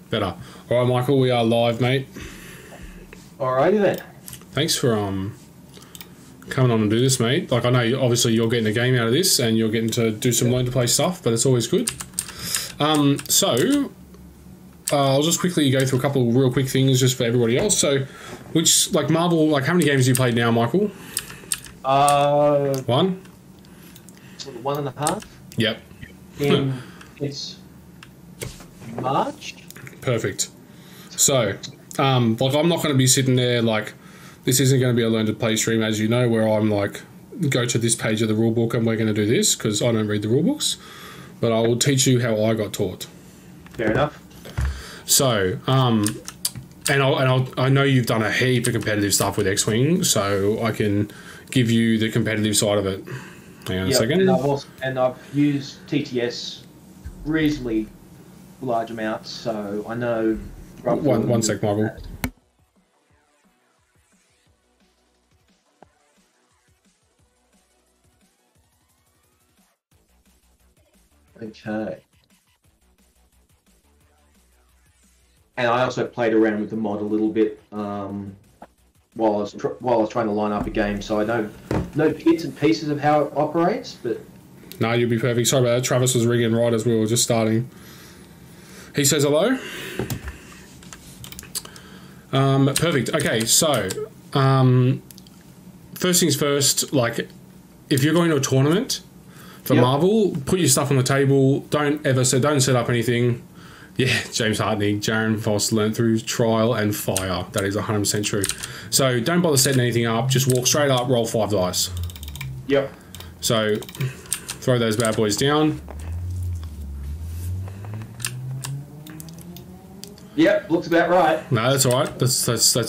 Better. All right, Michael, we are live, mate. Alrighty then. Thanks for coming on and do this, mate. Like, I know obviously you're getting a game out of this and you're getting to do some learn to play stuff, but it's always good. I'll just quickly go through a couple of real quick things just for everybody else. So, which, like, Marvel, like, how many games have you played now, Michael? 1? 1.5. Yep. It's March. Perfect. So, like, I'm not going to be sitting there, like, this isn't going to be a learn to play stream, as you know, where I'm like, go to this page of the rule book and we're going to do this, because I don't read the rule books. But I will teach you how I got taught. Fair enough. So, I know you've done a heap of competitive stuff with X-Wing, so I can give you the competitive side of it. Hang on a second. And I've used TTS reasonably large amounts, so I know... One sec, Michael. Okay. And I also played around with the mod a little bit while I was trying to line up a game, so I know bits and pieces of how it operates. But no, you'll be perfect. Sorry about that. Travis was ringing right as we were just starting. He says hello. Perfect. Okay, so first things first. Like, if you're going to a tournament for Marvel, put your stuff on the table. Don't set up anything. Yeah, James Hartney, Jaron Voss learned through trial and fire. That is 100% true. So don't bother setting anything up. Just walk straight up, roll 5 dice. Yep. So throw those bad boys down. Yep, looks about right. No, that's all right. That's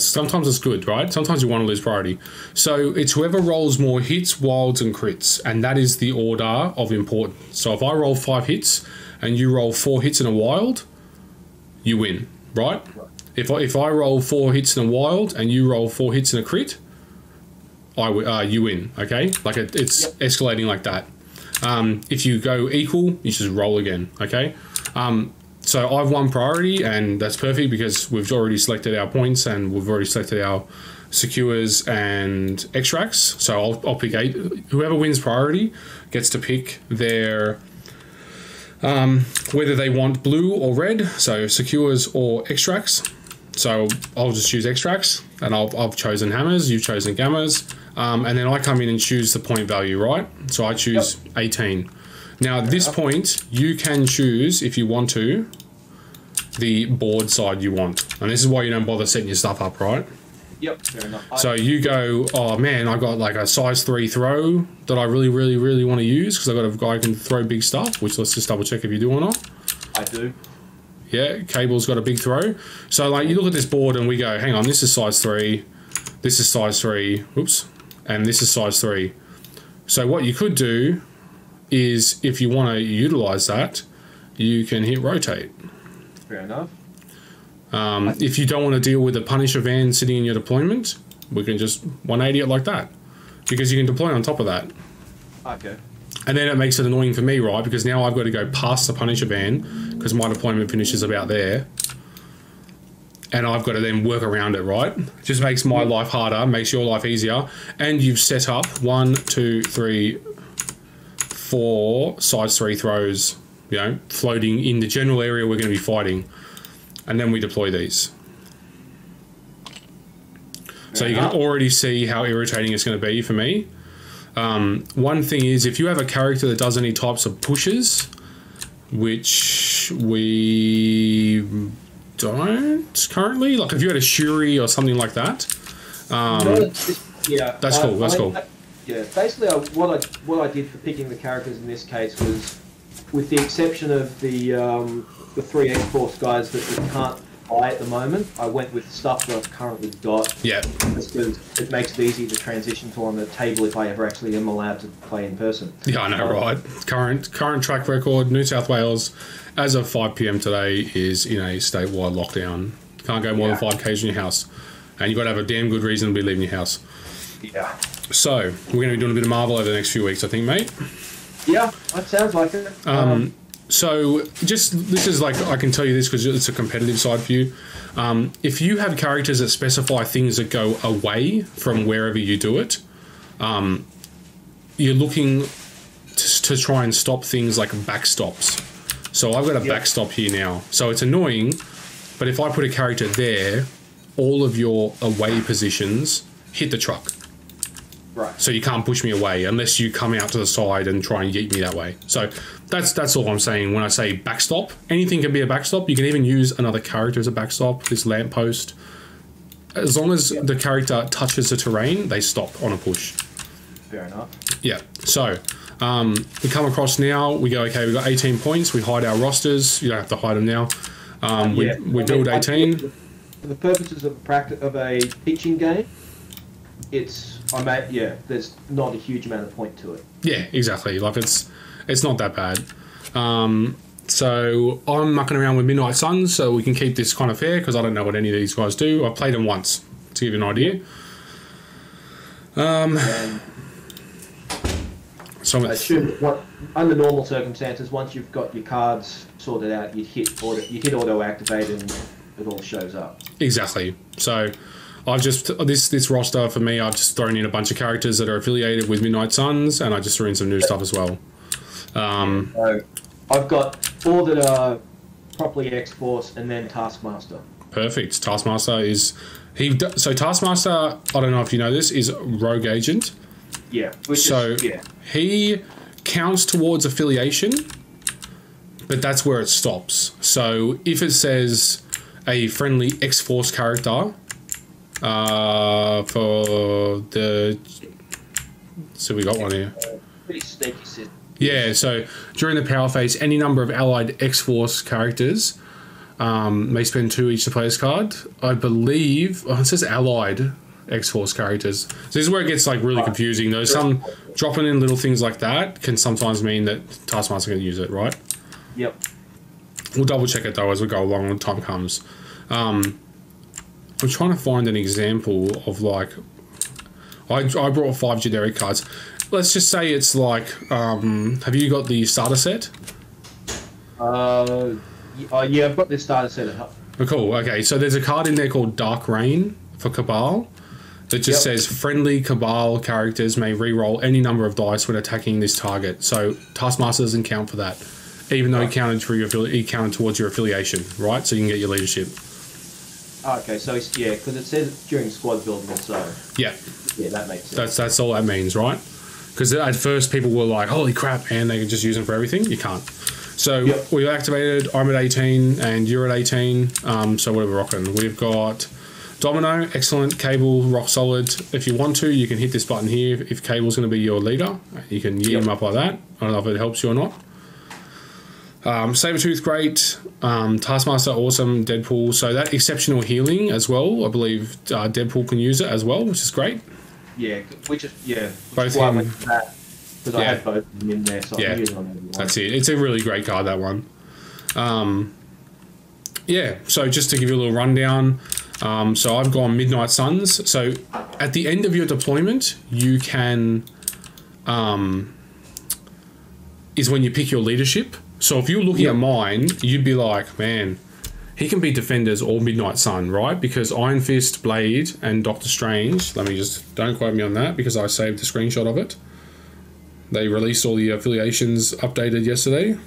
sometimes it's good, right? Sometimes you want to lose priority. So it's whoever rolls more hits, wilds, and crits, and that is the order of importance. So if I roll 5 hits and you roll 4 hits and a wild, you win, right? If I roll 4 hits in a wild and you roll 4 hits in a crit, you win. Okay, like it's escalating like that. If you go equal, you just roll again. Okay. So I've won priority, and that's perfect because we've already selected our points and we've already selected our secures and extracts. So I'll pick 8. Whoever wins priority gets to pick their whether they want blue or red, so secures or extracts. So I'll just choose extracts, and I've chosen hammers, you've chosen gammas, and then I come in and choose the point value, right? So I choose 18. Now at this point, you can choose, if you want to, the board side you want. And this is why you don't bother setting your stuff up, right? Yep, fair enough. So you go, oh man, I got like a size 3 throw that I really, really, really want to use because I got a guy who can throw big stuff, which let's just double check if you do or not. I do. Yeah, Cable's got a big throw. So like you look at this board and we go, hang on, this is size 3, this is size 3, oops, and this is size 3. So what you could do is, if you want to utilize that, you can hit rotate. Fair enough. If you don't want to deal with a Punisher van sitting in your deployment, we can just 180 it like that, because you can deploy on top of that. Okay. And then it makes it annoying for me, right? Because now I've got to go past the Punisher van because my deployment finishes about there. And I've got to then work around it, right? Just makes my life harder, makes your life easier. And you've set up 1, 2, 3, 4 size 3 throws, you know, floating in the general area we're going to be fighting. And then we deploy these. So you can already see how irritating it's going to be for me. One thing is, if you have a character that does any types of pushes, which we don't currently, like if you had a Shuri or something like that, yeah, that's cool. That's cool. Yeah, basically, what I did for picking the characters in this case was, with the exception of the 3 Xforce guys that we can't buy at the moment, I went with stuff that I've currently got. Yeah. Because it makes it easy to transition to on the table if I ever actually am allowed to play in person. Yeah, I know, right? Current track record, New South Wales, as of 5 PM today, is in a statewide lockdown. Can't go more than 5 Ks in your house. And you've got to have a damn good reason to be leaving your house. Yeah. So, we're going to be doing a bit of Marvel over the next few weeks, I think, mate. Yeah, that sounds like it. So this is like, I can tell you this because it's a competitive side for you. If you have characters that specify things that go away from wherever you do it, you're looking to try and stop things like backstops. So I've got a backstop here now. So it's annoying, but if I put a character there, all of your away positions hit the truck. Right. So you can't push me away unless you come out to the side and try and yeet me that way. So that's all I'm saying when I say backstop. Anything can be a backstop. You can even use another character as a backstop, this lamppost. As long as the character touches the terrain, they stop on a push. Fair enough. Yeah. So we come across now, we go, okay, we've got 18 points. We hide our rosters. You don't have to hide them now. We build 18. For the purposes of a teaching game, there's not a huge amount of point to it. Yeah, exactly. Like it's not that bad. So I'm mucking around with Midnight Suns so we can keep this kind of fair because I don't know what any of these guys do. I played them once to give you an idea. Under normal circumstances, once you've got your cards sorted out, you hit auto activate and it all shows up. Exactly. So I've just this roster for me, I've just thrown in a bunch of characters that are affiliated with Midnight Suns, and I just threw in some new stuff as well. So I've got 4 that are properly Xforce, and then Taskmaster. Perfect. Taskmaster is so Taskmaster, I don't know if you know this, is Rogue Agent. Yeah. He counts towards affiliation, but that's where it stops. So if it says a friendly Xforce character for the... So we got one here. Pretty sneaky sit. Yeah, so during the power phase, any number of allied Xforce characters may spend 2 each to play this card. I believe... Oh, it says allied Xforce characters. So this is where it gets like really confusing. There's some dropping in little things like that can sometimes mean that Taskmaster can use it, right? Yep. We'll double check it though as we go along when time comes. I'm trying to find an example of like I brought 5 generic cards. Let's just say it's like have you got the starter set? Yeah, I've got this starter set at home. Oh, cool. Okay, so there's a card in there called Dark Rain for Cabal that just says friendly Cabal characters may re-roll any number of dice when attacking this target. So Taskmaster doesn't count for that, even though he counted towards your affiliation, right? So you can get your leadership. Okay, so because it says during squad building also. Yeah. Yeah, that makes sense. That's all that means, right? Because at first people were like, holy crap, man, they can just use them for everything. You can't. So we've activated, I'm at 18 and you're at 18, so what are we rocking? We've got Domino, excellent, Cable, rock solid. If you want to, you can hit this button here. If Cable's going to be your leader, you can yeet him up like that. I don't know if it helps you or not. Sabretooth, great. Taskmaster, awesome. Deadpool, so that exceptional healing as well. I believe Deadpool can use it as well, which is great. Yeah, which is both him. Because I had both of them in there, so I'm using on everyone. That's it. It's a really great card, that one. So just to give you a little rundown, so I've gone Midnight Suns. So at the end of your deployment, you can is when you pick your leadership. So if you're looking at mine, you'd be like, man, he can be Defenders or Midnight Sun, right? Because Iron Fist, Blade, and Doctor Strange, let me just, don't quote me on that because I saved a screenshot of it. They released all the affiliations updated yesterday.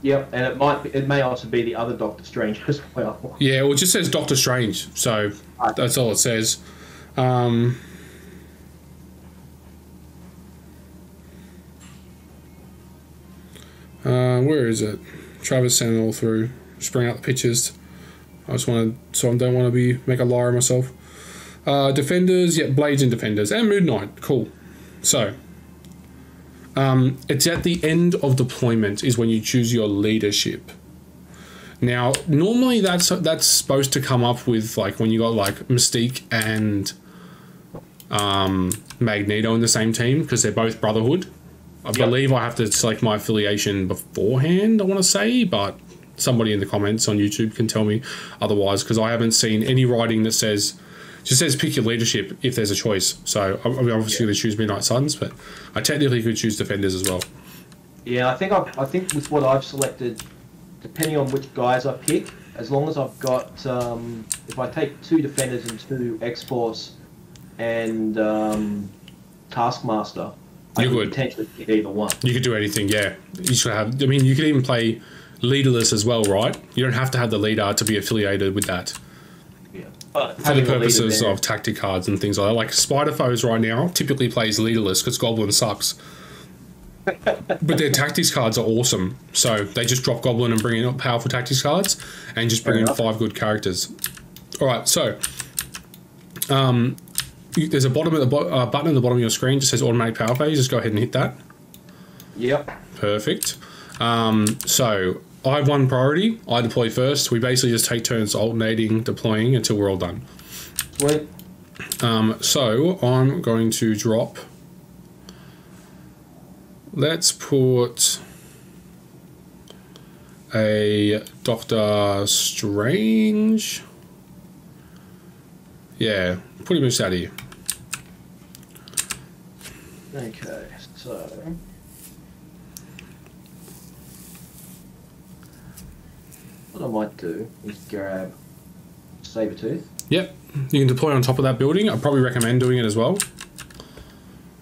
Yep, and it may also be the other Doctor Strange as well. Yeah, well, it just says Doctor Strange, so that's all it says. Where is it? Travis sent it all through. Just bring out the pictures. I just want to, so I don't want to make a liar of myself. Defenders, Blades and Defenders, and Moon Knight. Cool. So, it's at the end of deployment is when you choose your leadership. Now, normally that's supposed to come up with like when you got like Mystique and Magneto in the same team because they're both Brotherhood. I believe I have to select my affiliation beforehand, I want to say, but somebody in the comments on YouTube can tell me otherwise because I haven't seen any writing that just says pick your leadership if there's a choice. So I'm obviously going to choose Midnight Suns, but I technically could choose Defenders as well. Yeah, I think with what I've selected, depending on which guys I pick, as long as I've got, if I take 2 defenders and 2 Xforce and Taskmaster, I could potentially pick either one. You could do anything, yeah. You should have. I mean, you could even play leaderless as well, right? You don't have to have the leader to be affiliated with that. Yeah. But for the purposes of tactic cards and things like that. Like Spider Foes right now typically plays leaderless because Goblin sucks. But their tactics cards are awesome. So they just drop Goblin and bring in powerful tactics cards and just bring in 5 good characters. Alright, so there's a button at the bottom of your screen that says automatic power phase. Just go ahead and hit that. Yep. Perfect. So I have 1 priority. I deploy first. We basically just take turns alternating, deploying until we're all done. Sweet. So I'm going to drop. Let's put a Doctor Strange. Yeah, put him just out of here. Okay, so what I might do is grab Sabretooth. Yep, you can deploy on top of that building. I'd probably recommend doing it as well.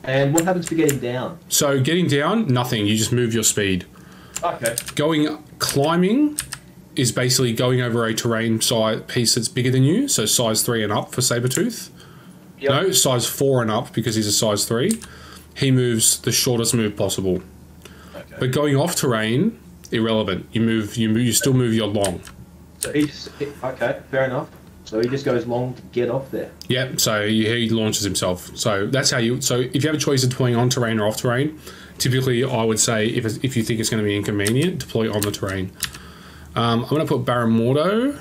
And what happens for getting down? So getting down, nothing. You just move your speed. Okay. Climbing is basically going over a terrain size piece that's bigger than you. So size 3 and up for Sabretooth. Yep. No, size 4 and up because he's a size 3. He moves the shortest move possible. Okay. But going off terrain, irrelevant. You still move your long. So okay, fair enough. So he just goes long to get off there. Yep, so he launches himself. So that's how you... So if you have a choice of deploying on terrain or off terrain, typically I would say if you think it's going to be inconvenient, deploy on the terrain. I'm going to put Baron Mordo.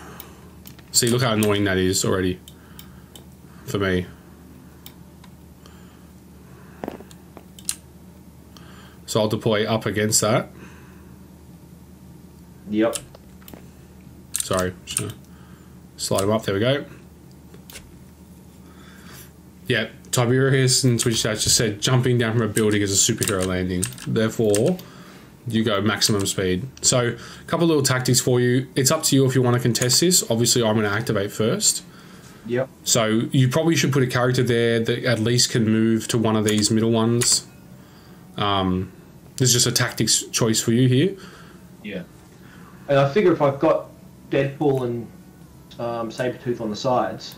See, look how annoying that is already for me. So I'll deploy up against that. Yep. Sorry, just gonna slide him up. There we go. Yeah, Tiberius and Twitch Chat just said jumping down from a building is a superhero landing. Therefore, you go maximum speed. So, a couple little tactics for you. It's up to you if you want to contest this. Obviously, I'm going to activate first. Yep. So, you probably should put a character there that at least can move to one of these middle ones. There's just a tactics choice for you here. Yeah. And I figure if I've got Deadpool and Sabretooth on the sides,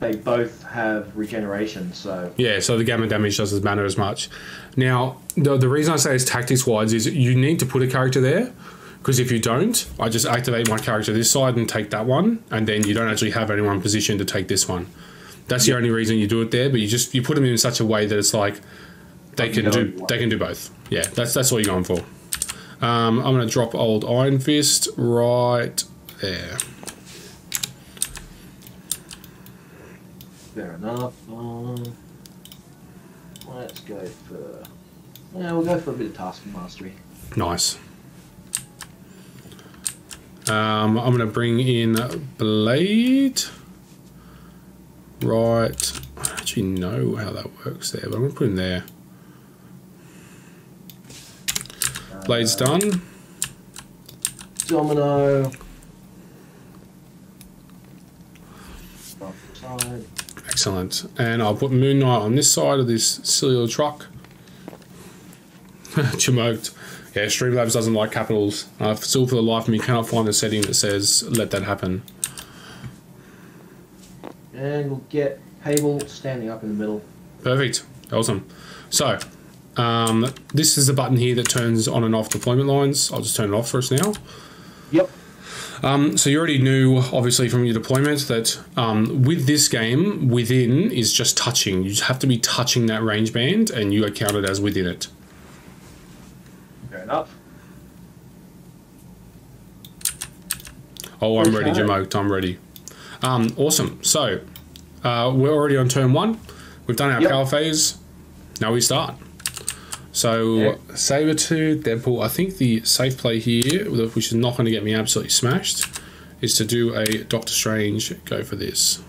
they both have regeneration, so... Yeah, so the gamma damage doesn't matter as much. Now, the reason I say it's tactics-wise is you need to put a character there, because if you don't, I just activate my character this side and take that one, and then you don't actually have anyone positioned to take this one. That's the only reason you do it there, but you put them in such a way that it's like they can do both. Yeah, that's all you're going for. I'm going to drop old Iron Fist right there. Fair enough. Let's go for... Yeah, we'll go for a bit of task mastery. Nice. I'm going to bring in Blade. Right. I don't actually know how that works there, but I'm going to put him there. Blade's done. Domino. Excellent. And I'll put Moon Knight on this side of this silly little truck. Chimoked. Yeah, Streamlabs doesn't like capitals. Still for the life of me cannot find a setting that says let that happen. And we'll get Cable standing up in the middle. Perfect. Awesome. So, this is the button here that turns on and off deployment lines. I'll just turn it off for us now. Yep. So you already knew, obviously, from your deployment that with this game, within is just touching. You just have to be touching that range band, and you are counted as within it. Fair enough. Oh, I'm ready, Jamoked. I'm ready. Awesome. So, we're already on turn 1. We've done our power phase. Now we start. So, Sabretooth, Deadpool. I think the safe play here, which is not going to get me absolutely smashed, is to do a Doctor Strange. Go for this.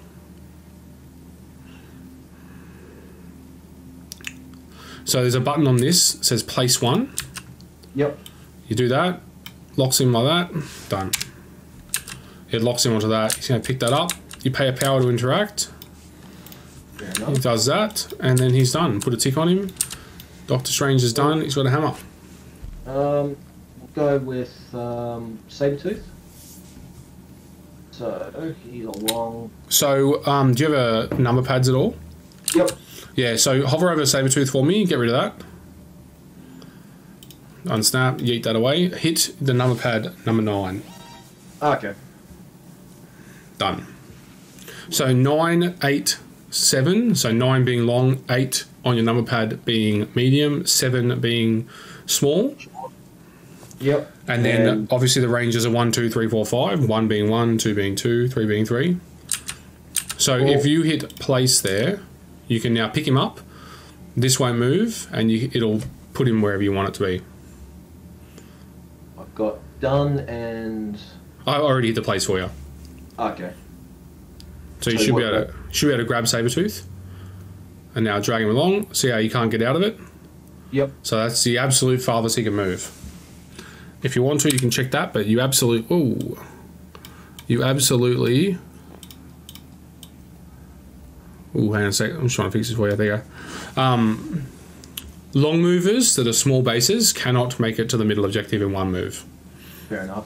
So there's a button on this that says place 1. Yep. You do that, locks him like that, done. It locks him onto that. He's going to pick that up. You pay a power to interact. Fair enough. He does that, and then he's done. Put a tick on him. Doctor Strange is done. He's got a hammer. We'll go with Sabretooth. So he's a long. So, do you have number pads at all? Yep. Yeah. So hover over Sabretooth for me. Get rid of that. Unsnap. Yeet that away. Hit the number pad number 9. Okay. Done. So 9, 8, 7. So 9 being long, 8 on your number pad being medium, 7 being small. Yep. And then obviously the ranges are 1, 2, 3, 4, 5. 1 being 1, 2 being 2, 3 being 3. So if you hit place there, you can now pick him up. This won't move, and it'll put him wherever you want it to be. I've got done and. I already hit the place for you. Okay. So you should be able to grab Sabretooth. And now drag him along. See how you can't get out of it? Yep. So that's the absolute farthest he can move. If you want to, you can check that, but you absolutely... Ooh, hang on a sec. I'm just trying to fix this for you. There you go. Long movers that are small bases cannot make it to the middle objective in one move. Fair enough.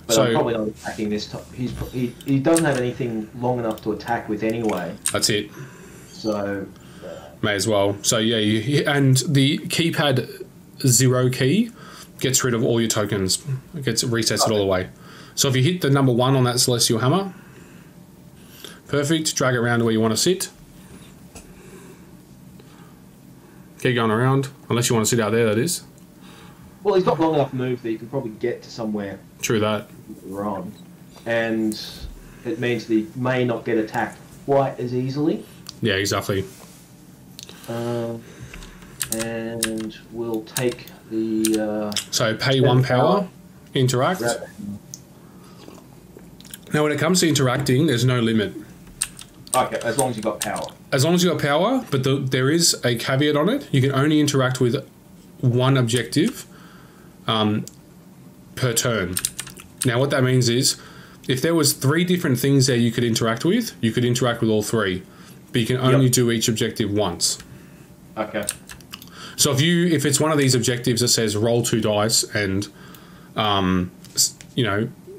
But I'm probably not attacking this time. He doesn't have anything long enough to attack with anyway. That's it. So... may as well. So yeah, and the keypad 0 key gets rid of all your tokens. It resets it all the way. So if you hit the number 1 on that Celestial Hammer, perfect. Drag it around to where you want to sit. Keep going around, unless you want to sit out there, that is. Well, he's got long enough move that you can probably get to somewhere. True that. Wrong. And it means that he may not get attacked quite as easily. Yeah, exactly. And we'll take the... so pay 1 power, interact. Now when it comes to interacting, there's no limit. Okay, as long as you've got power. As long as you've got power, but there is a caveat on it. You can only interact with 1 objective per turn. Now what that means is, if there was 3 different things there you could interact with, you could interact with all 3. But you can only do each objective once. Okay. So if it's one of these objectives that says roll 2 dice and,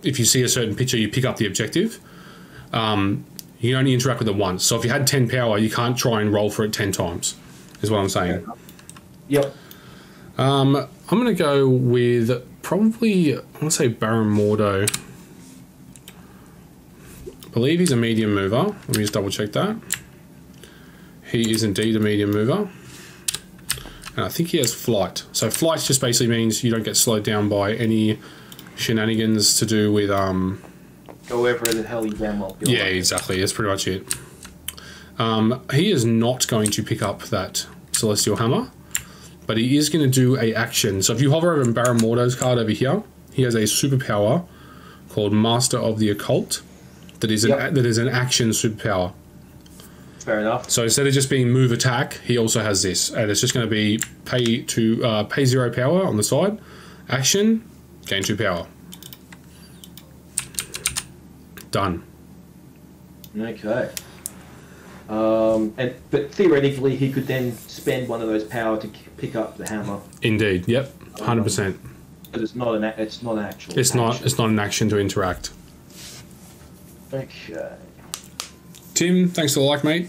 if you see a certain picture, you pick up the objective, you can only interact with it once. So if you had 10 power, you can't try and roll for it 10 times, is what I'm saying. Yep. I'm going to go with probably, I want to say Baron Mordo. I believe he's a medium mover. Let me just double check that. He is indeed a medium mover. And I think he has flight. So flight just basically means you don't get slowed down by any shenanigans to do with... Go wherever the hell you damn well feel. Yeah, exactly. That's pretty much it. He is not going to pick up that Celestial Hammer, but he is going to do a action. So if you hover over Baron Mordo's card over here, he has a superpower called Master of the Occult that is an action superpower. Fair enough. So instead of just being move attack, he also has this, and it's just going to be pay 0 power on the side, action, gain 2 power. Done. Okay. But theoretically, he could then spend one of those power to pick up the hammer. Indeed. Yep. 100%. But it's not an actual. It's not an action to interact. Okay. Tim, thanks for the like, mate.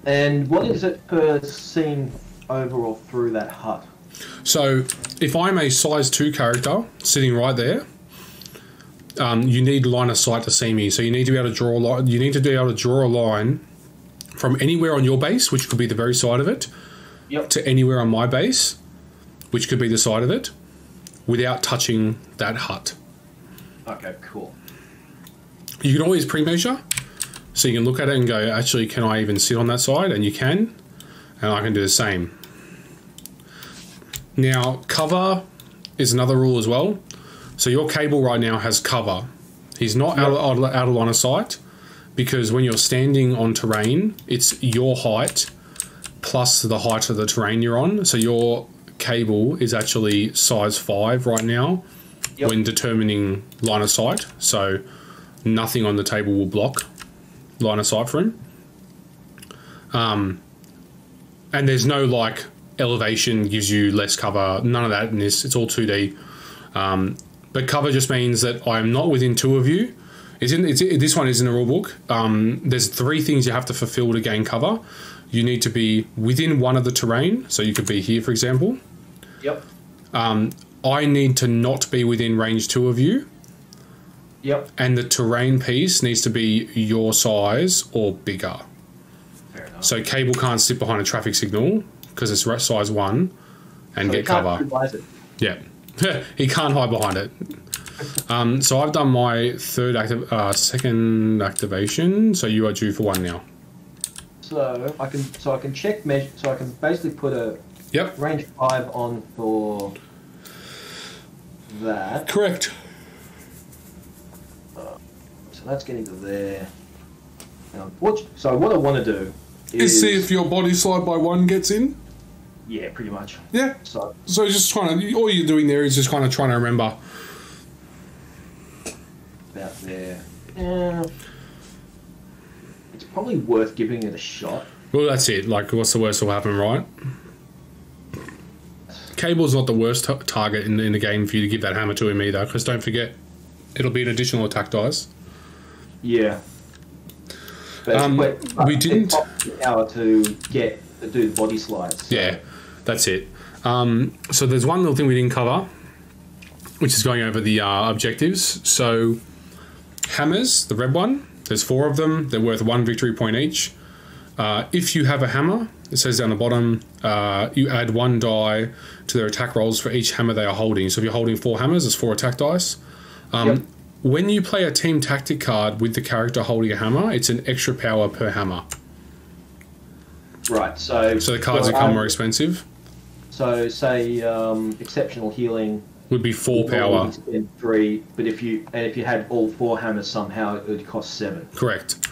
And what is it per scene overall through that hut? So, if I'm a size 2 character sitting right there, you need line of sight to see me. So you need to be able to draw a line. You need to be able to draw a line from anywhere on your base, which could be the very side of it, to anywhere on my base, which could be the side of it, without touching that hut. Okay, cool. You can always pre-measure, so you can look at it and go, actually, can I even sit on that side? And you can, and I can do the same. Now, cover is another rule as well. So your cable right now has cover. He's not out of line of sight, because when you're standing on terrain, it's your height plus the height of the terrain you're on. So your cable is actually size 5 right now when determining line of sight. So nothing on the table will block line of sight for him. And there's no like elevation gives you less cover. None of that in this. It's all 2D. But cover just means that I'm not within 2 of you. This one is in the rule book. There's 3 things you have to fulfill to gain cover. You need to be within 1 of the terrain. So you could be here, for example. Yep. I need to not be within range 2 of you. Yep. And the terrain piece needs to be your size or bigger. Fair enough. So cable can't sit behind a traffic signal because it's size 1 and get cover. Yeah. He can't hide behind it. So I've done my second activation. So you are due for 1 now. So I can check measure. So I can basically put a range 5 on for that. Correct. So that's getting to there. So what I want to do is see if your body slide by 1 gets in. Yeah, pretty much. Yeah. So just trying to. All you're doing there is just kind of trying to remember. About there. Yeah. It's probably worth giving it a shot. Well, that's it. Like, what's the worst that will happen, right? Cable's not the worst target in the game for you to give that hammer to him either, because don't forget, it'll be an additional attack dice. Yeah. But we didn't power to do the body slides. So. Yeah, that's it. So there's one little thing we didn't cover, which is going over the objectives. So hammers, the red one, there's 4 of them. They're worth 1 victory point each. If you have a hammer, it says down the bottom, you add 1 die to their attack rolls for each hammer they are holding. So if you're holding 4 hammers, it's 4 attack dice. When you play a team tactic card with the character holding a hammer, it's an extra power per hammer. Right, so the cards become more expensive. So say exceptional healing would be 4 power. 3, but if you had all 4 hammers somehow, it would cost 7. Correct.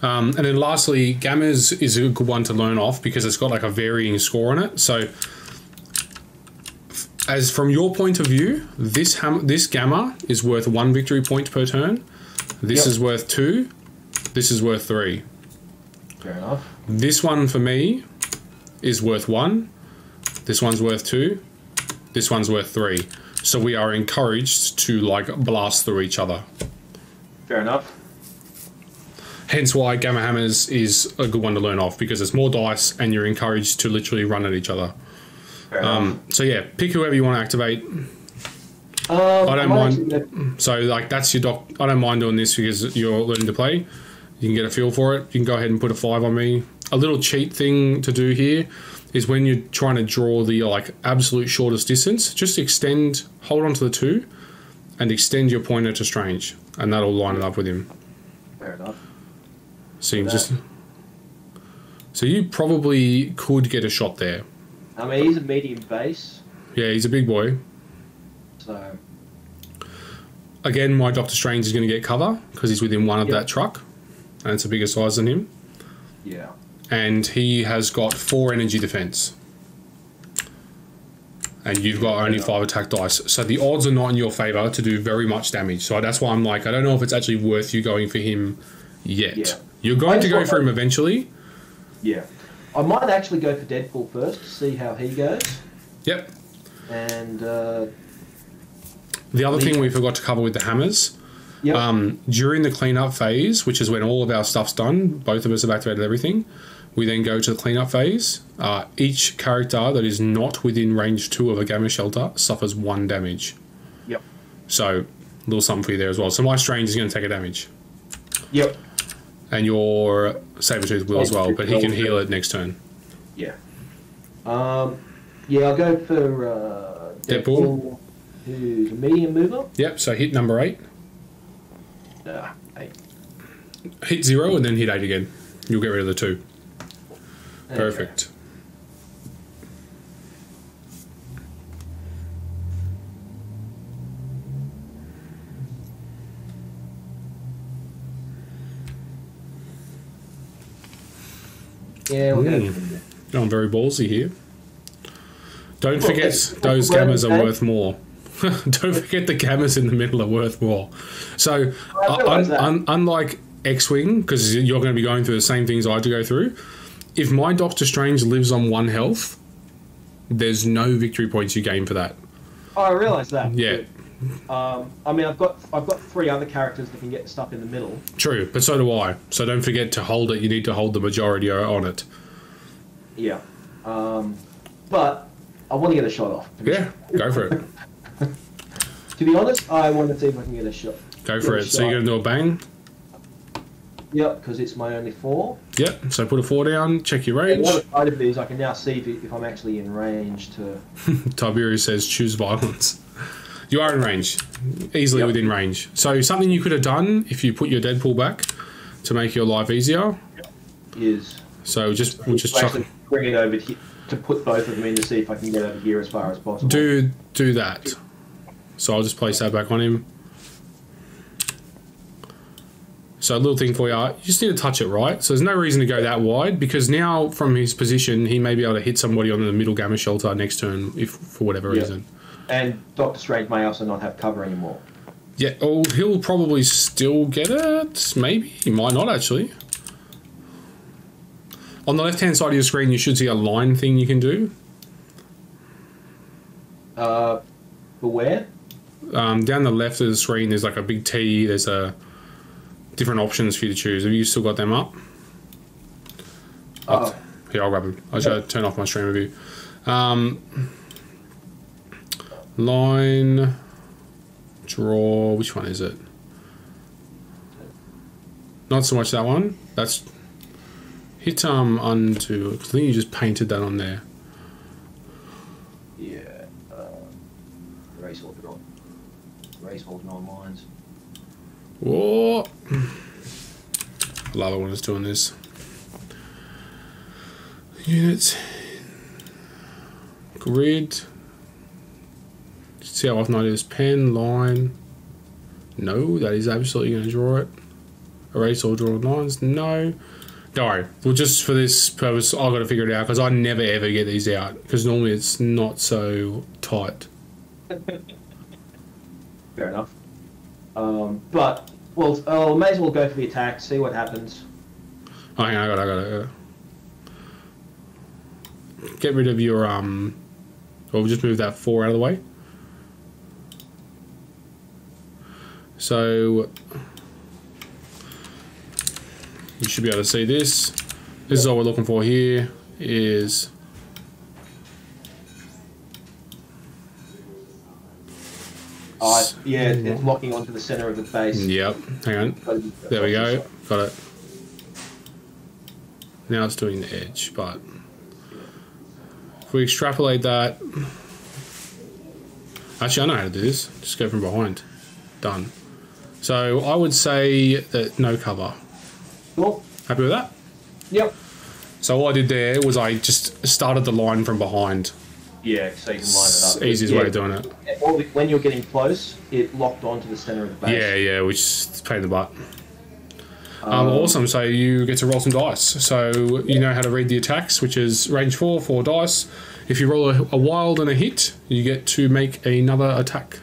And then lastly, gammas is a good one to learn off because it's got like a varying score on it. So as from your point of view, this gamma is worth 1 victory point per turn. This is worth 2. This is worth 3. Fair enough. This one for me is worth 1. This one's worth 2. This one's worth 3. So we are encouraged to like blast through each other. Fair enough. Hence why gamma hammers is a good one to learn off because it's more dice and you're encouraged to literally run at each other. So yeah, pick whoever you want to activate. I don't mind. So like that's your doc. I don't mind doing this because you're learning to play. You can get a feel for it. You can go ahead and put a 5 on me. A little cheat thing to do here is when you're trying to draw the like absolute shortest distance, just hold on to the 2 and extend your pointer to strange and that'll line it up with him. Fair enough. So you probably could get a shot there. I mean, he's a medium base. Yeah, he's a big boy. So again, my Doctor Strange is going to get cover because he's within 1 of that truck and it's a bigger size than him. Yeah. And he has got 4 energy defense. And you've got only 5 attack dice. So the odds are not in your favor to do very much damage. So that's why I'm like, I don't know if it's actually worth you going for him yet. Yeah. You're going to go for him eventually. Yeah. I might actually go for Deadpool first to see how he goes. Yep. And the other thing we forgot to cover with the hammers, during the cleanup phase, which is when all of our stuff's done, both of us have activated everything, we then go to the cleanup phase. Each character that is not within range 2 of a gamma shelter suffers 1 damage. Yep. So, a little something for you there as well. So my Strange is going to take a damage. Yep. And your Sabretooth will as well, but he can heal it next turn. Yeah. Yeah, I'll go for Deadpool, who's a medium mover. Yep, so hit number 8. 8. Hit 0 and then hit 8 again. You'll get rid of the 2. Okay. Perfect. Yeah, we'll go. Oh, I'm very ballsy here. Don't forget those gammas are worth more. Don't forget the gammas in the middle are worth more. So, unlike X-Wing, because you're going to be going through the same things I had to go through, if my Doctor Strange lives on 1 health, there's no victory points you gain for that. Oh, I realise that. Yeah. I mean, I've got 3 other characters that can get stuck in the middle. True, but so do I. So don't forget to hold it. You need to hold the majority on it. Yeah. But I want to get a shot off. Yeah, go for it. To be honest, I want to see if I can get a shot. Go for it. So you're going to do a bang? Yep, because it's my only 4. Yep, so put a 4 down, check your range. And what side of these, I can now see if I'm actually in range to... Tiberius says choose violence. You are in range, easily within range. So something you could have done if you put your Deadpool back to make your life easier is... So we'll just chuck it. Bring it over here to put both of them in to see if I can get over here as far as possible. Do that. So I'll just place that back on him. So a little thing for you, you just need to touch it right. So there's no reason to go that wide because now from his position, he may be able to hit somebody on the middle gamma shelter next turn if for whatever reason. And Doctor Strange may also not have cover anymore. Yeah, oh, he'll probably still get it. Maybe. He might not, actually. On the left-hand side of your screen, you should see a line thing you can do. For where? Down the left of the screen, there's like a big T. There's different options for you to choose. Have you still got them up? Oh. Here, I'll grab them. I should turn off my stream review. Line, draw, which one is it? Not so much that one. That's hit undo. I think you just painted that on there. Yeah. Erase all draw. Erase all drawn lines. Whoa! I love it when it's doing this. Units, grid. See how often I do this? Pen, line. No, that is absolutely going to draw it. Erase all drawn lines. No. Don't worry. Well, just for this purpose, I've got to figure it out because I never ever get these out because normally it's not so tight. Fair enough. But, well, may as well go for the attack, see what happens. Oh, hang on, I got it. Get rid of your, well, we'll just move that 4 out of the way. So you should be able to see this. This is all we're looking for here is yeah, it's locking onto the center of the base. Yep, hang on. There we go. Got it. Now it's doing the edge, but if we extrapolate that, actually I know how to do this. Just go from behind. Done. So I would say that no cover. Cool. Happy with that? Yep. So all I did there was I just started the line from behind. Yeah, so you can line it up. Easiest way of doing it. When you're getting close, it locked onto the center of the base. Yeah, which is a pain in the butt. Awesome, so you get to roll some dice. So you know how to read the attacks, which is range 4 dice. If you roll a wild and a hit, you get to make another attack.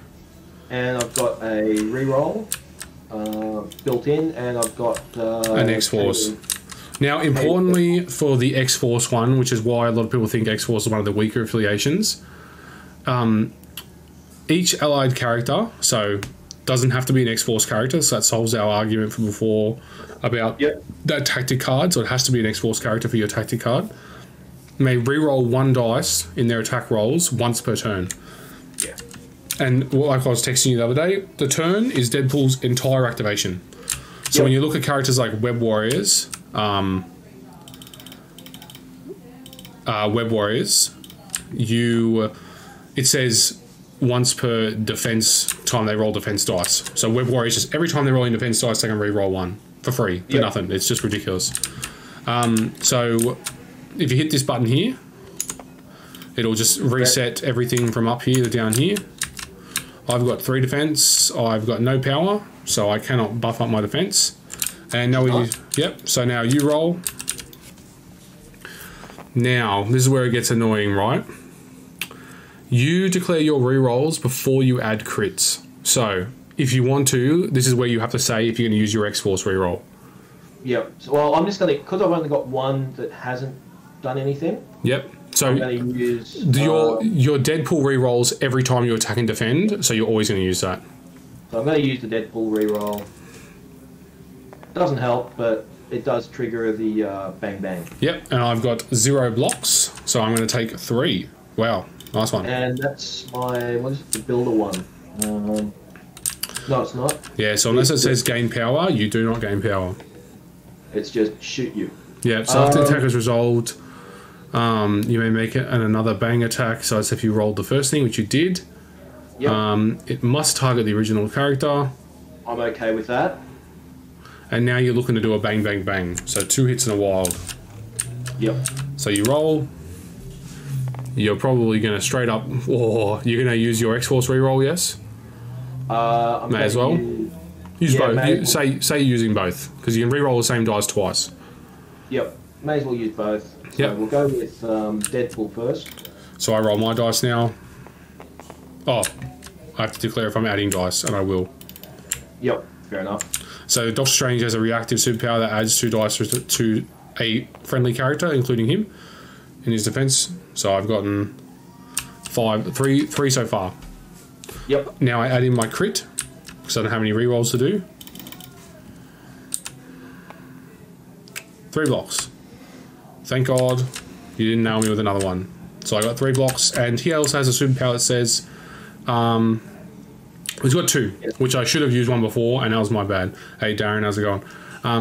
And I've got a reroll built in, and I've got an Xforce. Now, importantly for the Xforce one, which is why a lot of people think Xforce is one of the weaker affiliations, each allied character, so doesn't have to be an Xforce character, so that solves our argument from before about that tactic card, so it has to be an Xforce character for your tactic card, may reroll 1 dice in their attack rolls once per turn. Yeah. And like I was texting you the other day, the turn is Deadpool's entire activation. So when you look at characters like Web Warriors, it says once per defense time they roll defense dice. So Web Warriors, just every time they're rolling defense dice, they can re-roll 1 for free for nothing. It's just ridiculous. So if you hit this button here, it'll just reset everything from up here to down here. I've got 3 defense. I've got no power, so I cannot buff up my defense. And now so now you roll. Now, this is where it gets annoying, right? You declare your rerolls before you add crits. So, if you want to, this is where you have to say if you're going to use your Xforce reroll. Yep. So, well, I'm just going to, because I've only got one that hasn't done anything. Yep. So I'm going to use your Deadpool rerolls every time you attack and defend. So you're always going to use that. So I'm going to use the Deadpool reroll. Doesn't help, but it does trigger the bang bang. Yep. And I've got 0 blocks, so I'm going to take 3. Wow, nice one. And that's my what is it? The builder one. No, it's not. Yeah. So unless it says gain power, you do not gain power. It's just shoot you. Yeah. So after the attack is resolved. You may make it another bang attack, so it's if you rolled the first thing, which you did. Yep. It must target the original character. I'm okay with that. And now you're looking to do a bang, bang, bang. So 2 hits in a wild. Yep. So you roll. You're probably going to straight up, or you're going to use your Xforce reroll, yes? May as well. Use both. Say you're using both, because you can reroll the same dice twice. Yep. May as well use both. So yep. We'll go with Deadpool first. So I roll my dice now. Oh, I have to declare if I'm adding dice, and I will. Yep, fair enough. So Doctor Strange has a reactive superpower that adds 2 dice to a friendly character, including him, in his defense. So I've gotten 3 so far. Yep. Now I add in my crit, because I don't have any rerolls to do. 3 blocks. Thank God you didn't nail me with another one. So I got 3 blocks, and he also has a superpower that says, he's got 2, which I should have used one before, and that was my bad. Hey Darren, how's it going?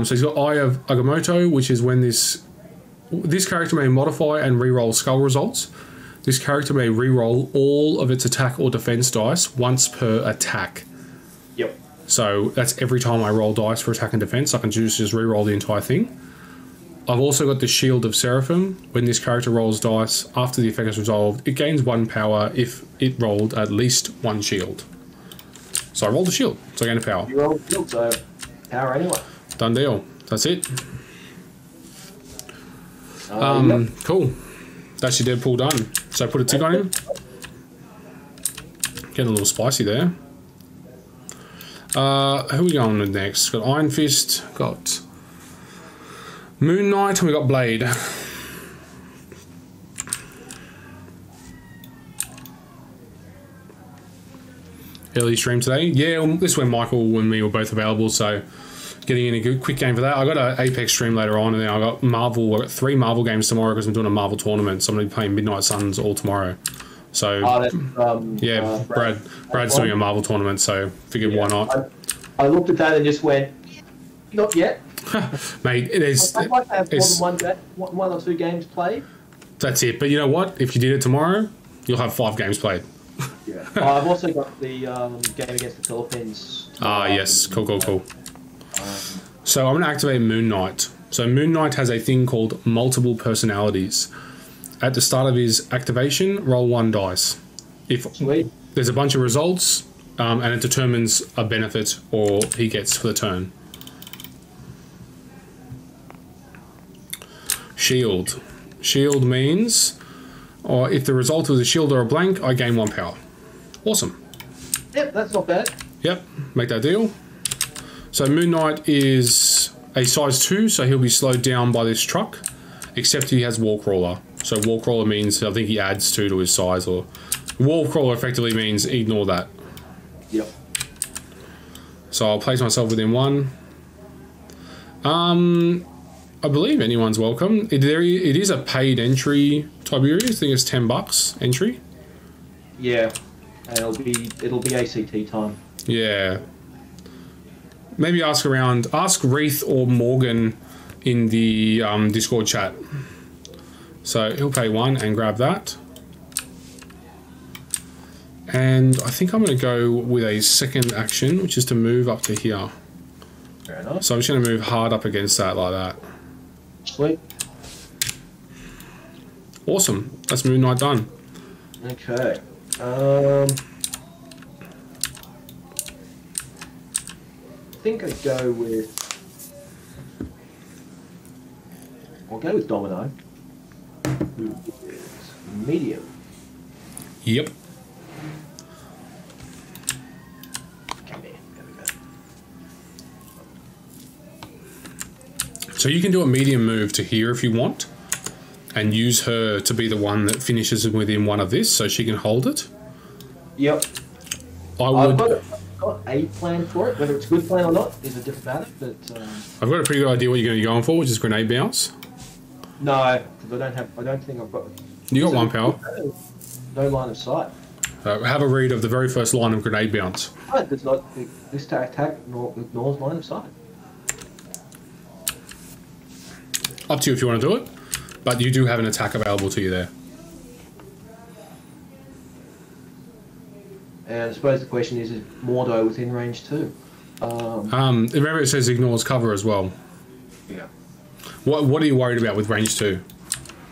So he's got Eye of Agamotto, which is when this character may modify and reroll skull results. This character may reroll all of its attack or defense dice once per attack. Yep. So that's every time I roll dice for attack and defense, I can just reroll the entire thing. I've also got the Shield of Seraphim. When this character rolls dice, after the effect is resolved, it gains 1 power if it rolled at least 1 shield. So I rolled a shield, so I gain a power. You rolled a shield, so power anyway. Done deal. That's it. Yep. Cool. That's your Deadpool done. So put a tick on him. Getting a little spicy there. Who are we going with next? Got Iron Fist, got Moon Knight, and we got Blade. Early stream today. Yeah, this is when Michael and me were both available, so getting in a good quick game for that. I got an Apex stream later on, and then I got Marvel. I got 3 Marvel games tomorrow because I'm doing a Marvel tournament, so I'm going to be playing Midnight Suns all tomorrow. So yeah, Brad's doing a Marvel tournament, so figured why not. I looked at that and just went, not yet. Mate, there's I'd like to have more than one or 2 games played. That's it. But you know what? If you did it tomorrow, you'll have 5 games played. Yeah. I've also got the game against the Philippines. Yes. Cool. So I'm going to activate Moon Knight. So Moon Knight has a thing called multiple personalities. At the start of his activation, roll 1 dice. If there's a bunch of results, and it determines a benefit or he gets for the turn. Shield. Shield means, or if the result was a shield or a blank, I gain 1 power. Awesome. Yep, that's not bad. Yep, make that deal. So Moon Knight is a size 2, so he'll be slowed down by this truck, except he has Wall Crawler. So Wall Crawler means, I think he adds 2 to his size, or Wall Crawler effectively means ignore that. Yep. So I'll place myself within 1. I believe anyone's welcome. It is a paid entry, Tiberius. I think it's $10 entry. Yeah, and it'll be ACT time. Yeah. Maybe ask around. Ask Reith or Morgan in the Discord chat. So he'll pay 1 and grab that. And I think I'm going to go with a second action, which is to move up to here. Fair enough. So I'm just going to move hard up against that like that. Sweet. Awesome. That's Moon Knight done. Okay. I think I'll go with Domino. who is medium. Yep. Come here. There we go. So you can do a medium move to here if you want, and use her to be the one that finishes within one of this, so she can hold it. Yep. I've got a plan for it. Whether it's a good plan or not is a different matter. But I've got a pretty good idea what you're going to be going for, which is grenade bounce. no, because I don't think I've got. You got one power. No line of sight. Have a read of the very first line of grenade bounce. No, does not. This attack ignores line of sight. Up to you if you want to do it, but you do have an attack available to you there. And I suppose the question is Mordo within range too? Remember it says ignores cover as well. Yeah. What are you worried about with range 2?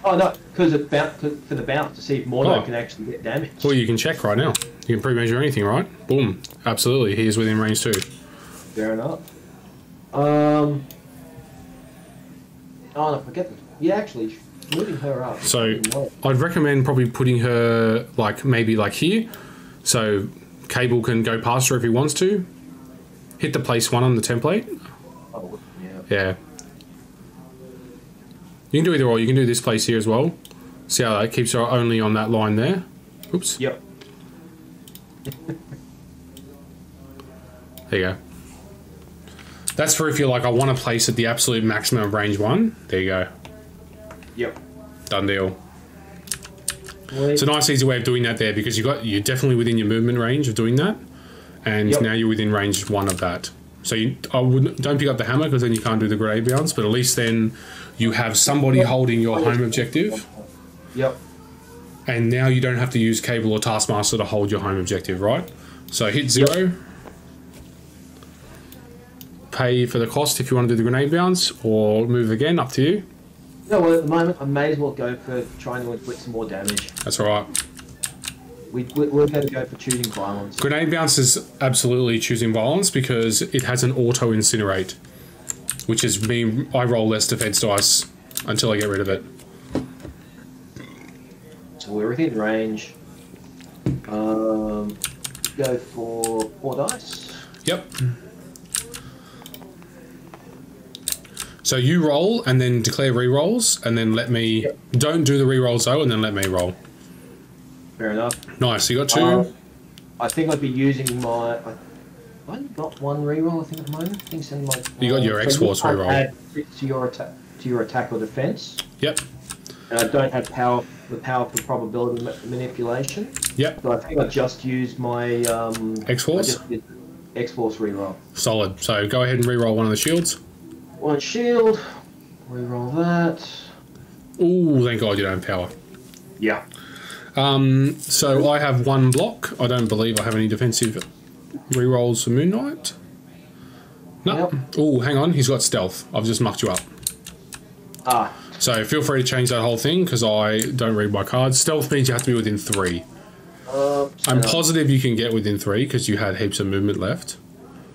Oh no, because for the bounce to see if Mordo can actually get damage. Well, you can check right now. You can pre-measure anything, right? Boom. Absolutely, he is within range 2. Fair enough. Oh no, forget that. Yeah, actually, moving her up. So I'd recommend probably putting her maybe here, so Cable can go past her if he wants to. Hit the place 1 on the template. Oh yeah. Yeah. You can do either or. You can do this place here as well. See how that keeps her only on that line there. Oops. Yep. There you go. That's for if you're I want to place at the absolute maximum of range 1. There you go. Yep. Done deal. It's a nice easy way of doing that there, because you're definitely within your movement range of doing that, and now you're within range 1 of that. So don't pick up the hammer, because then you can't do the grenade bounce, but at least then you have somebody holding your home objective. Yep. And now you don't have to use Cable or Taskmaster to hold your home objective, right? So hit 0. Yep. Pay for the cost if you want to do the grenade bounce, or move again, up to you. No, well, at the moment, I may as well go for trying to inflict some more damage. That's alright. We're going to go for choosing violence. Grenade bounce is absolutely choosing violence, because it has an auto incinerate, which is me. I roll less defense dice until I get rid of it. So we're within range. Go for 4 dice. Yep. So you roll and then declare re-rolls, and then let me... Yep. Don't do the re-rolls though, and then let me roll. Fair enough. Nice, you got 2. I think I'd be using my... I've got 1 re-roll, I think, at the moment. I think it's in my... You got your Xforce re-roll. Add to your attack or defense. Yep. And I don't have the power for probability manipulation. Yep. So I think I just used my... Xforce? Xforce re-roll. Solid. So go ahead and re-roll one of the shields. 1 shield. Re-roll that. Ooh, thank God you don't have power. Yeah. So I have 1 block. I don't believe I have any defensive re-rolls for Moon Knight. No. Yep. Ooh, hang on. He's got stealth. I've just mucked you up. Ah. So feel free to change that whole thing, because I don't read my cards. Stealth means you have to be within 3. I'm positive you can get within 3, because you had heaps of movement left.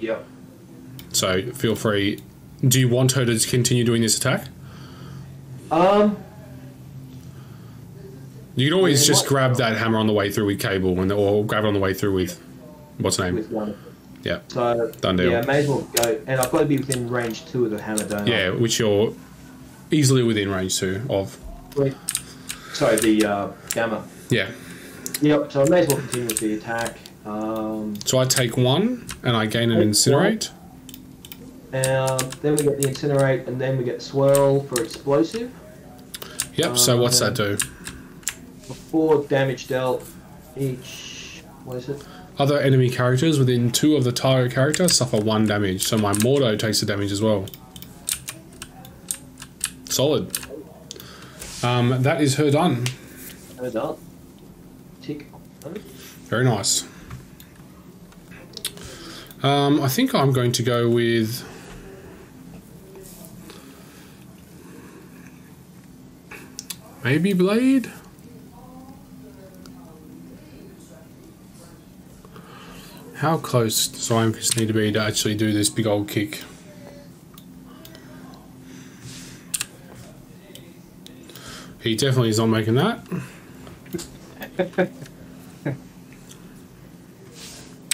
Yep. So feel free. Do you want her to continue doing this attack? You can always just grab that hammer on the way through with Cable, or grab it on the way through with what's name? With 1. Yeah. So done deal. Yeah, may as well go, and I've got to be within range 2 of the hammer, don't I? Yeah, which you're easily within range 2 of. Sorry, the gamma. Yeah. Yep. So I may as well continue with the attack. So I take 1 and I gain an incinerate. Then we get the incinerate, and then we get swirl for explosive. Yep. So what's that do? 4 damage dealt each. What is it? Other enemy characters within 2 of the target character suffer 1 damage. So my Mordo takes the damage as well. Solid. That is her done. Her done. Tick. Very nice. I think I'm going to go with... maybe Blade? How close does Scientist need to be to actually do this big old kick? He definitely is not making that.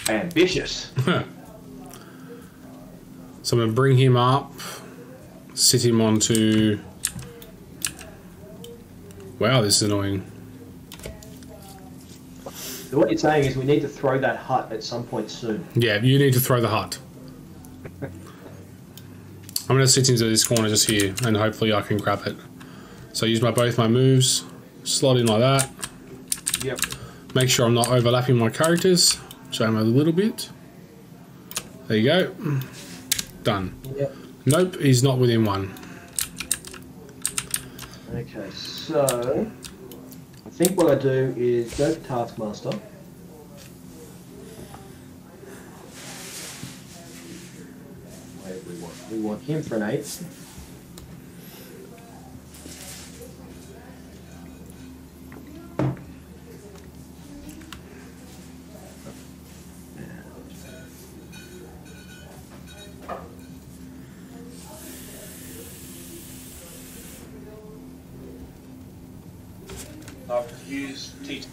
Ambitious. So I'm going to bring him up, sit him onto... Wow, this is annoying. So what you're saying is we need to throw that hut at some point soon. Yeah, you need to throw the hut. I'm going to sit into this corner just here, and hopefully I can grab it. So I use both my moves, slot in like that. Yep. Make sure I'm not overlapping my characters. Show him a little bit. There you go. Done. Yep. Nope, he's not within one. Okay, so I think what I do is go for Taskmaster. Wait, we want him for an 8. I've used T.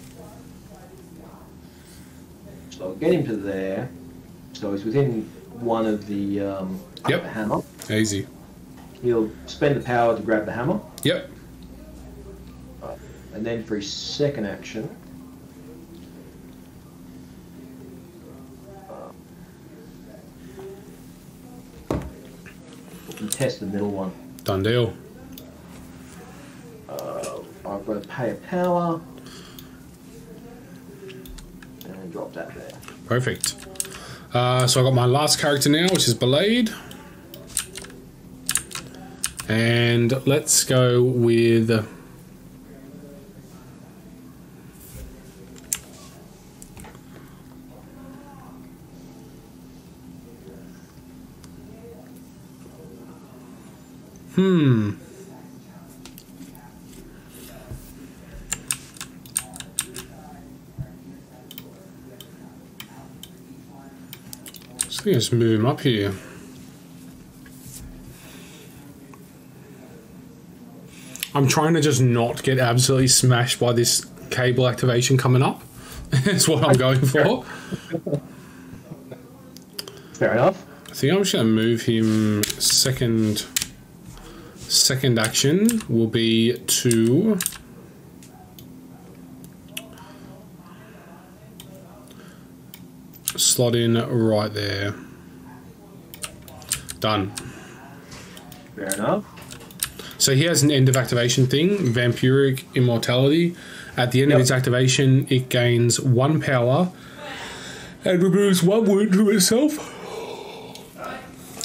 So I'll get him to there. So he's within one of the Yep. the hammer. Easy. He'll spend the power to grab the hammer. Yep. And then for his second action, we can test the middle one. Done deal. I've got to pay a power and drop that there. Perfect. So I've got my last character now, which is Blade. And let's go with... So let's move him up here. I'm trying to just not get absolutely smashed by this cable activation coming up. That's what I'm going for. Fair enough. I think I'm just going to move him second action will be to slot in right there. Done. Fair enough. So he has an end of activation thing, Vampiric Immortality. At the end of its activation, it gains 1 power and removes 1 wound from itself.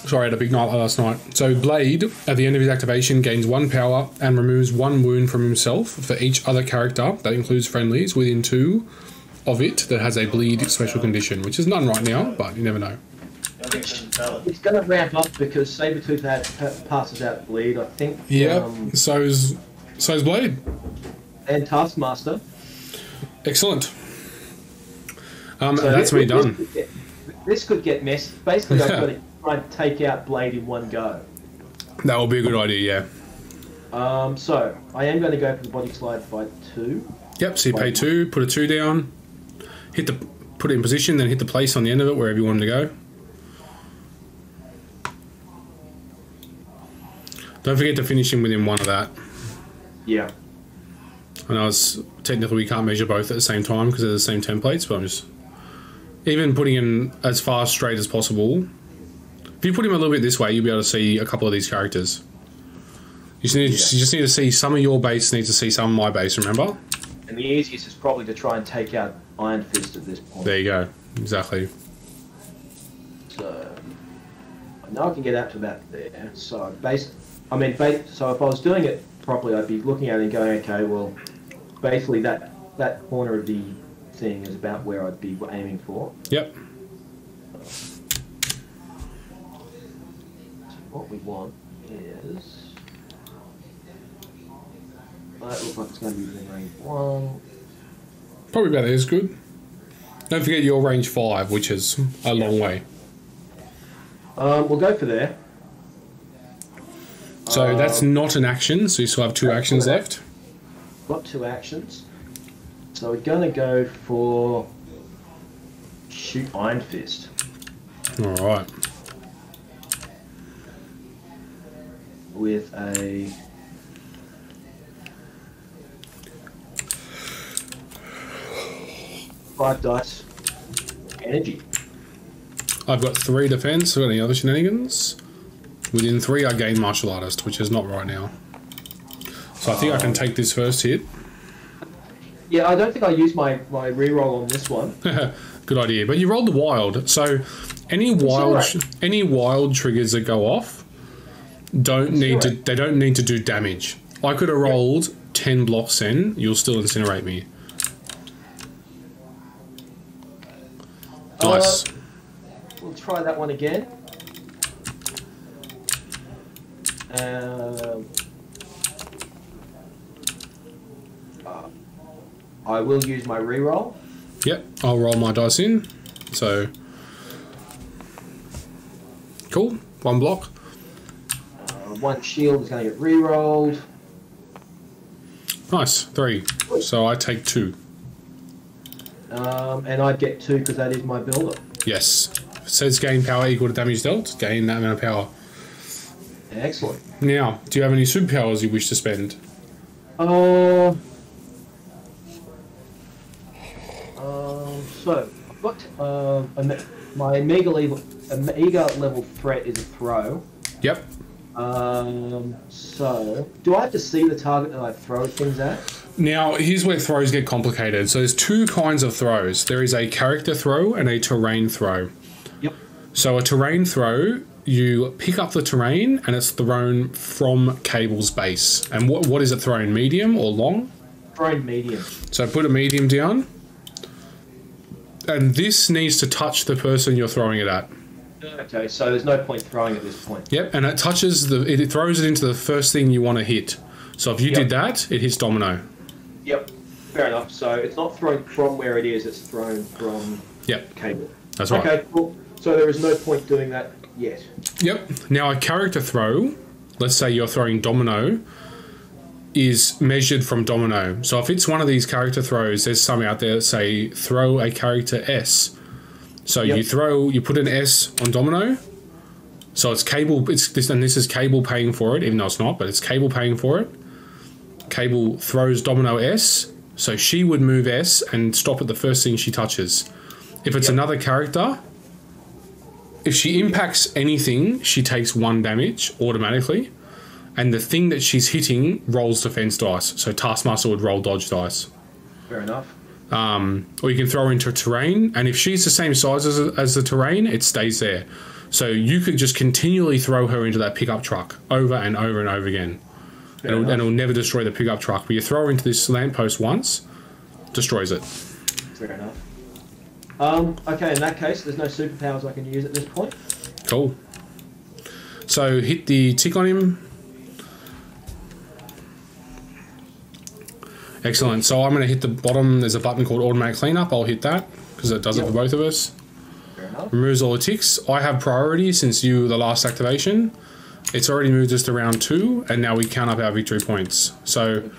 Sorry, I had a big night last night. So Blade, at the end of his activation, gains 1 power and removes 1 wound from himself for each other character, that includes friendlies, within 2 of it that has a bleed special condition, which is none right now, but you never know. It's going to ramp up because Sabretooth passes out bleed, I think. Yeah, so's Blade. And Taskmaster. Excellent. So that's me done. This could get messy. Basically, I've got to try and take out Blade in one go. That will be a good idea, yeah. So, I am going to go for the body slide by 2. Yep, so you pay 2, put a 2 down, put it in position, then hit the place on the end of it, wherever you want it to go. Don't forget to finish him within 1 of that. Yeah. I know technically we can't measure both at the same time because they're the same templates, but I'm just... Even putting him as far straight as possible. If you put him a little bit this way, you'll be able to see a couple of these characters. You just need to see some of your base, need to see some of my base, remember? And the easiest is probably to try and take out Iron Fist at this point. There you go. Exactly. So, I know I can get out to about there. So, so if I was doing it properly, I'd be looking at it and going, okay, well, basically that corner of the thing is about where I'd be aiming for. Yep. So what we want is... That looks like it's going to be within range 1. Probably about there is good. Don't forget your range 5, which is a long way. We'll go for there. So that's not an action, so you still have 2 actions left. got 2 actions. So we're going to go for shoot Iron Fist. All right. With a... five dice energy. I've got 3 defense. Got any other shenanigans? Within 3, I gain martial artist, which is not right now. So I think I can take this first hit. Yeah, I don't think I used my reroll on this one. Good idea. But you rolled the wild, so any wild triggers that go off don't need to do damage. I could have rolled 10 blocks in. You'll still incinerate me. Nice. We'll try that one again. I will use my reroll. Yep, I'll roll my dice in. So, cool. 1 block. 1 shield is going to get re-rolled. Nice. 3. So I take 2. And I get 2 because that is my builder. Yes. It says gain power equal to damage dealt. Gain that amount of power. Excellent. Now, do you have any superpowers you wish to spend? So I've got my Omega level threat is a throw. Yep. So do I have to see the target that I throw things at? Now, here's where throws get complicated. So there's 2 kinds of throws. There is a character throw and a terrain throw. Yep. So a terrain throw, you pick up the terrain and it's thrown from Cable's base. And what is it thrown? Medium or long? Thrown medium. So put a medium down. And this needs to touch the person you're throwing it at. Okay, so there's no point throwing at this point. Yep, and it touches it throws it into the first thing you want to hit. So if you did that, it hits Domino. Yep, fair enough. So it's not thrown from where it is, it's thrown from Cable. That's right. Okay, cool. So there is no point doing that yet. Yep. Now a character throw, let's say you're throwing Domino, is measured from Domino. So if it's one of these character throws, there's some out there that say throw a character S. So you put an S on Domino. So it's Cable, and this is Cable paying for it, even though it's not, but it's Cable paying for it. Cable throws Domino S, so she would move S and stop at the first thing she touches. If it's another character, if she impacts anything, she takes 1 damage automatically, and the thing that she's hitting rolls defense dice. So Taskmaster would roll dodge dice. Fair enough. Or you can throw her into a terrain, and if she's the same size as the terrain, it stays there. So you could just continually throw her into that pickup truck over and over and over again. And it'll never destroy the pickup truck. But you throw her into this lamppost once, destroys it. Fair enough. Okay, in that case, there's no superpowers I can use at this point. Cool. So hit the tick on him. Excellent. So I'm going to hit the bottom. There's a button called Automatic Cleanup. I'll hit that because it does it for both of us. Fair enough. Removes all the ticks. I have priority since you were the last activation. It's already moved us to round 2, and now we count up our victory points. So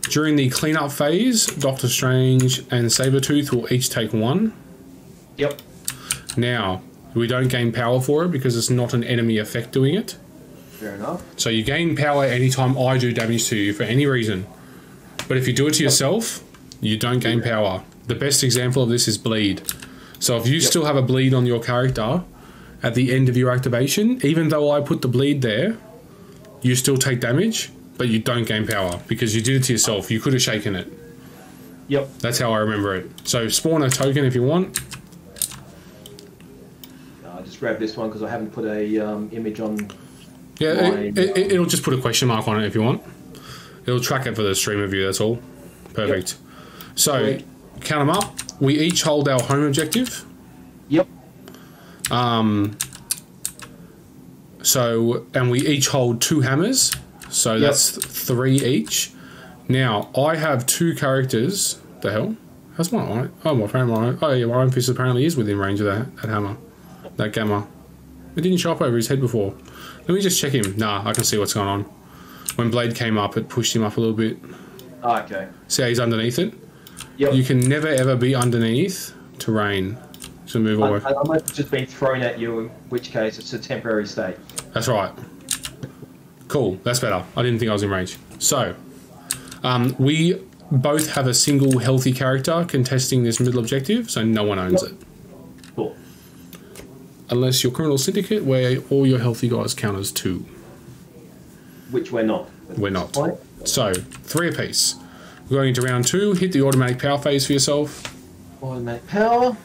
during the cleanup phase, Doctor Strange and Sabretooth will each take 1. Yep. Now, we don't gain power for it because it's not an enemy effect doing it. Fair enough. So you gain power anytime I do damage to you for any reason. But if you do it to yourself, you don't gain power. The best example of this is bleed. So if you still have a bleed on your character at the end of your activation, even though I put the bleed there, you still take damage, but you don't gain power because you did it to yourself. You could have shaken it. Yep. That's how I remember it. So spawn a token if you want. I'll just grab this one because I haven't put a image on. Yeah, it'll just put a question mark on it if you want. It'll track it for the streamer view, that's all. Perfect. Yep. So, count them up. We each hold our home objective. Yep. So, and we each hold 2 hammers. So that's 3 each. Now, I have 2 characters. The hell? How's my iron? Oh, my iron. Oh, yeah, my Iron Fist apparently is within range of that hammer. That gamma. It didn't show up over his head before. Let me just check him. Nah, I can see what's going on. When Blade came up, it pushed him up a little bit. Oh, okay. See how he's underneath it? Yep. You can never ever be underneath terrain to move away. Unless it's just been thrown at you, in which case it's a temporary state. That's right. Cool, that's better. I didn't think I was in range. So, we both have a single healthy character contesting this middle objective, so no one owns it. Cool. Unless you're Criminal Syndicate, where all your healthy guys count as 2. Which we're not. We're not. So, 3 apiece. We're going into round 2. Hit the automatic power phase for yourself. Automatic power.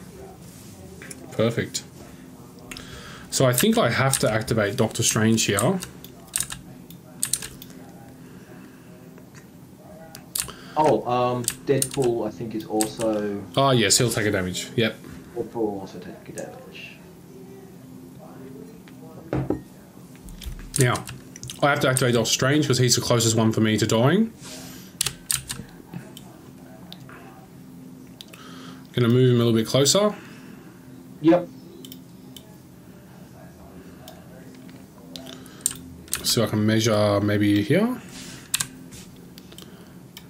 Perfect. So I think I have to activate Doctor Strange here. Oh, Deadpool I think is also... Oh yes, he'll take a damage. Yep. Deadpool will also take a damage. Now, I have to activate Doctor Strange because he's the closest one for me to dying. Gonna move him a little bit closer. Yep. So I can measure maybe here.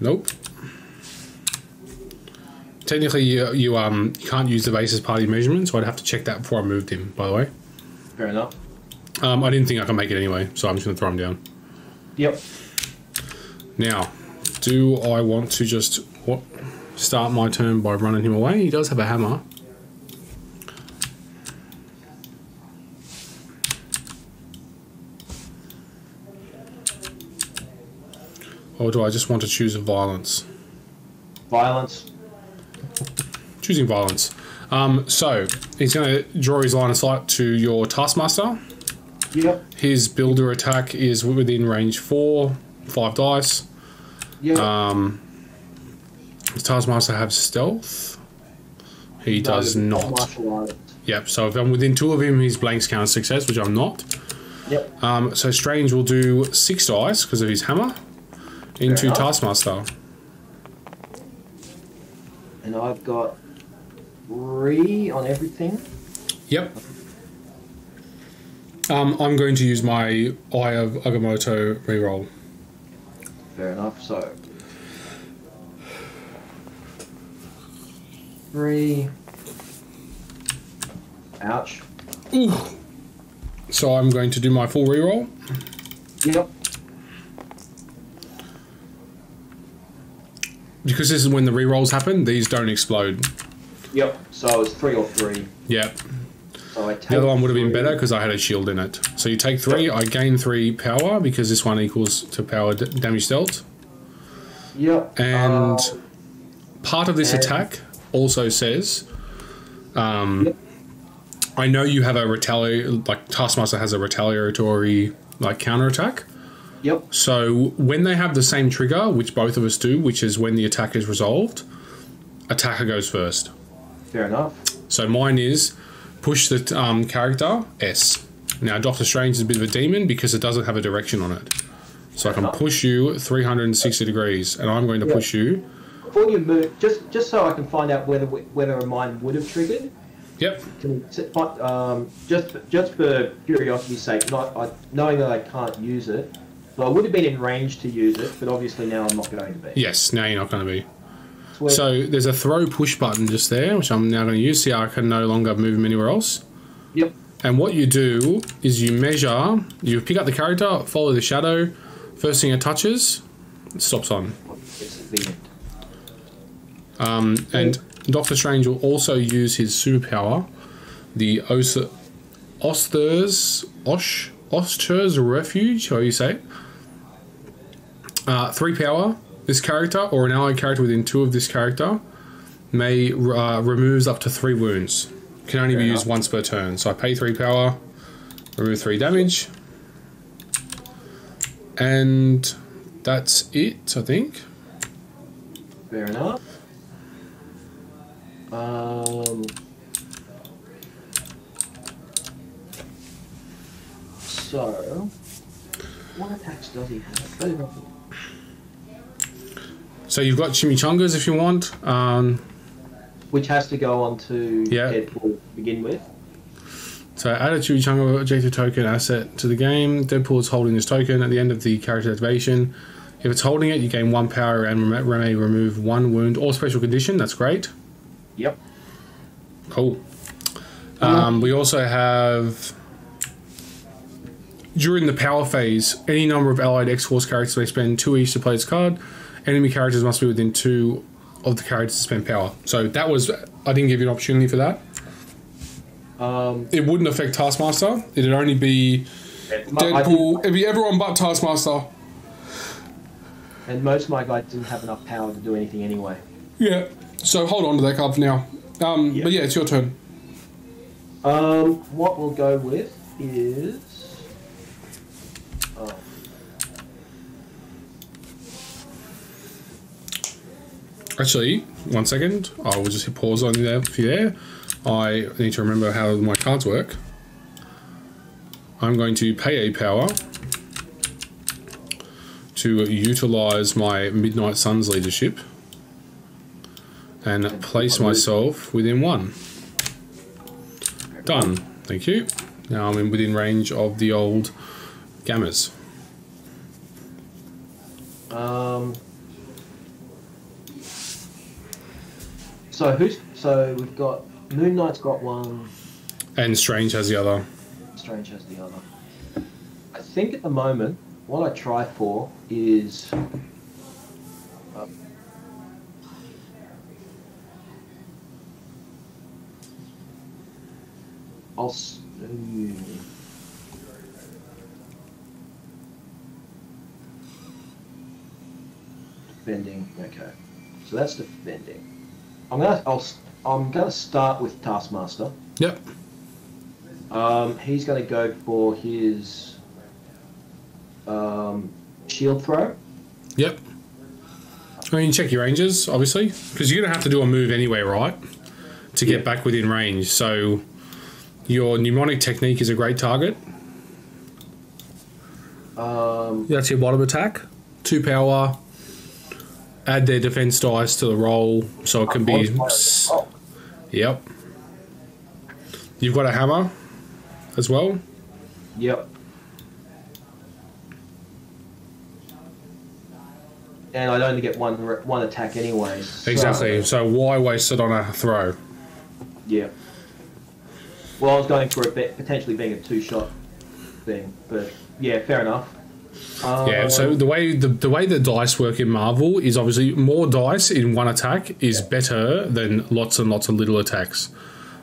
Nope. Technically, you can't use the base as part of your measurement, so I'd have to check that before I moved him, by the way. Fair enough. I didn't think I could make it anyway, so I'm just going to throw him down. Yep. Now, do I want to just start my turn by running him away? He does have a hammer. Or do I just want to choose a violence? Violence. Choosing violence. So, he's going to draw his line of sight to your Taskmaster. Yep. His builder attack is within range 4, 5 dice. Yep. Does Taskmaster have stealth? He does not. Yep, so if I'm within 2 of him, his blanks count as success, which I'm not. Yep. So Strange will do 6 dice because of his hammer into Taskmaster. And I've got 3 on everything. Yep. I'm going to use my Eye of Agamotto reroll. Fair enough, so... 3... Ouch. Ooh. So I'm going to do my full reroll. Yep. Because this is when the rerolls happen, these don't explode. Yep, so it's 3 or 3. Yep. So I take the other one would have been 3. better because I had a shield in it. So you take 3, I gain 3 power because this one equals to power damage dealt. Yep. And part of this attack also says, yep. I know you have a like Taskmaster has a retaliatory like counterattack. Yep. So when they have the same trigger, which both of us do, which is when the attack is resolved, attacker goes first. Fair enough. So mine is push the character S. Now Doctor Strange is a bit of a demon because it doesn't have a direction on it. So I can push you 360 degrees, and I'm going to push you. Before you move, just so I can find out whether mine would have triggered. Yep. Just for curiosity's sake, knowing that I can't use it, so I would have been in range to use it, but obviously now I'm not going to be. Yes, now you're not going to be. Sweet. So there's a throw push button just there, which I'm now going to use. See, I can no longer move him anywhere else. Yep. And what you do is you measure, you pick up the character, follow the shadow, first thing it touches, it stops on. And Doctor Strange will also use his superpower, the Oster's Refuge, how you say it. 3 power. This character or an allied character within 2 of this character may removes up to 3 wounds. Can only be used once per turn. So I pay 3 power, remove 3 damage, and that's it, I think. Fair enough. So, what attacks does he have? So you've got chimichangas if you want. Which has to go on to Deadpool to begin with. So add a chimichanga objective token asset to the game. Deadpool is holding this token. At the end of the character activation, If it's holding it, you gain 1 power and may remove 1 wound or special condition. That's great. Yep. Cool. We also have, during the power phase, any number of allied Xforce characters may spend 2 each to play its card. Enemy characters must be within 2 of the characters to spend power. So that was, I didn't give you an opportunity for that. It wouldn't affect Taskmaster. It'd only be Deadpool. It'd be everyone but Taskmaster. And most of my guys didn't have enough power to do anything anyway. Yeah. So hold on to that card for now. Yeah. But yeah, it's your turn. What we'll go with is... Actually, 1 second. I will just hit pause on there for you there. I need to remember how my cards work. I'm going to pay a power to utilise my Midnight Suns leadership and place myself within 1. Done. Thank you. Now I'm within range of the old Gammas. So we've got Moon Knight's got 1. And Strange has the other. Strange has the other. I think at the moment, what I try for is... Defending, okay. So that's defending. I'm gonna start with Taskmaster. Yep. He's gonna go for his shield throw. Yep. I mean, check your ranges, obviously, because you're gonna have to do a move anyway, right? To get back within range. So your mnemonic technique is a great target. That's your bottom attack. 2 power. Add their defense dice to the roll, so it can be... Yep. You've got a hammer as well? Yep. And I'd only get one attack anyway. Exactly. So why waste it on a throw? Yeah. Well, I was going for it potentially being a 2-shot thing, but yeah, fair enough. Yeah, so the way the dice work in Marvel is obviously more dice in one attack is better than lots and lots of little attacks.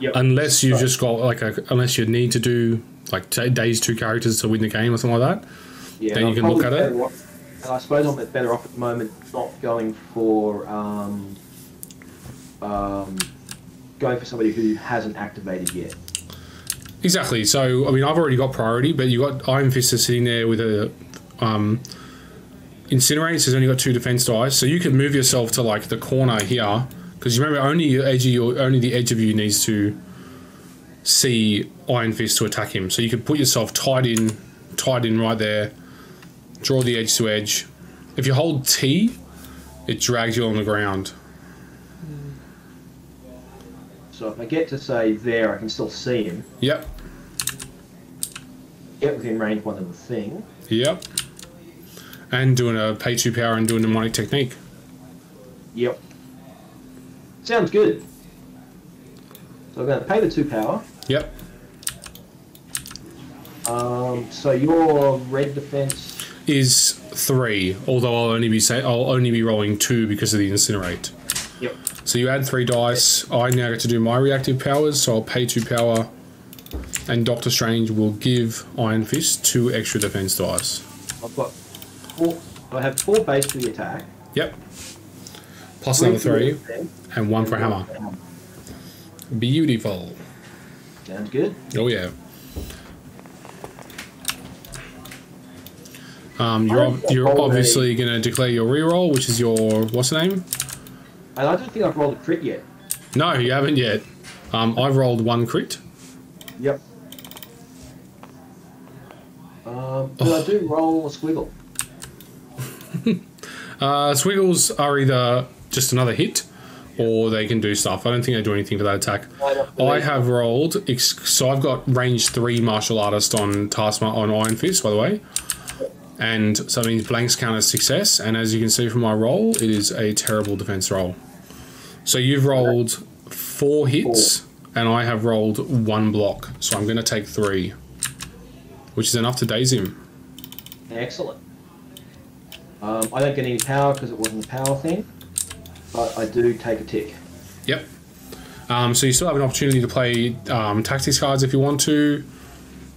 Yep. Unless you've just got unless you need to do like daze 2 characters to win the game or something like that. Yeah, then you can look at it. And I suppose I'm better off at the moment not going for somebody who hasn't activated yet. Exactly. So I mean, I've already got priority, but you got Iron Fist is sitting there with a Incinerate. Has only got 2 defense dice, so you can move yourself to like the corner here, because you remember only the edge of you needs to see Iron Fist to attack him. So you can put yourself tied in right there. Draw the edge to edge. If you hold T, it drags you on the ground. So if I get to say there, I can still see him. Yep. Get within range 1 of the thing. Yep. And doing a pay 2 power and doing a mnemonic technique. Yep. Sounds good. So I'm going to pay the 2 power. Yep. So your red defense is 3, although I'll only be rolling 2 because of the Incinerate. Yep. So you add 3 dice. I now get to do my reactive powers, so I'll pay 2 power, and Doctor Strange will give Iron Fist 2 extra defense dice. I've got 4. I have 4 base for the attack. Yep. Plus another 3, and 1 for hammer. Beautiful. Sounds good. Oh yeah. You're obviously going to declare your reroll, which is your what's the name? And I don't think I've rolled a crit yet. No, you haven't yet. I've rolled 1 crit. Yep. But I do roll a squiggle. Squiggles are either just another hit, or they can do stuff. I don't think they do anything for that attack. I have rolled, so I've got range 3 martial artist on Taskmaster on Iron Fist, by the way. And so that means blanks count as success. And as you can see from my roll, it is a terrible defense roll. So you've rolled 4 hits, and I have rolled 1 block. So I'm going to take 3, which is enough to daze him. Excellent. I don't get any power because it wasn't a power thing, but I do take a tick. Yep. So you still have an opportunity to play tactics cards if you want to.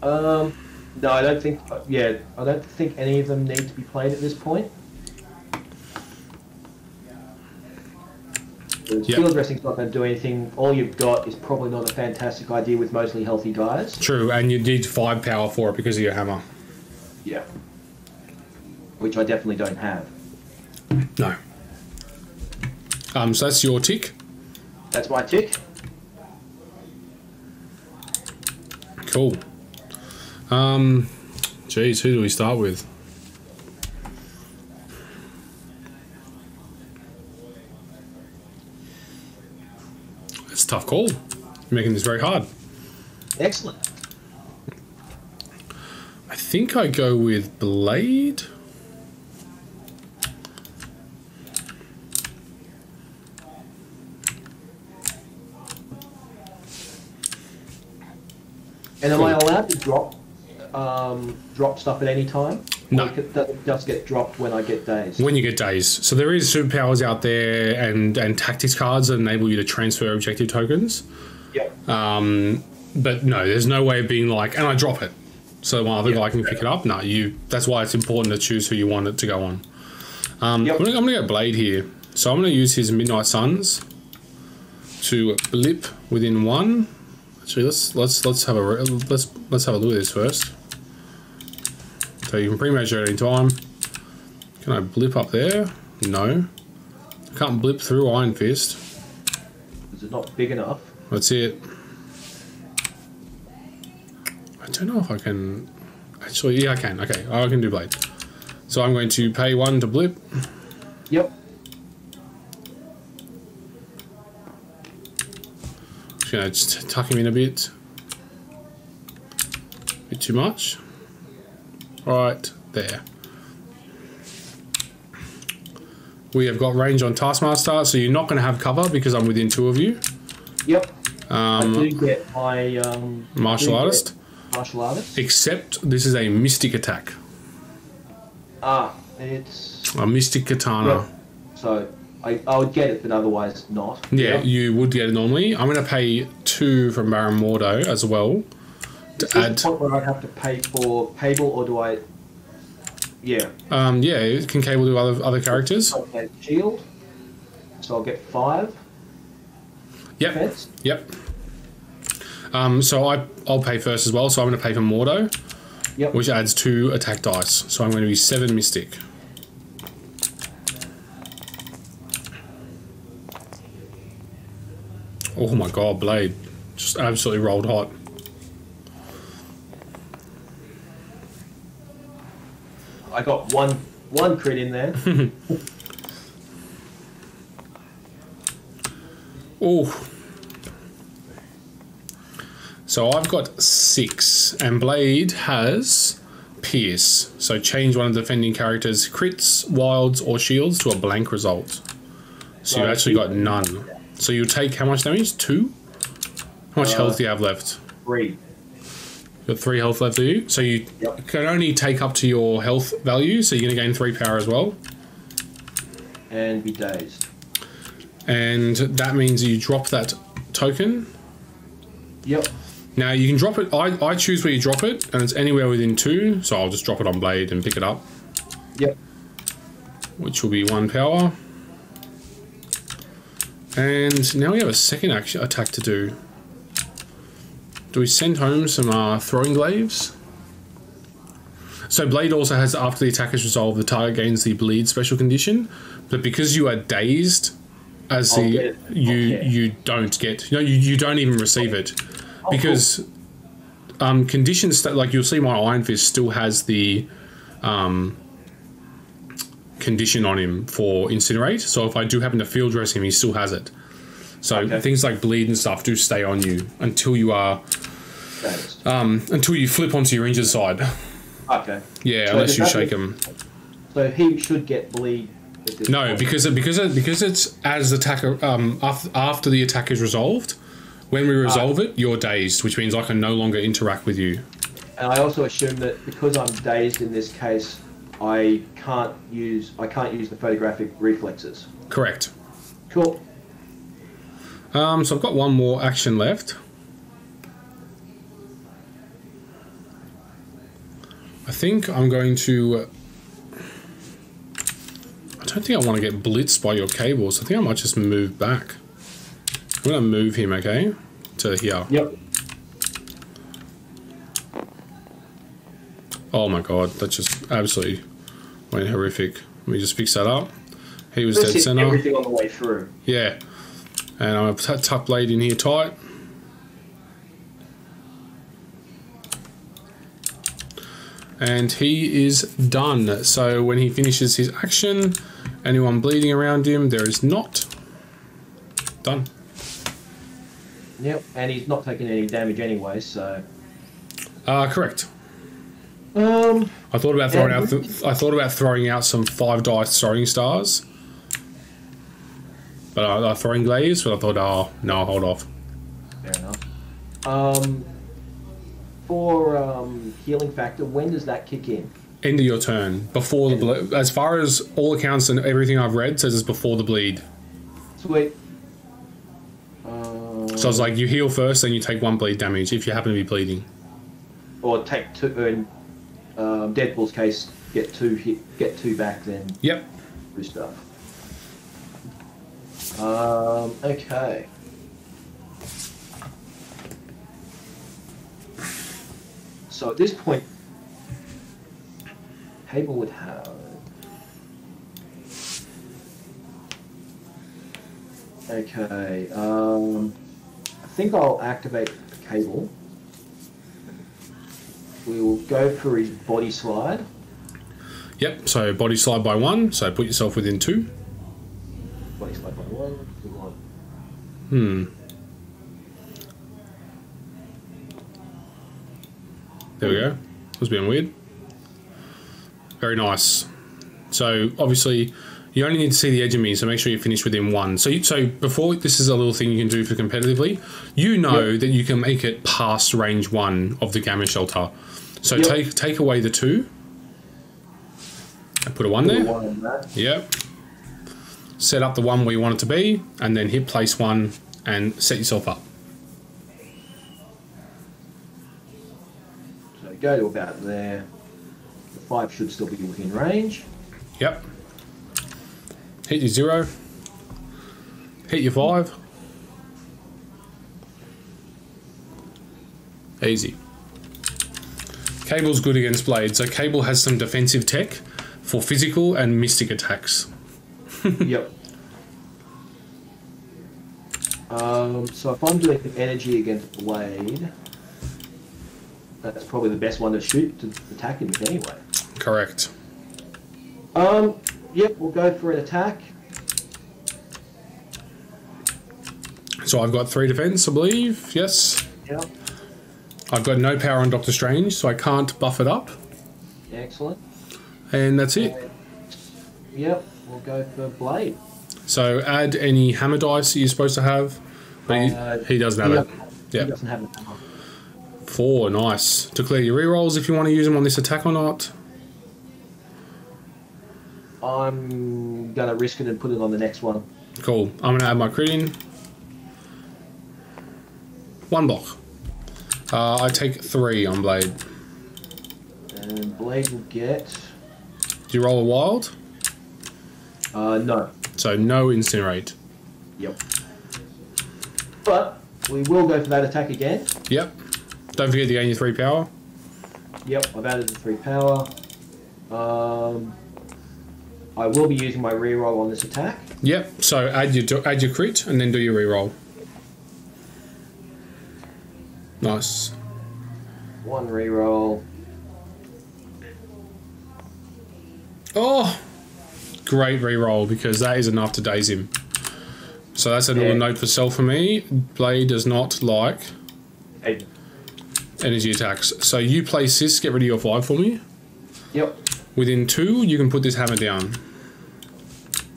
No, I don't think. Yeah, I don't think any of them need to be played at this point. Field dressing's not going to do anything. All you've got is probably not a fantastic idea with mostly healthy guys. True, and you need 5 power for it because of your hammer. Yeah. Which I definitely don't have. No. So that's your tick. That's my tick. Cool. Geez, who do we start with? It's a tough call. You're making this very hard. Excellent. I think I go with Blade. And am I allowed to drop stuff at any time? No. Does it just get dropped when I get dazed? When you get dazed. So there is superpowers out there and tactics cards that enable you to transfer objective tokens. Yep. But no, there's no way of being like, and I drop it, so my other guy can pick it up. No, that's why it's important to choose who you want it to go on. I'm gonna go Blade here. So I'm gonna use his Midnight Suns to blip within 1. Actually, let's have a look at this first. So you can pre-measure at any time. Can I blip up there? No. I can't blip through Iron Fist. Is it not big enough? That's it. I don't know if I can... Actually, yeah, I can. Okay, I can do Blade. So I'm going to pay 1 to blip. Yep. Just going to tuck him in a bit. Bit too much. Right there. We have got range on Taskmaster, so you're not going to have cover because I'm within 2 of you. Yep. I do get my martial artist. Martial artist. Except this is a mystic attack. It's a mystic katana. Yep. So I would get it, but otherwise not. Yeah, you would get it normally. I'm going to pay 2 from Baron Mordo as well. Is this the point where I have to pay for Cable, or do I? Yeah. Yeah, can Cable do other characters? Okay, shield. So I'll get 5. Yep. Defense. Yep. So I'll pay first as well. So I'm going to pay for Mordo. Yep. Which adds 2 attack dice. So I'm going to be 7 Mystic. Oh my god, Blade. Just absolutely rolled hot. I got one crit in there. Oh. So I've got 6, and Blade has Pierce. So change one of the defending character's crits, wilds, or shields to a blank result. So you've actually got none. So you take how much damage? 2? How much health do you have left? 3. You've got 3 health left, do you? So you can only take up to your health value, so you're going to gain 3 power as well. And be dazed. And that means you drop that token. Yep. Now you can drop it, I choose where you drop it, and it's anywhere within 2, so I'll just drop it on Blade and pick it up. Yep. Which will be 1 power. And now we have a second attack to do. Do we send home some throwing glaives? So Blade also has, after the attack is resolved, the target gains the bleed special condition, but because you are dazed, as you don't get, you don't even receive it. Because conditions that, like, you'll see my Iron Fist still has the condition on him for incinerate. So if I do happen to field dress him, he still has it. So things like bleed and stuff do stay on you until you are until you flip onto your injured side. Okay. Yeah, So unless you does that shake him. So he should get bleed. At this No, point. because it's as attacker after the attack is resolved. When we resolve it, you're dazed, which means I can no longer interact with you. And I also assume that because I'm dazed in this case, I can't use the photographic reflexes. Correct. Cool. So I've got one more action left. I think I'm going to... I don't think I want to get blitzed by your cables. I think I might just move back. I'm going to move him, okay? To here. Yep. Oh my god, that just absolutely went horrific. Let me just fix that up. He was Let's dead hit center. everything on the way through. Yeah. And I'm going to tuck blade in here tight. And he is done. So when he finishes his action, anyone bleeding around him, there is not. Done. Yep, and he's not taking any damage anyway, so... Correct. I thought about throwing out some 5 dice throwing stars. But throwing glaives, but I thought, oh no, I'll hold off. Fair enough. For healing factor, when does that kick in? End of your turn. Before the bleed. As far as all accounts and everything I've read says it's before the bleed. Sweet. So it's like you heal first, then you take 1 bleed damage if you happen to be bleeding. Or take 2, in Deadpool's case, get 2 back then. Yep. Do stuff. Okay. So at this point, Cable would have... Okay, I think I'll activate Cable. We will go for his body slide. Yep, so body slide by 1, so put yourself within 2. Body slide by 1. We want... There we go. Was being weird. Very nice. So obviously you only need to see the edge of me, so make sure you finish within 1. So before, this is a little thing you can do for competitively. You know that you can make it past range 1 of the gamma shelter. So take away the 2. And put a 1 there. 1 on that. Yep. Set up the 1 where you want it to be, and then hit place 1 and set yourself up. So go to about there. The 5 should still be within range. Yep. Hit your 0. Hit your 5. Easy. Cable's good against Blade, so Cable has some defensive tech for physical and mystic attacks. Yep. So if I'm doing energy against Blade, that's probably the best one to shoot to attack him with anyway. Correct. Yep, we'll go for an attack. So I've got 3 defense, I believe. Yes. Yep. I've got no power on Doctor Strange, so I can't buff it up. Excellent. And that's it. Yep, we'll go for Blade. So add any hammer dice that you're supposed to have. But he doesn't have it. He doesn't have it. 4, nice. Declare your rerolls if you want to use them on this attack or not. I'm gonna risk it and put it on the next one. Cool. I'm gonna add my crit in. 1 block. I take 3 on Blade. And Blade will get... Do you roll a wild? No. So no incinerate. Yep. But we will go for that attack again. Yep. Don't forget to gain your 3 power. Yep, I've added the 3 power. I will be using my reroll on this attack. Yep. So add your crit and then do your reroll. Nice. 1 reroll. Oh, great reroll because that is enough to daze him. So that's a little note for self for me. Blade does not like energy attacks. So you place this. Get rid of your 5 for me. Yep. Within 2, you can put this hammer down.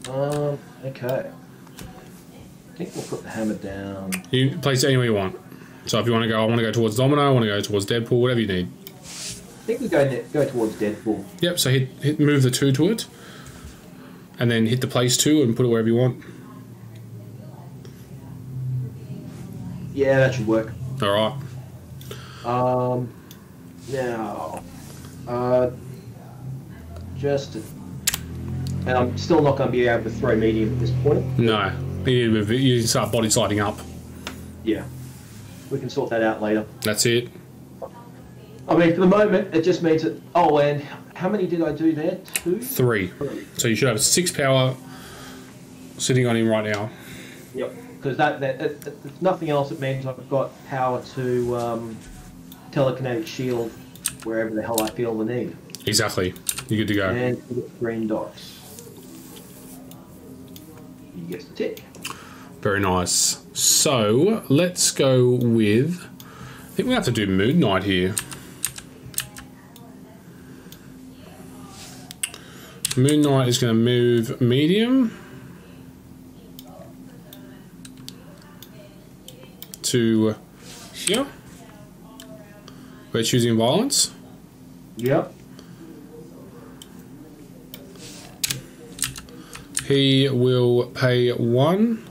Okay. I think we'll put the hammer down. You can place it anywhere you want. So if you want to go, I want to go towards Domino, I want to go towards Deadpool, whatever you need. I think we go towards Deadpool. Yep, so hit move the 2 to it. And then hit the place 2 and put it wherever you want. Yeah, that should work. Alright. Now, and I'm still not going to be able to throw medium at this point. No. You start body sliding up. Yeah. We can sort that out later. That's it. I mean, for the moment, it just means that... Oh, and how many did I do there? 2? 3. So you should have 6 power sitting on him right now. Yep. Because if nothing else, it means I've got power to telekinetic shield wherever the hell I feel the need. Exactly. You're good to go. And we get green dots. He gets the tick. Very nice. So, let's go with... I think we have to do Moon Knight here. Moon Knight is going to move medium to here. We're choosing violence. Yep. He will pay 1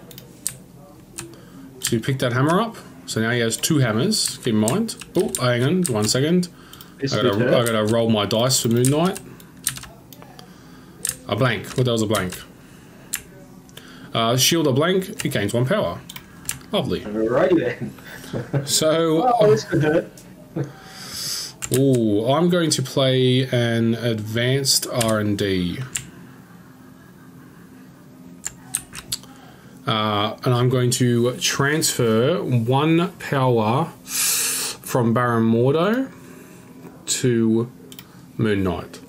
to pick that hammer up. So now he has 2 hammers. Keep in mind. Oh, hang on, 1 second. I gotta roll my dice for Moon Knight. A blank. What was a blank? Shield a blank. It gains 1 power. Lovely. Alrighty then. So. Oh, this could hurt. Ooh, I'm going to play an advanced R&D. And I'm going to transfer 1 power from Baron Mordo to Moon Knight.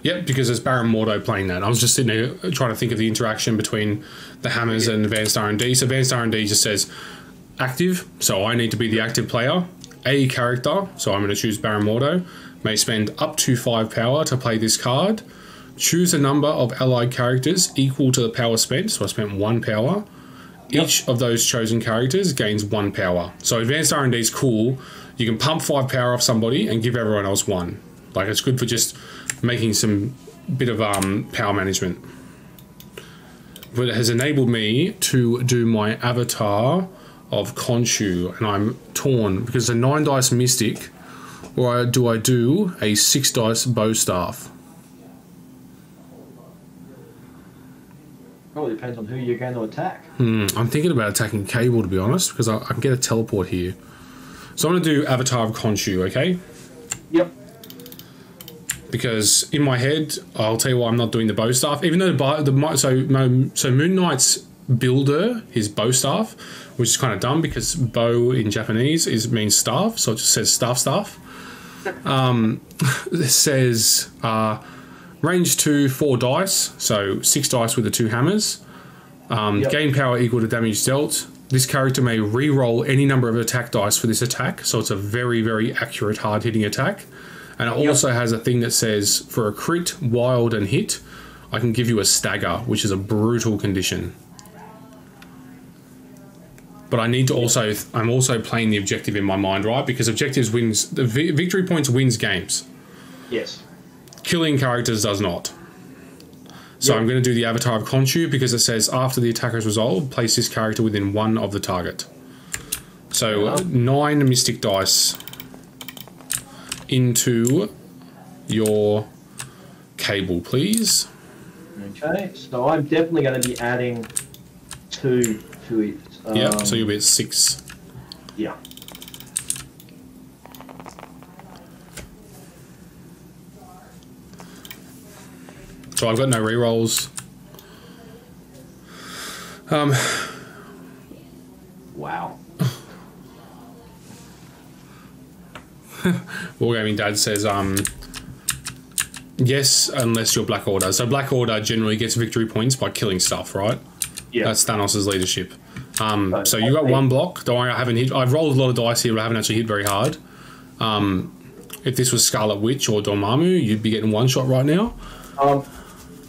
Yep, because it's Baron Mordo playing that. I was just sitting there trying to think of the interaction between the hammers and advanced R&D. So advanced R&D just says active, so I need to be the active player. A character, so I'm going to choose Baron Mordo, may spend up to 5 power to play this card. Choose a number of allied characters equal to the power spent, so I spent 1 power. Yep. Each of those chosen characters gains 1 power. So advanced R&D is cool. You can pump 5 power off somebody and give everyone else 1. Like, it's good for just making some bit of power management. But it has enabled me to do my avatar of Khonshu, and I'm torn because it's a 9 dice mystic, or do I do a 6 dice bow staff? Probably depends on who you're going to attack. I'm thinking about attacking Cable, to be honest, because I can get a teleport here. So I'm going to do Avatar of Khonshu, okay? Yep. Because in my head, I'll tell you why I'm not doing the bow staff. Even though so Moon Knight's builder, his bow staff, which is kind of dumb because bow in Japanese means staff, so it just says staff. It says range 2, 4 dice, so 6 dice with the 2 hammers. Yep. Gain power equal to damage dealt. This character may re-roll any number of attack dice for this attack, so it's a very, very accurate, hard-hitting attack. And it also has a thing that says, for a crit, wild, and hit, I can give you a stagger, which is a brutal condition. But I need to also... I'm also playing the objective in my mind, right? Because objectives wins... The victory points wins games. Yes. Killing characters does not. So I'm going to do the Avatar of Khonshu because it says, after the attack is resolved, place this character within 1 of the target. So 9 mystic dice into your Cable, please. Okay, so I'm definitely going to be adding 2 to it. Yeah, so you'll be at 6. Yeah. So I've got no rerolls. Wow. Wargaming Dad says, yes, unless you're Black Order. So Black Order generally gets victory points by killing stuff, right? Yeah. That's Thanos' leadership. So you got one block. Don't worry, I haven't hit. I've rolled a lot of dice here, but I haven't actually hit very hard. If this was Scarlet Witch or Dormammu, you'd be getting one shot right now.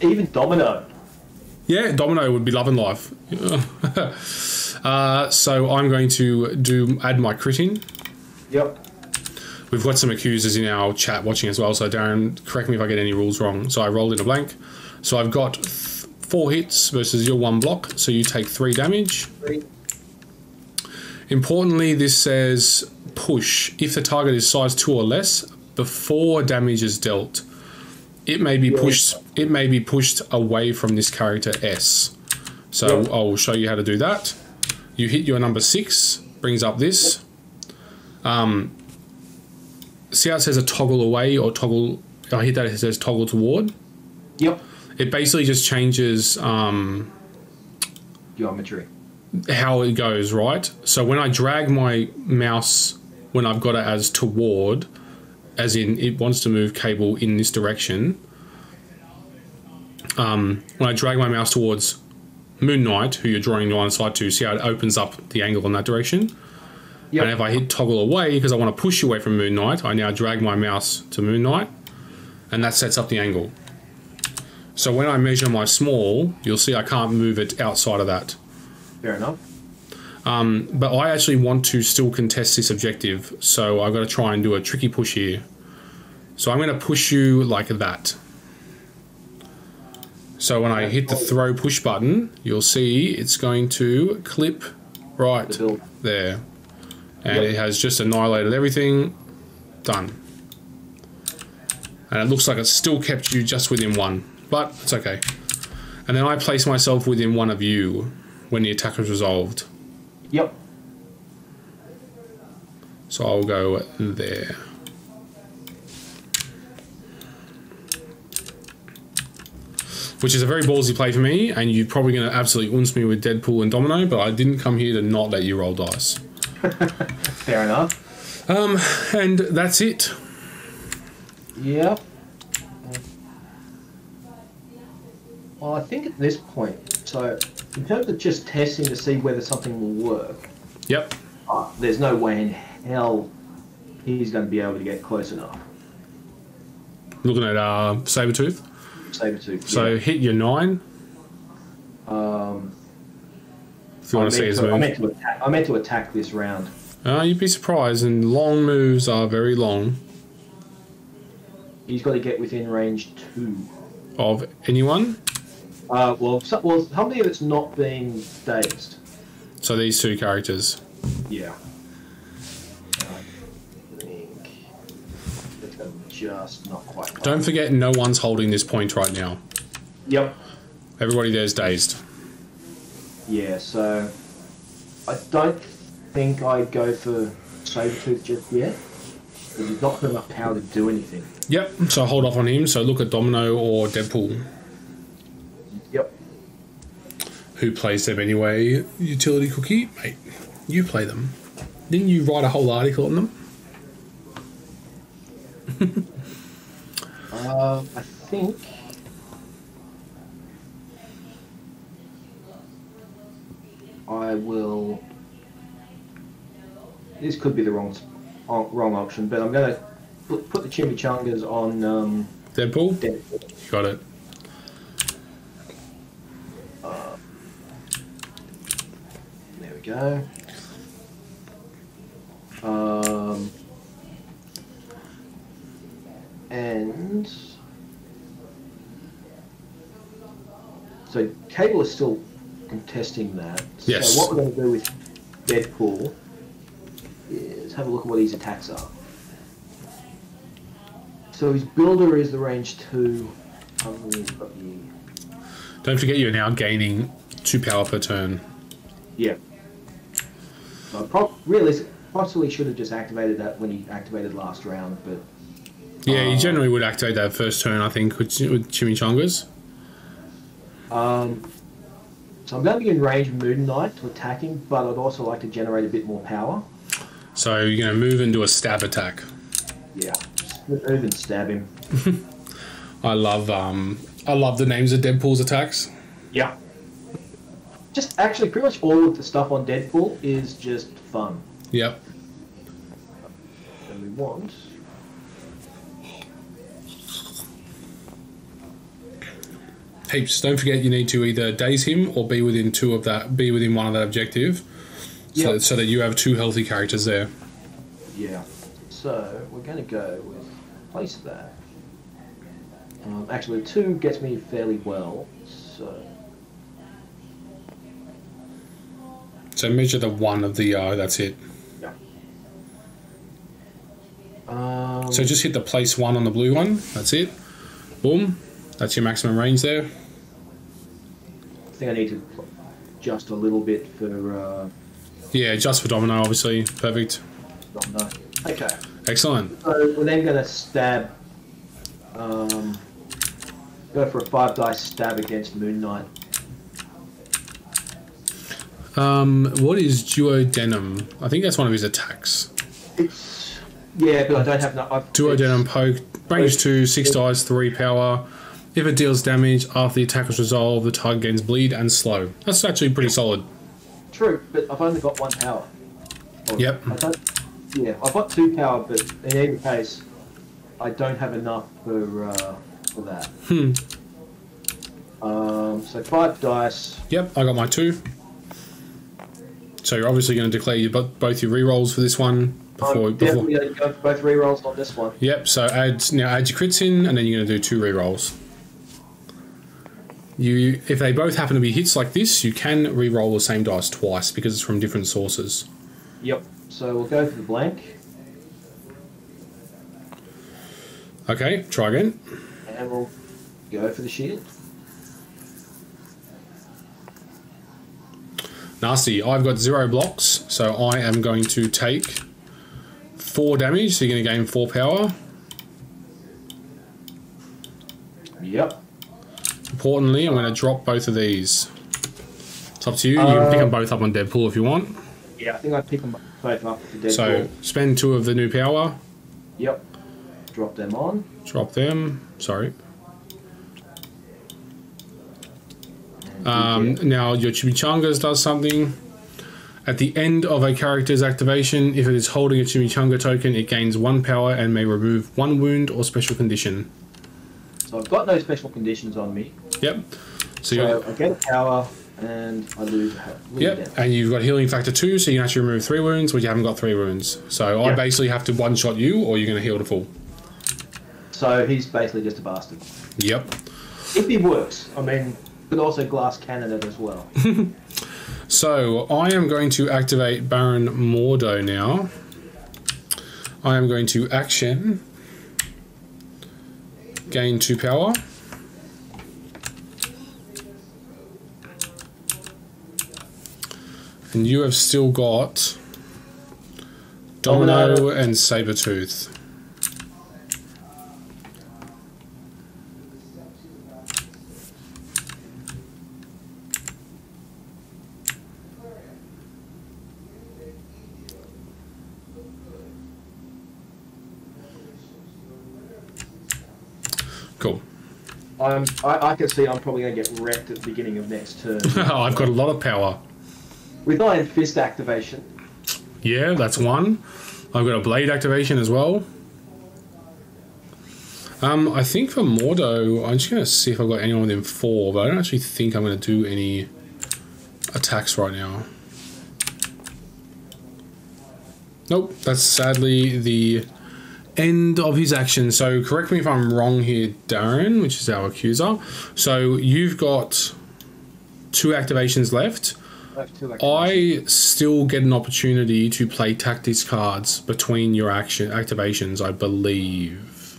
Even Domino. Yeah, Domino would be loving life. So I'm going to add my crit in. Yep. We've got some accusers in our chat watching as well, so Darren, correct me if I get any rules wrong. So I rolled in a blank. So I've got 4 hits versus your 1 block, so you take 3 damage. 3. Importantly, this says push. If the target is size 2 or less, before damage is dealt, it may be pushed. It may be pushed away from this character S. So I'll show you how to do that. You hit your number 6, brings up this. See how it says a toggle away or toggle? I hit that. It says toggle toward. Yep. It basically just changes geometry. How it goes, right? So when I drag my mouse, when I've got it as toward, as in it wants to move cable in this direction, when I drag my mouse towards Moon Knight, who you're drawing the line of sight to, see how it opens up the angle in that direction? Yep. And if I hit toggle away, because I want to push you away from Moon Knight, I now drag my mouse to Moon Knight, and that sets up the angle. So when I measure my small, you'll see I can't move it outside of that. Fair enough. But I actually want to still contest this objective, so I've got to try and do a tricky push here. So I'm going to push you like that. So when I hit the throw push button, you'll see it's going to clip right there. And it has just annihilated everything. Done. And it looks like it's still kept you just within 1, but it's okay. And then I place myself within 1 of you when the attack is resolved. Yep. So I'll go there. Which is a very ballsy play for me, and you're probably going to absolutely unce me with Deadpool and Domino, but I didn't come here to not let you roll dice. Fair enough. And that's it. Yep. Well, I think at this point, so in terms of just testing to see whether something will work, yep. There's no way in hell he's going to be able to get close enough. Looking at Sabretooth. Sabretooth. So hit your 9. If you want to see his move. I meant to attack this round. You'd be surprised, and long moves are very long. He's got to get within range 2. Of anyone? Well, somebody that's not being dazed. So these 2 characters. Yeah. I think that's just not quite right. Don't forget, no one's holding this point right now. Yep. Everybody there's dazed. Yeah, so I don't think I'd go for Sabretooth just yet. Because he's not got enough power to do anything. Yep, so hold off on him. So look at Domino or Deadpool. Yep. Who plays them anyway? Utility Cookie? Mate, you play them. Didn't you write a whole article on them? I think... I will... This could be the wrong option, but I'm going to put the chimichangas on... Deadpool? Deadpool. Got it. There we go. And... So Cable is still contesting that. Yes. So what we're going to do with Deadpool is have a look at what his attacks are. So his builder is the range 2. Don't forget you're now gaining 2 power per turn. Yeah. So possibly should have just activated that when he activated last round, but... Yeah, you generally would activate that first turn, I think, with Chimichangas. So I'm going to be in range of Moon Knight to attack him, but I'd also like to generate a bit more power. So you're going to move and do a stab attack. Yeah, just move and stab him. I love the names of Deadpool's attacks. Yeah. just actually pretty much all of the stuff on Deadpool is just fun. Yep. And we want. Heaps. Don't forget you need to either daze him or be within one of that objective, so that you have 2 healthy characters there. Yeah. So we're going to go with place that. Actually, 2 gets me fairly well. So measure the 1 of the that's it. Yeah. So just hit the place 1 on the blue one. That's it. Boom. That's your maximum range there. I think I need to just a little bit for. Yeah, just for Domino, obviously. Perfect. Domino. Okay. Excellent. So we're then going to stab. Go for a 5 dice stab against Moon Knight. What is Duodenum? I think that's one of his attacks. Yeah, but I don't have enough. Duodenum poke, range 2, 6 dice, 3 power. If it deals damage after the attack is resolved, the target gains bleed and slow. That's actually pretty solid. True, but I've only got 1 power. Yep. I've got 2 power, but in any case, I don't have enough for that. So 5 dice. Yep, I got my 2. So you're obviously going to declare both your rerolls for this one. Definitely going to go for both rerolls on this one. Yep, so add your crits in, and then you're going to do 2 rerolls. If they both happen to be hits like this, you can reroll the same dice twice because it's from different sources. Yep, so we'll go for the blank. Okay, try again. And we'll go for the shield. Nasty. I've got 0 blocks, so I am going to take 4 damage, so you're going to gain 4 power. Yep. Importantly, I'm going to drop both of these. It's up to you. You can pick them both up on Deadpool if you want. Yeah, I think I'd pick them both up for Deadpool. So, spend 2 of the new power. Yep. Drop them on. Drop them. Sorry. Now, your Chimichangas does something. At the end of a character's activation, if it is holding a Chimichanga token, it gains 1 power and may remove 1 wound or special condition. So I've got no special conditions on me. Yep. So I get a power and I lose yep, damage. And you've got healing factor 2, so you can actually remove 3 wounds, but you haven't got 3 wounds. So I basically have to one-shot you, or you're going to heal to full. So he's basically just a bastard. Yep. If he works, I mean, could also glass cannon it as well. So I am going to activate Baron Mordo now. I am going to action, gain 2 power. And you have still got Domino and Sabretooth. Cool. I can see I'm probably going to get wrecked at the beginning of next turn. I've got a lot of power. With Iron Fist activation. Yeah, that's 1. I've got a Blade activation as well. I think for Mordo, I'm just going to see if I've got anyone within 4, but I don't actually think I'm going to do any attacks right now. Nope, that's sadly the end of his action. So correct me if I'm wrong here, Darren, which is our accuser. So you've got 2 activations left. I still get an opportunity to play tactics cards between your activations, I believe.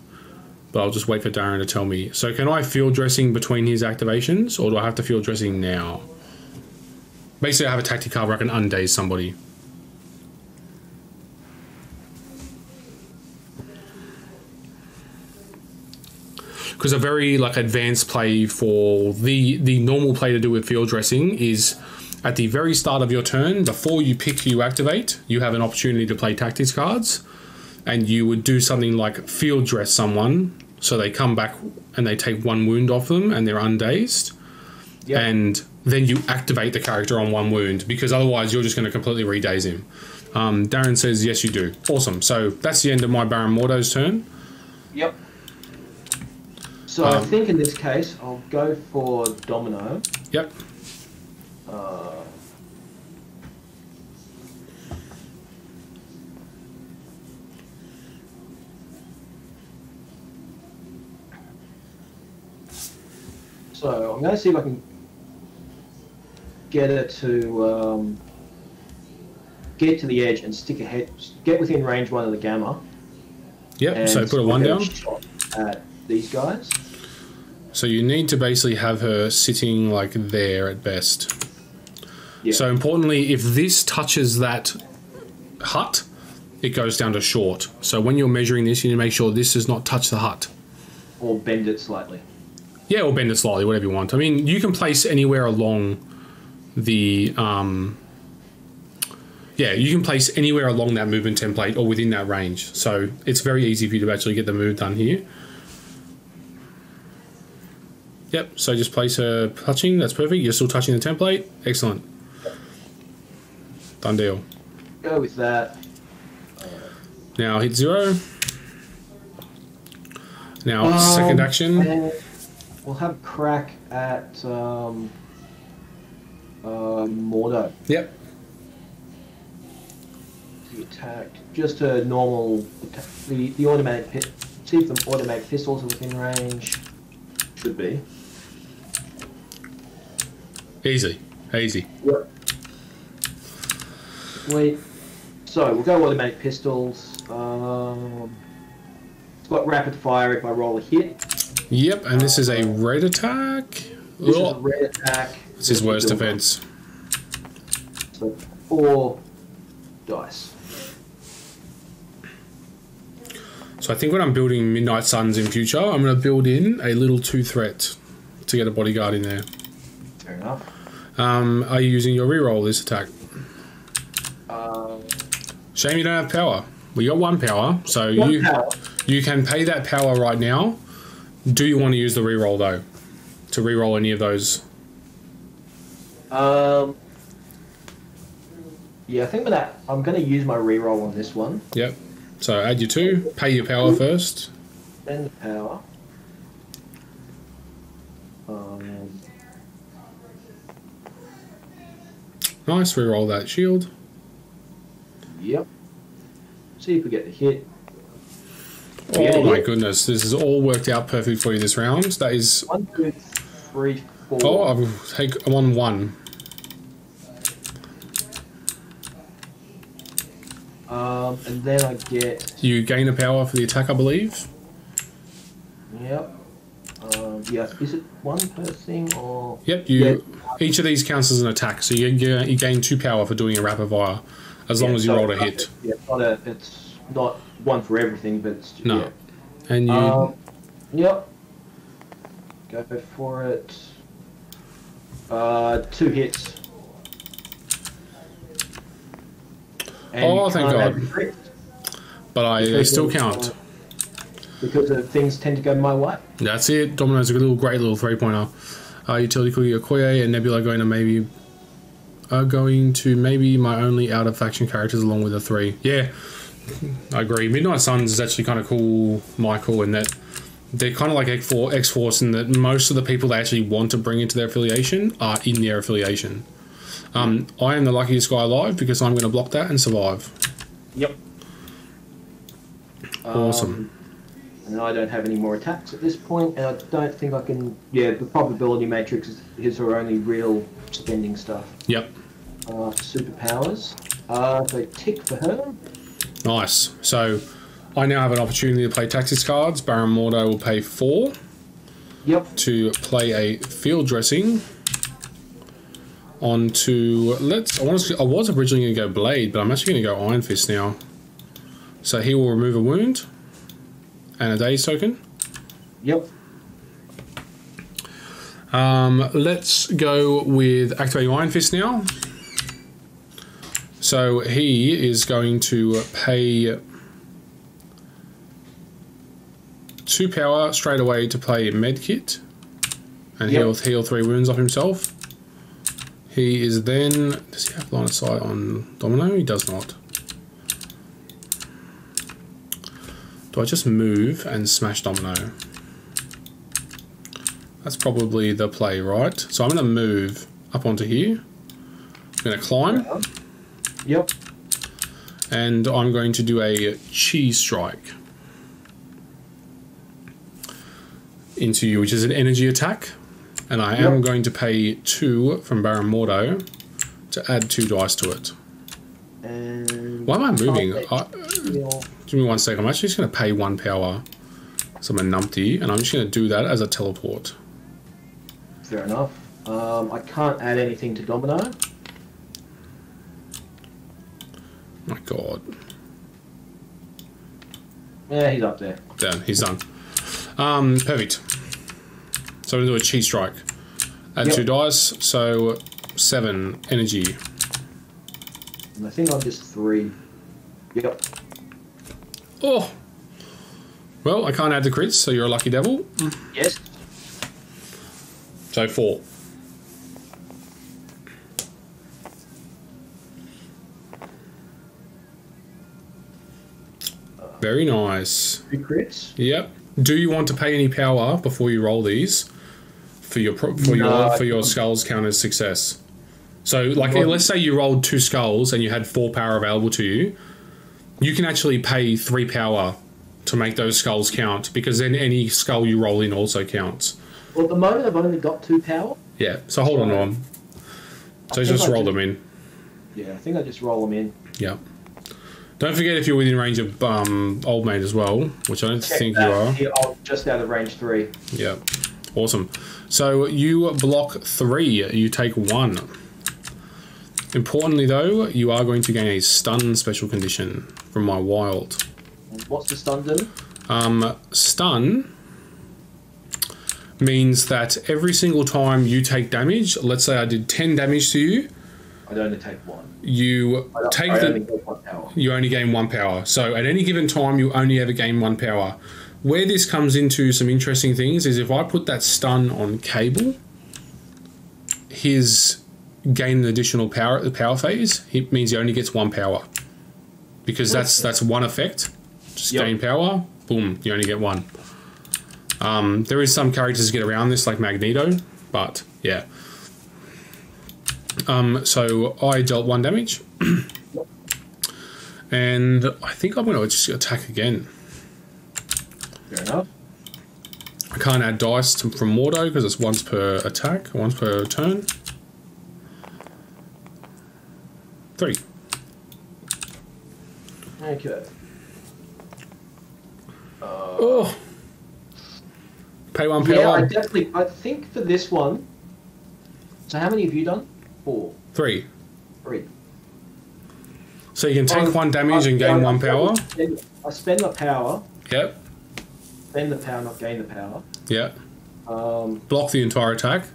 But I'll just wait for Darren to tell me. So can I field dressing between his activations, or do I have to field dressing now? Basically, I have a tactic card where I can undaze somebody. Because a very advanced play for the normal play to do with field dressing is at the very start of your turn, before you pick who you activate, you have an opportunity to play tactics cards, and you would do something like field dress someone, so they come back and they take 1 wound off them and they're undazed. Yep. and then you activate the character on 1 wound, because otherwise you're just going to completely redaze him. Darren says, yes, you do. Awesome. So that's the end of my Baron Mordo's turn. Yep. So I think in this case, I'll go for Domino. Yep. So I'm going to see if I can get her to get to the edge and stick a head, get within range 1 of the Gamma. Yep, so put a 1 down. Shot at these guys. So you need to basically have her sitting like there at best. Yep. So importantly, if this touches that hut, it goes down to short. So when you're measuring this, you need to make sure this does not touch the hut. Or bend it slightly. Yeah, or bend it slightly, whatever you want. I mean, you can place anywhere along the... yeah, you can place anywhere along that movement template or within that range. So it's very easy for you to actually get the move done here. Yep, so just place her touching. That's perfect. You're still touching the template. Excellent. Done deal. Go with that. Now hit 0. Now second action. We'll have a crack at Mordo. Yep. The attack, just a normal attack. The automatic see if the automatic pistols are within range. Should be. Easy. Easy. Yep. Wait. So we'll go automatic pistols. It's got rapid fire if I roll a hit. Yep, and this is a red attack. This is a red attack. This is worst defense. So 4 dice. So I think when I'm building Midnight Suns in future, I'm going to build in a little 2 threat to get a bodyguard in there. Fair enough. Are you using your reroll this attack? Shame you don't have power. We got 1 power, so you can pay that power right now. Do you want to use the reroll though? To reroll any of those? Yeah, I think with that, I'm going to use my reroll on this one. Yep. So add your 2, pay your power first. Then the power. Nice, reroll that shield. Yep. See if we get the hit. Oh my goodness, this has all worked out perfect for you this round. That is... 1, 2, 3, 4. Oh, I'll take 1. And then I get... You gain a power for the attack, I believe. Yep. Yeah, is it 1 per thing or... Yep, Yeah. Each of these counts as an attack, so you gain 2 power for doing a rapid fire, as long as you rolled a hit. Yeah, it's not 1 for everything, but it's... No. Yeah. And you... Yep. Go for it. 2 hits. And Oh, thank God. But they still count. Because things tend to go my way. That's it. Domino's a great little 3-pointer. Utility Cookie Okoye and Nebula are going to maybe my only out of faction characters along with a 3. Yeah, I agree. Midnight Suns is actually kind of cool, Michael, in that they're kind of like Xforce in that most of the people they actually want to bring into their affiliation are in their affiliation. I am the luckiest guy alive because I'm going to block that and survive. Yep. Awesome. And I don't have any more attacks at this point, and I don't think I can... Yeah, the probability matrix is her only real spending stuff. Yep. Superpowers. So tick for her. Nice. So I now have an opportunity to play Taxis cards. Baron Mordo will pay 4. Yep. To play a field dressing. I was originally going to go Blade, but I'm actually going to go Iron Fist now. So he will remove a wound and a daze token. Yep. Let's go with activating Iron Fist now. So he is going to pay 2 power straight away to play Medkit. and heal 3 wounds off himself. He is then... Does he have line of sight on Domino? He does not. Do I just move and smash Domino? That's probably the play, right? So I'm going to move up onto here. I'm going to climb. Yep. And I'm going to do a cheese strike into you, which is an energy attack. And I am going to pay 2 from Baron Mordo to add 2 dice to it. And why am I moving? Give me 1 second. I'm actually just going to pay 1 power. So I'm a numpty, and I'm just going to do that as a teleport. Fair enough. I can't add anything to Domino. My God. Yeah, he's up there. Yeah, he's done. Perfect. So I'm going to do a cheese strike. Add 2 dice, so 7 energy. And I think I'm just 3. Yep. Oh! Well, I can't add the crits, so you're a lucky devil. Yes. So 4. Very nice. 2 crits. Yep. Do you want to pay any power before you roll these for your skulls count as success? So, like, let's say you rolled 2 skulls and you had 4 power available to you. You can actually pay 3 power to make those skulls count, because then any skull you roll in also counts. Well, at the moment I've only got 2 power. Yeah. So hold on to them. So just roll them in. Yeah, I think I just roll them in. Yeah. Don't forget if you're within range of Old Mate as well, which I don't think you are. Yeah, I'm just out of range 3. Yeah. Awesome. So you block 3. You take 1. Importantly, though, you are going to gain a stun special condition from my wild. And what's the stun do? Stun means that every single time you take damage, let's say I did 10 damage to you, I'd only take 1. You only gain 1 power. So at any given time, you only ever gain 1 power. Where this comes into some interesting things is if I put that stun on Cable, his gain an additional power at the power phase, it means he only gets 1 power. Because that's one effect. Just gain power, boom, you only get 1. There is some characters that get around this, like Magneto, but yeah. So I dealt 1 damage. And I think I'm going to just attack again. Fair enough. I can't add dice from Mordo because it's once per attack, once per turn. 3. Okay. Oh! Pay 1 power. Yeah, I think for this one... So how many have you done? 4. 3. 3. So you can take 1 damage and gain 1 power? I spend my power. Yep. Spend the power, not gain the power. Yep. Block the entire attack.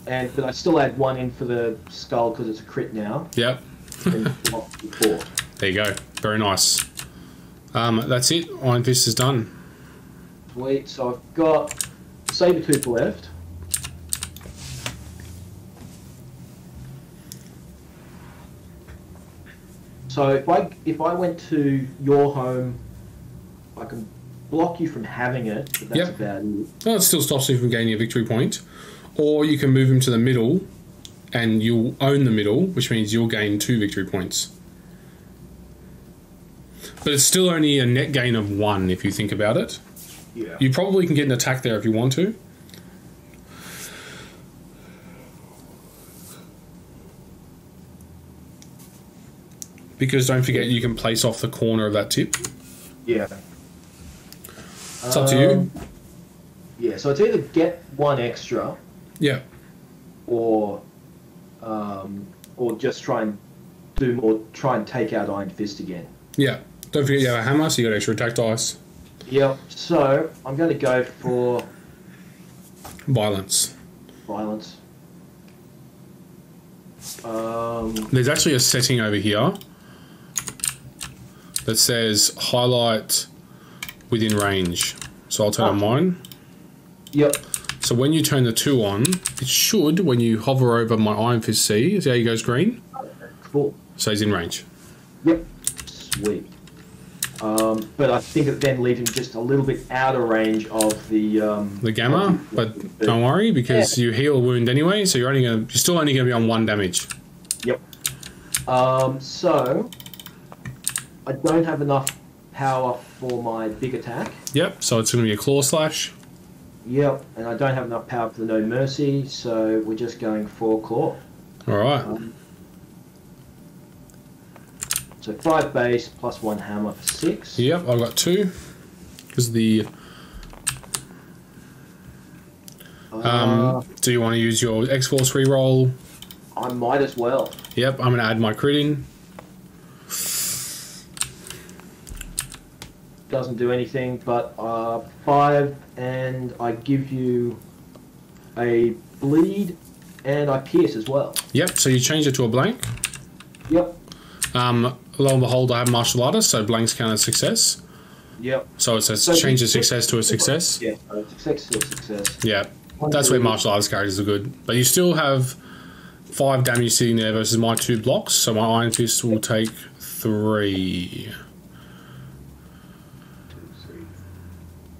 But I still add 1 in for the skull because it's a crit now. Yep. And block the 4. There you go. Very nice. That's it. Iron Fist is done. Sweet. So I've got Sabertooth left. So if I went to your home, I can block you from having it, but that's about it. Well, it still stops you from gaining a victory point. Or you can move him to the middle, and you'll own the middle, which means you'll gain 2 victory points. But it's still only a net gain of 1 if you think about it. Yeah. You probably can get an attack there if you want to. Because don't forget, you can place off the corner of that tip. Yeah. It's up to you. Yeah, so it's either get 1 extra. Yeah. Or just try and take out Iron Fist again. Yeah. Don't forget you have a hammer, so you got extra attack dice. Yep. So I'm going to go for Violence. There's actually a setting over here that says highlight within range. So I'll turn on mine. Yep. So when you turn the 2 on, it should, when you hover over my Iron Fist, see how he goes green? Cool. So he's in range. Yep. Sweet. But I think it then leaves him just a little bit out of range of the gamma, but don't worry because you heal a wound anyway, so you're still only gonna be on 1 damage. Yep. So I don't have enough power for my big attack. Yep. So it's gonna be a claw slash. Yep, and I don't have enough power for the no mercy, so we're just going for claw. All right. So 5 base plus 1 hammer for 6. Yep, I've got 2. Because the... do you want to use your Xforce reroll? I might as well. Yep, I'm going to add my crit in. Doesn't do anything, but 5, and I give you a bleed, and I pierce as well. Yep, so you change it to a blank. Yep. Lo and behold, I have martial artist, so blanks count as success. Yep. So it says change a success to a success. Yeah, success to a success. Yeah, that's where martial artist characters are good. But you still have 5 damage sitting there versus my 2 blocks, so my Iron Fist will take 3. 2, 3.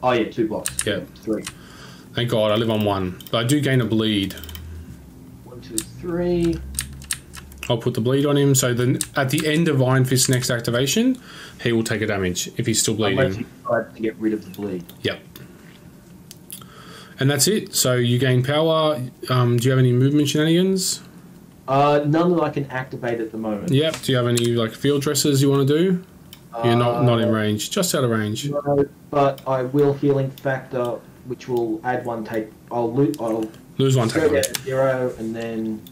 Oh yeah, 2 blocks. Yeah. 3. Thank God, I live on 1. But I do gain a bleed. 1, 2, 3. I'll put the bleed on him, so then at the end of Iron Fist's next activation, he will take a damage if he's still bleeding. Unless you try to get rid of the bleed. Yep. And that's it. So you gain power. Do you have any movement shenanigans? None that I can activate at the moment. Yep. Do you have any like field dresses you want to do? You're not in range, just out of range. No, but I will healing factor, which will add 1 take. I'll lose 1 take. Go down to 0 and then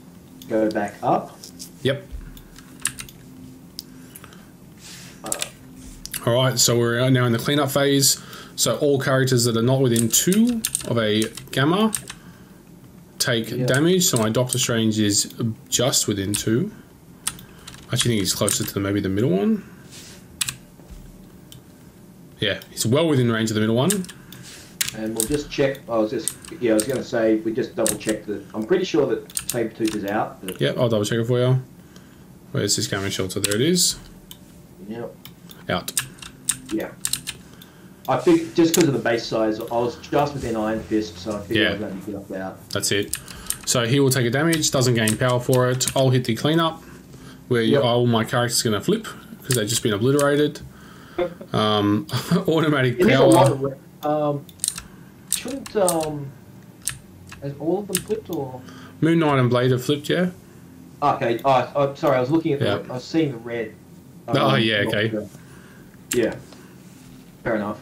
go back up. Yep. Alright, so we're now in the cleanup phase. So all characters that are not within 2 of a gamma take damage. So my Doctor Strange is just within 2. I actually think he's closer to maybe the middle one. Yeah, he's well within range of the middle one. And we'll just check. I was going to say we just double check that. I'm pretty sure that Sabretooth is out. Yep, I'll double check it for you. Where's this gamma shelter? There it is. Yep. Out. Yeah. I think just because of the base size, I was just within Iron Fist, so I figured I was going to get up out. That's it. So he will take a damage, doesn't gain power for it. I'll hit the cleanup, where all my characters are going to flip because they've just been obliterated. Automatic power. Shouldn't has all of them flipped or? Moon Knight and Blade have flipped, yeah. Okay. Oh, sorry. I was looking at the. I was seeing the red. Oh yeah. Okay. Yeah. Fair enough.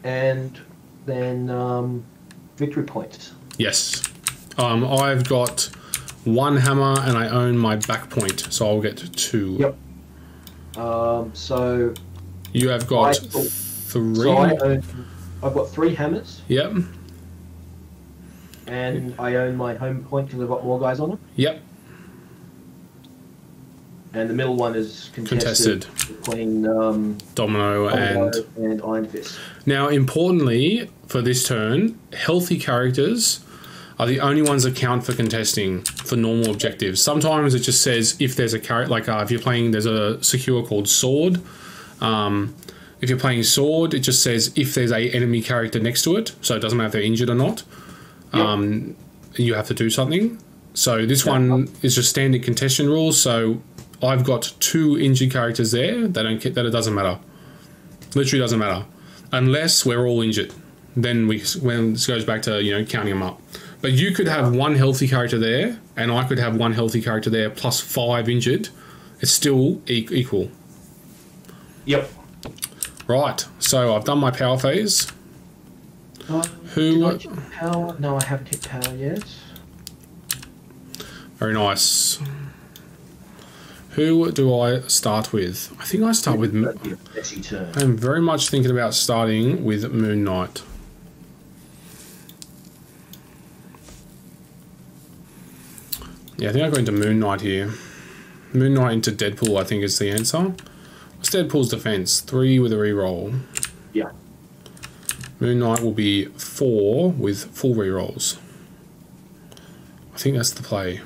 And then victory points. Yes. I've got 1 hammer and I own my back point, so I'll get 2. Yep. So you have got 3. So I've got 3 hammers. Yep. And I own my home point because I've got more guys on it. Yep. And the middle one is contested. Between Domino and Iron Fist. Now, importantly, for this turn, healthy characters are the only ones that count for contesting for normal objectives. Sometimes it just says if there's a character, like if you're playing, there's a secure called Sword. If you're playing Sword, it just says if there's a enemy character next to it, so it doesn't matter if they're injured or not. You have to do something. So this one is just standard contestation rules. So I've got 2 injured characters there. That it doesn't matter. Literally doesn't matter, unless we're all injured. Then when this goes back to counting them up. But you could have 1 healthy character there, and I could have 1 healthy character there plus 5 injured. It's still equal. Yep. Right. So I've done my power phase. Did I hit power? No, I haven't hit power yet. Very nice. Who do I start with? I think I start with... I'm very much thinking about starting with Moon Knight. Yeah, I think I go into Moon Knight here. Moon Knight into Deadpool, I think, is the answer. What's Deadpool's defense? 3 with a reroll. Yeah. Moon Knight will be 4 with full rerolls. I think that's the play.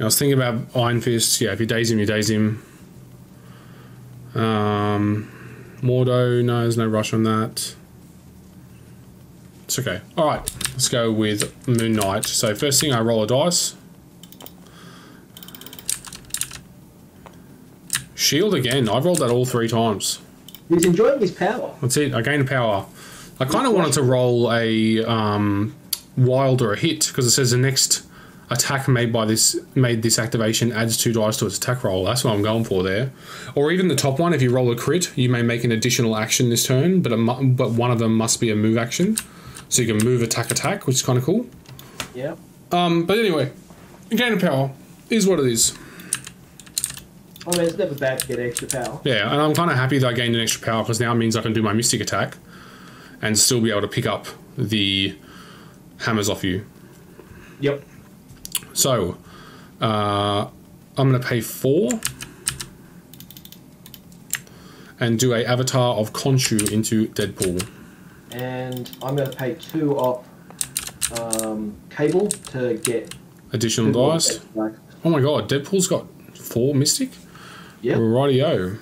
I was thinking about Iron Fist. Yeah, if you daze him, you daze him. Mordo, no, there's no rush on that. It's okay. Alright, let's go with Moon Knight. So first thing, I roll a dice. Shield again. I've rolled that all 3 times. He's enjoying his power. That's it. I gained power. I kind of wanted to roll a wild or a hit because it says the next attack made this activation adds 2 dice to its attack roll. That's what I'm going for there. Or even the top one, if you roll a crit, you may make an additional action this turn, but one of them must be a move action. So you can move, attack, which is kind of cool. Yeah. But anyway, gain of power is what it is. I mean, it's never bad to get extra power. Yeah, and I'm kind of happy that I gained an extra power because now it means I can do my mystic attack and still be able to pick up the hammers off you. Yep. So, I'm going to pay 4 and do a avatar of Khonshu into Deadpool. And I'm going to pay 2 off Cable to get additional dice. Oh my god, Deadpool's got 4 mystic? Yeah. Rightio.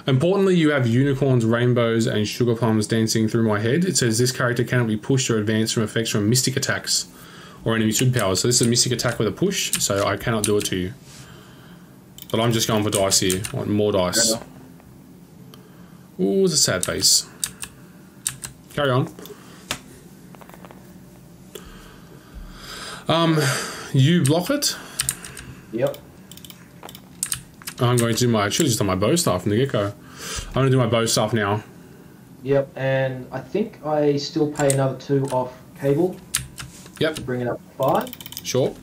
Importantly, you have unicorns, rainbows, and sugar plums dancing through my head. It says this character cannot be pushed or advanced from effects from mystic attacks or enemy superpowers. So this is a mystic attack with a push, so I cannot do it to you. But I'm just going for dice here. I want more dice. Ooh, it's a sad face. Carry on. You block it. Yep. I'm going to do I should have just done my bow staff from the get-go. I'm going to do my bow staff now. Yep, and I think I still pay another 2 off Cable. Yep. To bring it up to 5. Sure.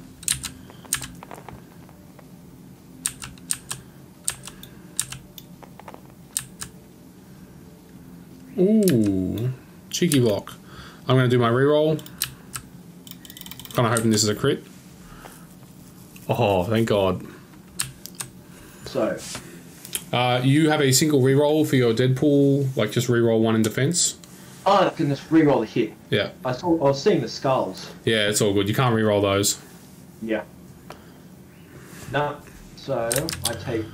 Ooh, cheeky block. I'm going to do my reroll. Kind of hoping this is a crit. Oh, thank God. So, you have a single reroll for your Deadpool, like just reroll 1 in defense. oh, I can just reroll the hit. Yeah. I was seeing the skulls. Yeah, it's all good. You can't reroll those. Yeah. No. So I take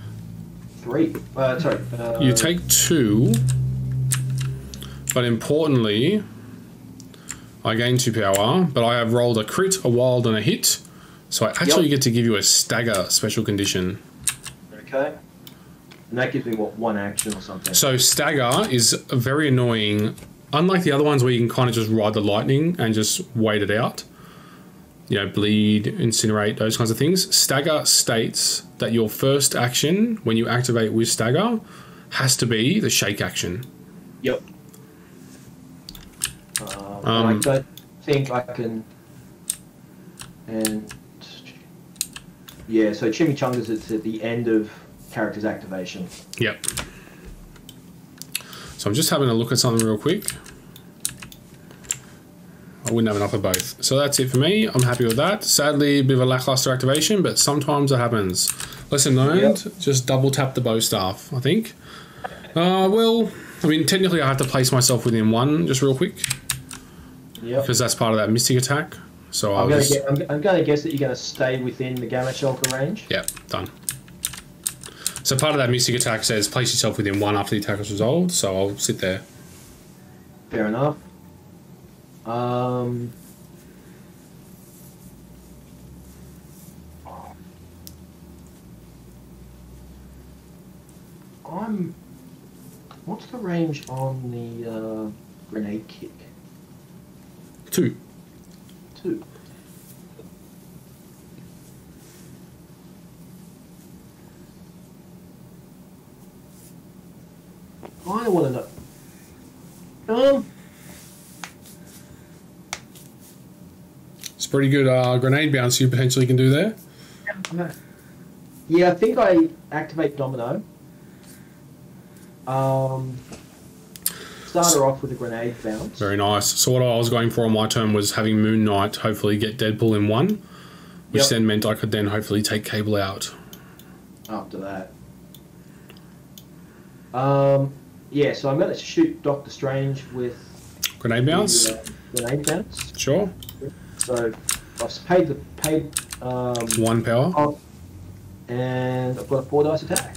3. Sorry. You take 2, but importantly, I gain 2 power, but I have rolled a crit, a wild, and a hit, so I actually get to give you a stagger special condition. Okay. And that gives me, what, 1 action or something? So stagger is very annoying. Unlike the other ones where you can kind of just ride the lightning and just wait it out, you know, bleed, incinerate, those kinds of things. Stagger states that your first action, when you activate with stagger, has to be the shake action. Yep. I don't think I can... And... Yeah, so Chimichangas, it's at the end of character's activation. Yep. So I'm just having a look at something real quick. I wouldn't have enough of both. So that's it for me. I'm happy with that. Sadly, a bit of a lackluster activation, but sometimes it happens. Lesson learned, just double tap the bow staff, I think. Well, I mean, technically I have to place myself within 1 just real quick. Yep. Because that's part of that mystic attack. So I'm going to guess that you're going to stay within the gamma shelter range. Yep, done. So part of that mystic attack says place yourself within 1 after the attack is resolved, so I'll sit there. Fair enough. What's the range on the grenade kick? 2. 2. I want to know. It's a pretty good grenade bounce you potentially can do there. Yeah, I think I activate Domino. Start her off with a grenade bounce. Very nice. So what I was going for on my turn was having Moon Knight hopefully get Deadpool in 1, which then meant I could then hopefully take Cable out. After that. Yeah, so I'm going to shoot Doctor Strange with Grenade bounce. the grenade bounce. Sure. So I've paid 1 power. off, and I've got a 4 dice attack.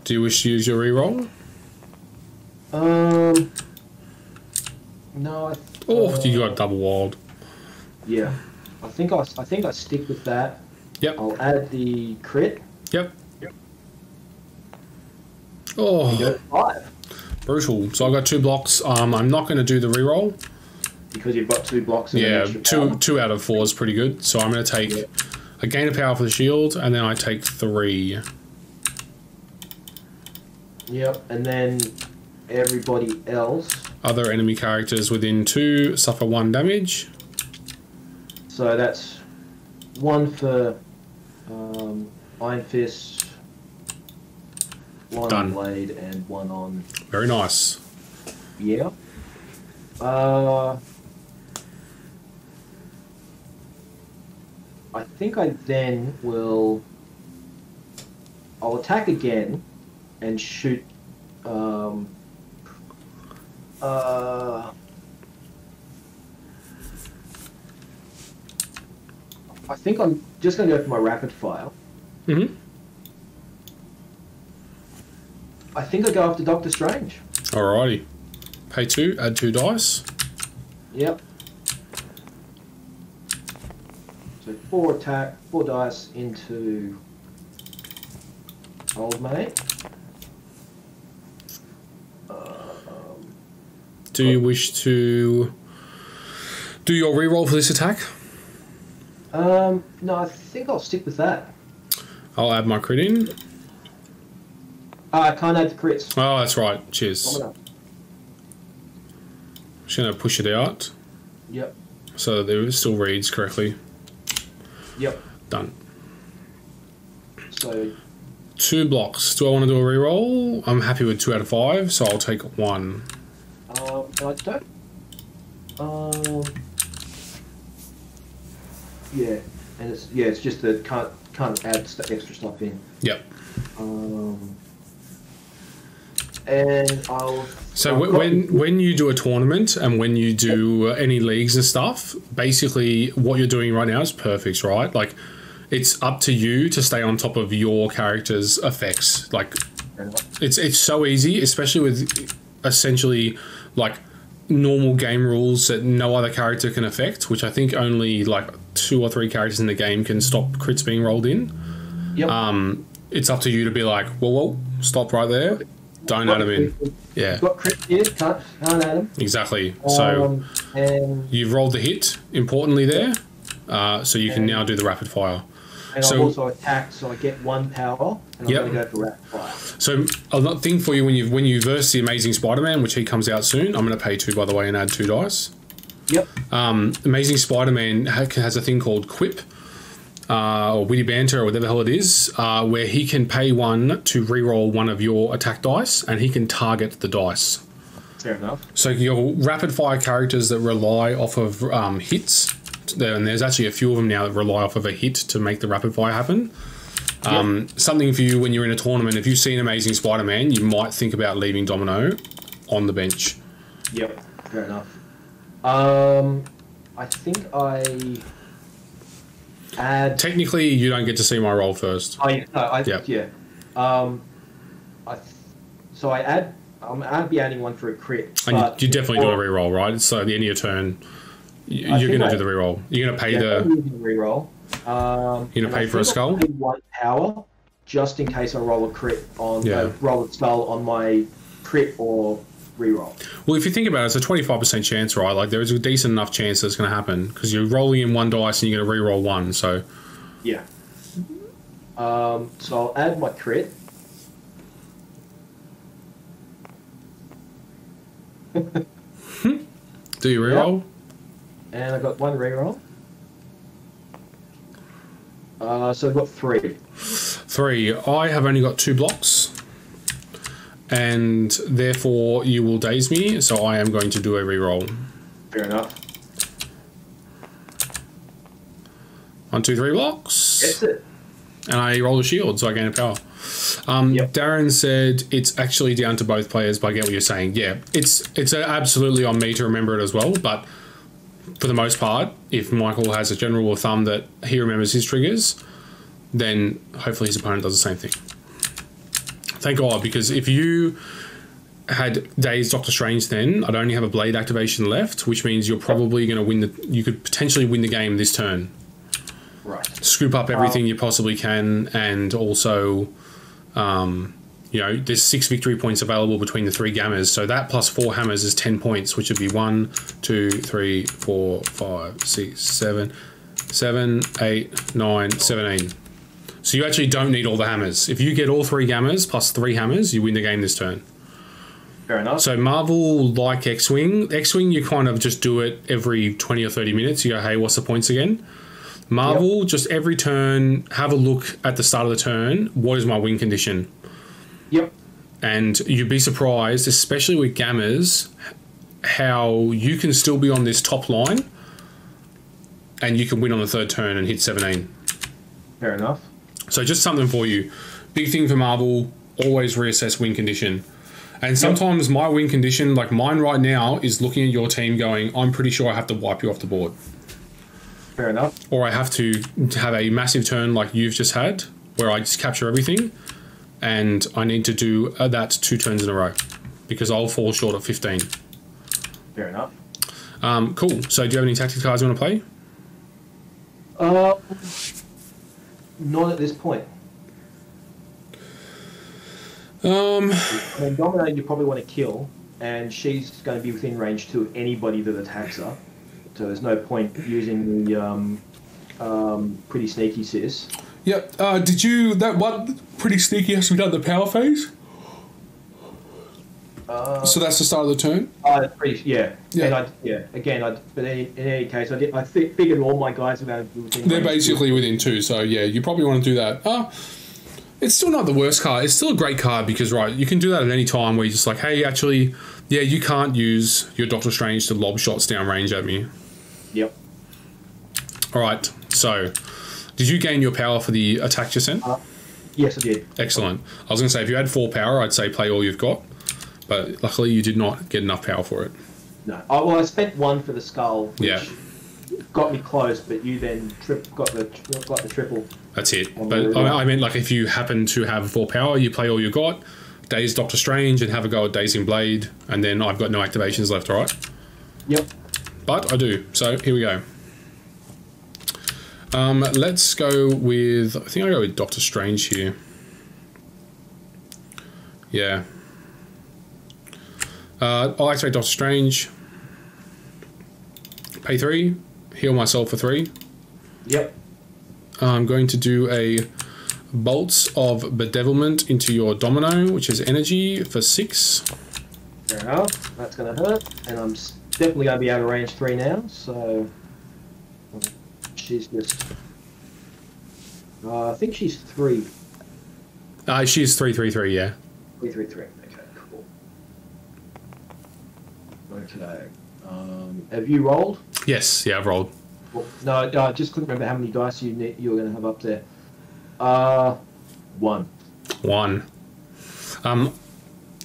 Do you wish to use your reroll? No. You got double wild. Yeah, I think I stick with that. Yep. I'll add the crit. Yep. You Oh, go 5 brutal. So I've got 2 blocks. I'm not going to do the reroll. because you've got 2 blocks. And Yeah, an extra power. two out of 4 is pretty good. So I'm going to take a gain of power for the shield, and then I take 3. Yep, and then everybody else. Other enemy characters within 2 suffer 1 damage. So that's 1 for Iron Fist, 1 Done. on Blade, and 1 on. Very nice. Yeah. I think I then will. I'll attack again and shoot. I think I'm just going to go for my rapid fire. Mm-hmm. I think I go after Doctor Strange. Alrighty. Pay 2, add 2 dice. Yep. So 4 dice into old mate. Do you wish to do your reroll for this attack? No, I think I'll stick with that. I'll add my crit in. I can't add the crits. Oh, that's right. Cheers. Just going to push it out Yep. so that it still reads correctly. Yep. Done. So 2 blocks. Do I want to do a reroll? I'm happy with 2 out of 5, so I'll take 1. I don't. Yeah, and it's just that can't add extra stuff in. Yep. And I'll. So when you do a tournament and when you do any leagues and stuff, basically what you're doing right now is perfect, right? Like, it's up to you to stay on top of your character's effects. Like, it's so easy, especially with essentially like normal game rules that no other character can affect, which I think only like 2 or 3 characters in the game can stop crits being rolled in. Yep. It's up to you to be like, whoa, stop right there. Don't add them in. Yeah. Got crit here, can't add them. Exactly. So and you've rolled the hit, importantly there, so you can now do the rapid fire. I've also attacked, so I get 1 power, and I'm going to go for rapid fire. So a thing for you when you verse the Amazing Spider-Man, which he comes out soon, I'm going to pay 2, by the way, and add 2 dice. Yep. Amazing Spider-Man has a thing called Quip, or Witty Banter, or whatever the hell it is, where he can pay 1 to reroll 1 of your attack dice, and he can target the dice. Fair enough. So your rapid fire characters that rely off of hits, and there's actually a few of them now that rely off of a hit to make the rapid fire happen. Something for you when you're in a tournament, if you see an Amazing Spider-Man, you might think about leaving Domino on the bench. Yep, fair enough. I think I add... Technically, you don't get to see my roll first. Yeah. So I add... I'll be adding 1 for a crit. And you definitely do a reroll, right? So at the end of your turn, you're going to do the reroll. You're going to pay the reroll. You're going to pay for a skull? I'll pay 1 power just in case I roll a crit on roll a skull on my crit or reroll. Well, if you think about it, it's a 25% chance, right? Like, there is a decent enough chance that it's going to happen because you're rolling in 1 dice and you're going to reroll 1. So yeah. So I'll add my crit. Do you reroll? Yep. And I got 1 reroll. So I've got 3. 3. I have only got 2 blocks, and therefore you will daze me. So I am going to do a reroll. Fair enough. 1, 2, 3 blocks. That's it. And I roll a shield, so I gain a power. Darren said it's actually down to both players, but I get what you're saying. Yeah, it's absolutely on me to remember it as well, but for the most part, if Michael has a general rule of thumb that he remembers his triggers, then hopefully his opponent does the same thing. Thank God, because if you had Dazed Doctor Strange then, I'd only have a Blade activation left, which means you're probably going to win you could potentially win the game this turn. Right. Scoop up everything you possibly can, and also, you know, there's 6 victory points available between the 3 Gammas, so that plus 4 hammers is 10 points, which would be 1, 2, 3, 4, 5, 6, 7, 8, 9, 17. So you actually don't need all the hammers. If you get all 3 Gammas plus 3 hammers, you win the game this turn. Fair enough. So Marvel, like X-Wing. X-Wing, you kind of just do it every 20 or 30 minutes. You go, hey, what's the points again? Marvel, just every turn, have a look at the start of the turn. What is my win condition? Yep. And you'd be surprised, especially with Gammas, how you can still be on this top line and you can win on the 3rd turn and hit 17. Fair enough. So just something for you. Big thing for Marvel, always reassess win condition. And sometimes my win condition, like mine right now, is looking at your team going, I'm pretty sure I have to wipe you off the board. Fair enough. Or I have to have a massive turn like you've just had, where I just capture everything, and I need to do that 2 turns in a row, because I'll fall short of 15. Fair enough. Cool. So do you have any tactics cards you want to play? Not at this point. I mean, Domino you probably want to kill, and she's going to be within range to anybody that attacks her. So there's no point using the pretty sneaky sis. Yep. Did you... That one pretty sneaky has to be done in the power phase? So that's the start of the turn? Yeah. But in any case, I figured all my guys are going to be within They're basically within 2, so yeah, you probably want to do that. It's still not the worst card. It's still a great card because, right, you can do that at any time where you're just like, hey, actually, yeah, you can't use your Doctor Strange to lob shots down range at me. Yep. All right, so did you gain your power for the attack you sent? Yes, I did. Excellent. I was going to say, if you had 4 power, I'd say play all you've got, but luckily you did not get enough power for it. No. I spent 1 for the skull, which got me close, but you then got the triple. That's it. But I meant, like, if you happen to have 4 power, you play all you got, Daze Doctor Strange, and have a go at Dazing Blade, and then I've got no activations left, all right? Yep. But I do, so here we go. Let's go with... I think I'll go with Doctor Strange here. Yeah. I'll activate Doctor Strange. Pay 3. Heal myself for 3. Yep. I'm going to do a Bolts of Bedevilment into your Domino, which is energy, for 6. Fair enough. That's going to hurt. And I'm definitely going to be out of range 3 now, so... She's just... I think she's 3. She's 3/3/3, yeah. 3/3/3. Okay, cool. Okay. Have you rolled? Yes, yeah, I've rolled. No, I just couldn't remember how many dice you were going to have up there. 1. 1.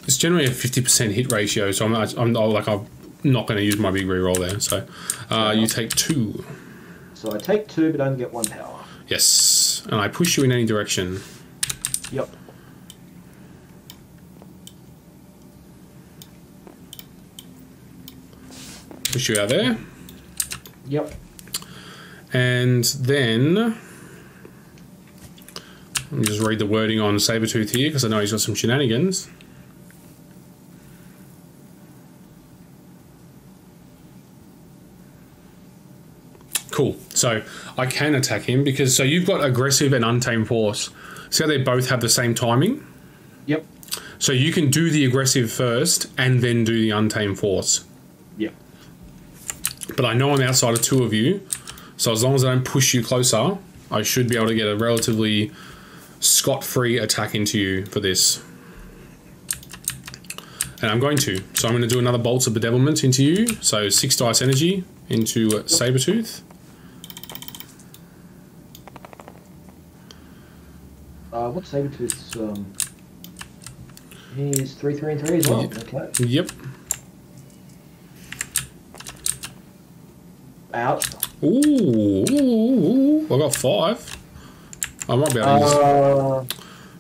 It's generally a 50% hit ratio, so I'm not going to use my big reroll there. So you take 2. So I take 2, but only get 1 power. Yes, and I push you in any direction. Yep. Push you out there. Yep. And then... Let me just read the wording on Sabretooth here, because I know he's got some shenanigans. Cool. So I can attack him because... So you've got Aggressive and Untamed Force. So they both have the same timing? Yep. So you can do the Aggressive first and then do the Untamed Force. Yep. But I know I'm outside of 2 of you, so as long as I don't push you closer, I should be able to get a relatively scot-free attack into you for this. And I'm going to. So I'm going to do another Bolts of Bedevilment into you. So 6 dice energy into Sabretooth. what's Sabretooth's? He's 3, 3, and 3 as well. Okay. Yep. Ouch. Ooh, I got 5. I might be able to use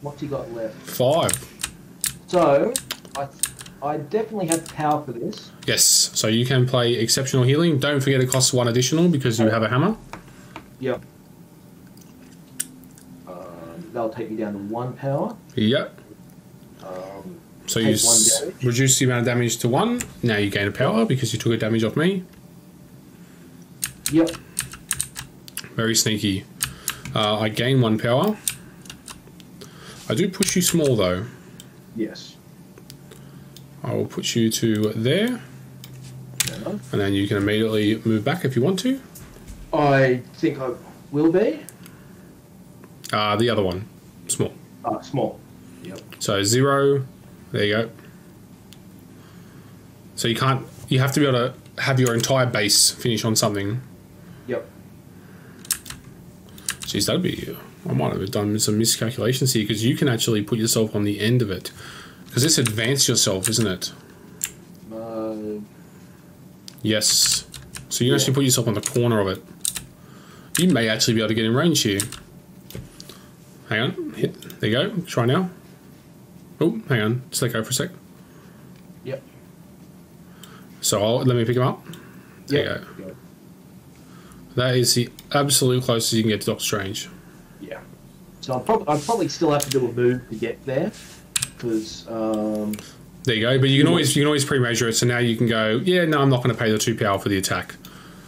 what's he got left? 5. So, I definitely have power for this. Yes, so you can play Exceptional Healing. Don't forget it costs 1 additional because you have a hammer. Yep. That'll take me down to 1 power. Yep. So you reduce the amount of damage to 1. Now you gain a power because you took a damage off me. Yep. Very sneaky. I gain 1 power. I do push you small though. Yes. I will put you to there. And then you can immediately move back if you want to. I think I will be. The other one. Small. Small. Yep. So 0. There you go. So you can't... You have to be able to have your entire base finish on something. Yep. Jeez, that'd be... I might have done some miscalculations here because you can actually put yourself on the end of it. Because this advance yourself, isn't it? Yes. So you can actually put yourself on the corner of it. You may actually be able to get in range here. Hang on. Hit. There you go. Try now. Oh, hang on. Just let go for a sec. Yep. So let me pick him up. There you go. Yep. That is the absolute closest you can get to Doctor Strange. Yeah. So I'll probably still have to do a move to get there, because. There you go. But you can always pre-measure it. So now you can go. Yeah, no, I'm not going to pay the 2 power for the attack.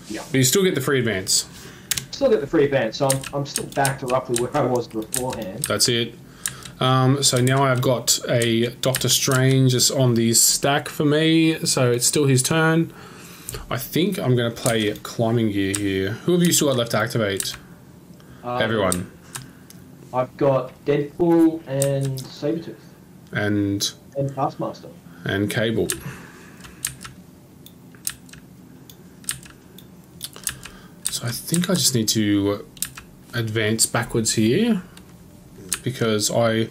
Yeah. But you still get the free advance. Still get the free advance. So I'm still back to roughly where I was beforehand. That's it. So now I've got a Doctor Strange just on the stack for me. So it's still his turn. I think I'm going to play climbing gear here. Who have you still got left to activate? Everyone. I've got Deadpool and Sabretooth. And Taskmaster. And Cable. So I think I just need to advance backwards here because I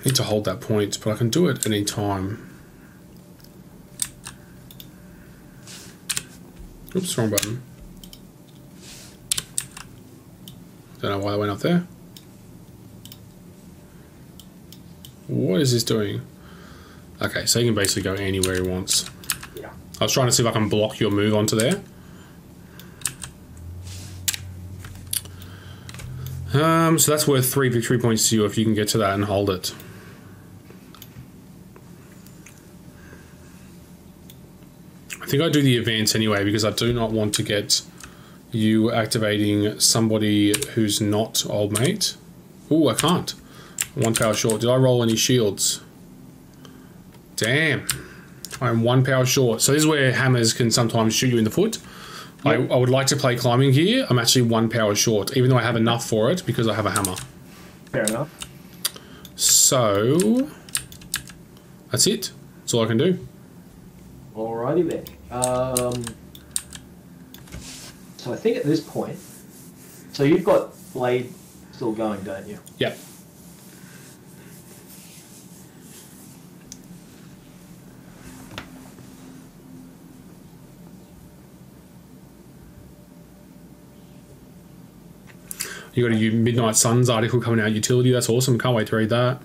need to hold that point, but I can do it any time. Oops, wrong button. Don't know why I went up there. What is this doing? Okay, so he can basically go anywhere he wants. Yeah. I was trying to see if I can block your move onto there. So that's worth 3 victory points to you if you can get to that and hold it. I think I do the advance anyway because I do not want to get you activating somebody who's not old mate. Ooh, I can't. 1 power short. Did I roll any shields? Damn. I'm 1 power short. So this is where hammers can sometimes shoot you in the foot. Yep. I would like to play climbing gear. I'm actually 1 power short, even though I have enough for it because I have a hammer. Fair enough. So that's it. That's all I can do. Alrighty then. So I think at this point, so you've got Blade still going, don't you? Yep. You got a Midnight Suns article coming out, utility. That's awesome. Can't wait to read that.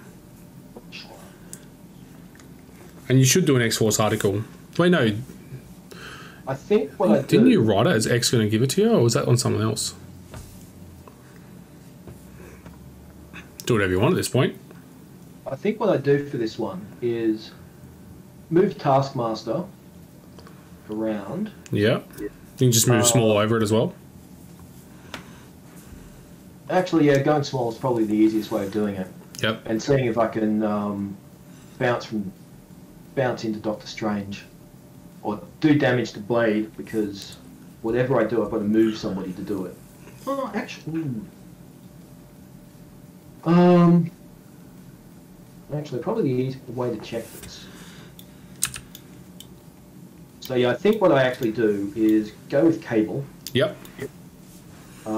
And you should do an Xforce article. Wait, no. I think what I didn't you write it? Is X going to give it to you, or was that on someone else? Do whatever you want at this point. I think what I do for this one is move Taskmaster around. Yeah. You can just move small over it as well. Actually, yeah, going small is probably the easiest way of doing it. Yep. And seeing if I can bounce into Doctor Strange, or do damage to Blade, because whatever I do, I've got to move somebody to do it. Oh, actually, probably the easy way to check this. So yeah, I think what I actually do is go with Cable. Yep. We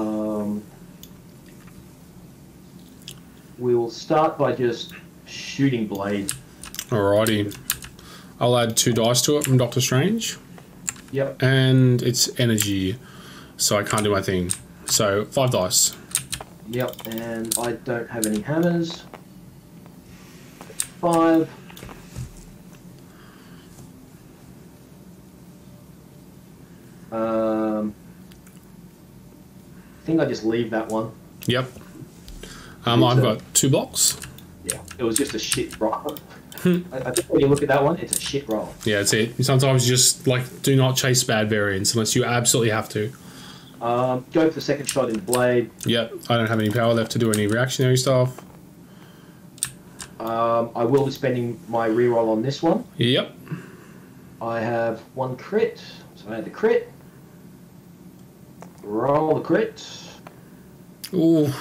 will start by just shooting blade. Alrighty. I'll add 2 dice to it from Doctor Strange. Yep. And it's energy, so I can't do my thing. So 5 dice. Yep, and I don't have any hammers. 5. I think I just leave that one. Yep. I've got 2 blocks. Yeah, it was just a shit roll. I think when you look at that one, it's a shit roll. Yeah, that's it. Sometimes you just, like, do not chase bad variants unless you absolutely have to. Go for the second shot in blade. Yep, I don't have any power left to do any reactionary stuff. I will be spending my reroll on this one. Yep. I have 1 crit, so I add the crit. Roll the crit. Ooh.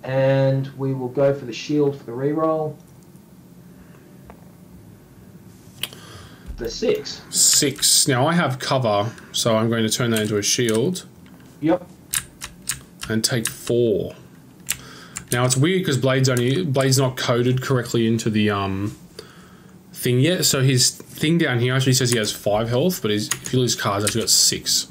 And we will go for the shield for the reroll. The 6. 6. Now I have cover, so I'm going to turn that into a shield. Yep. And take 4. Now it's weird because Blade's not coded correctly into the thing yet. So his thing down here actually says he has 5 health, but if you lose cards, actually got 6.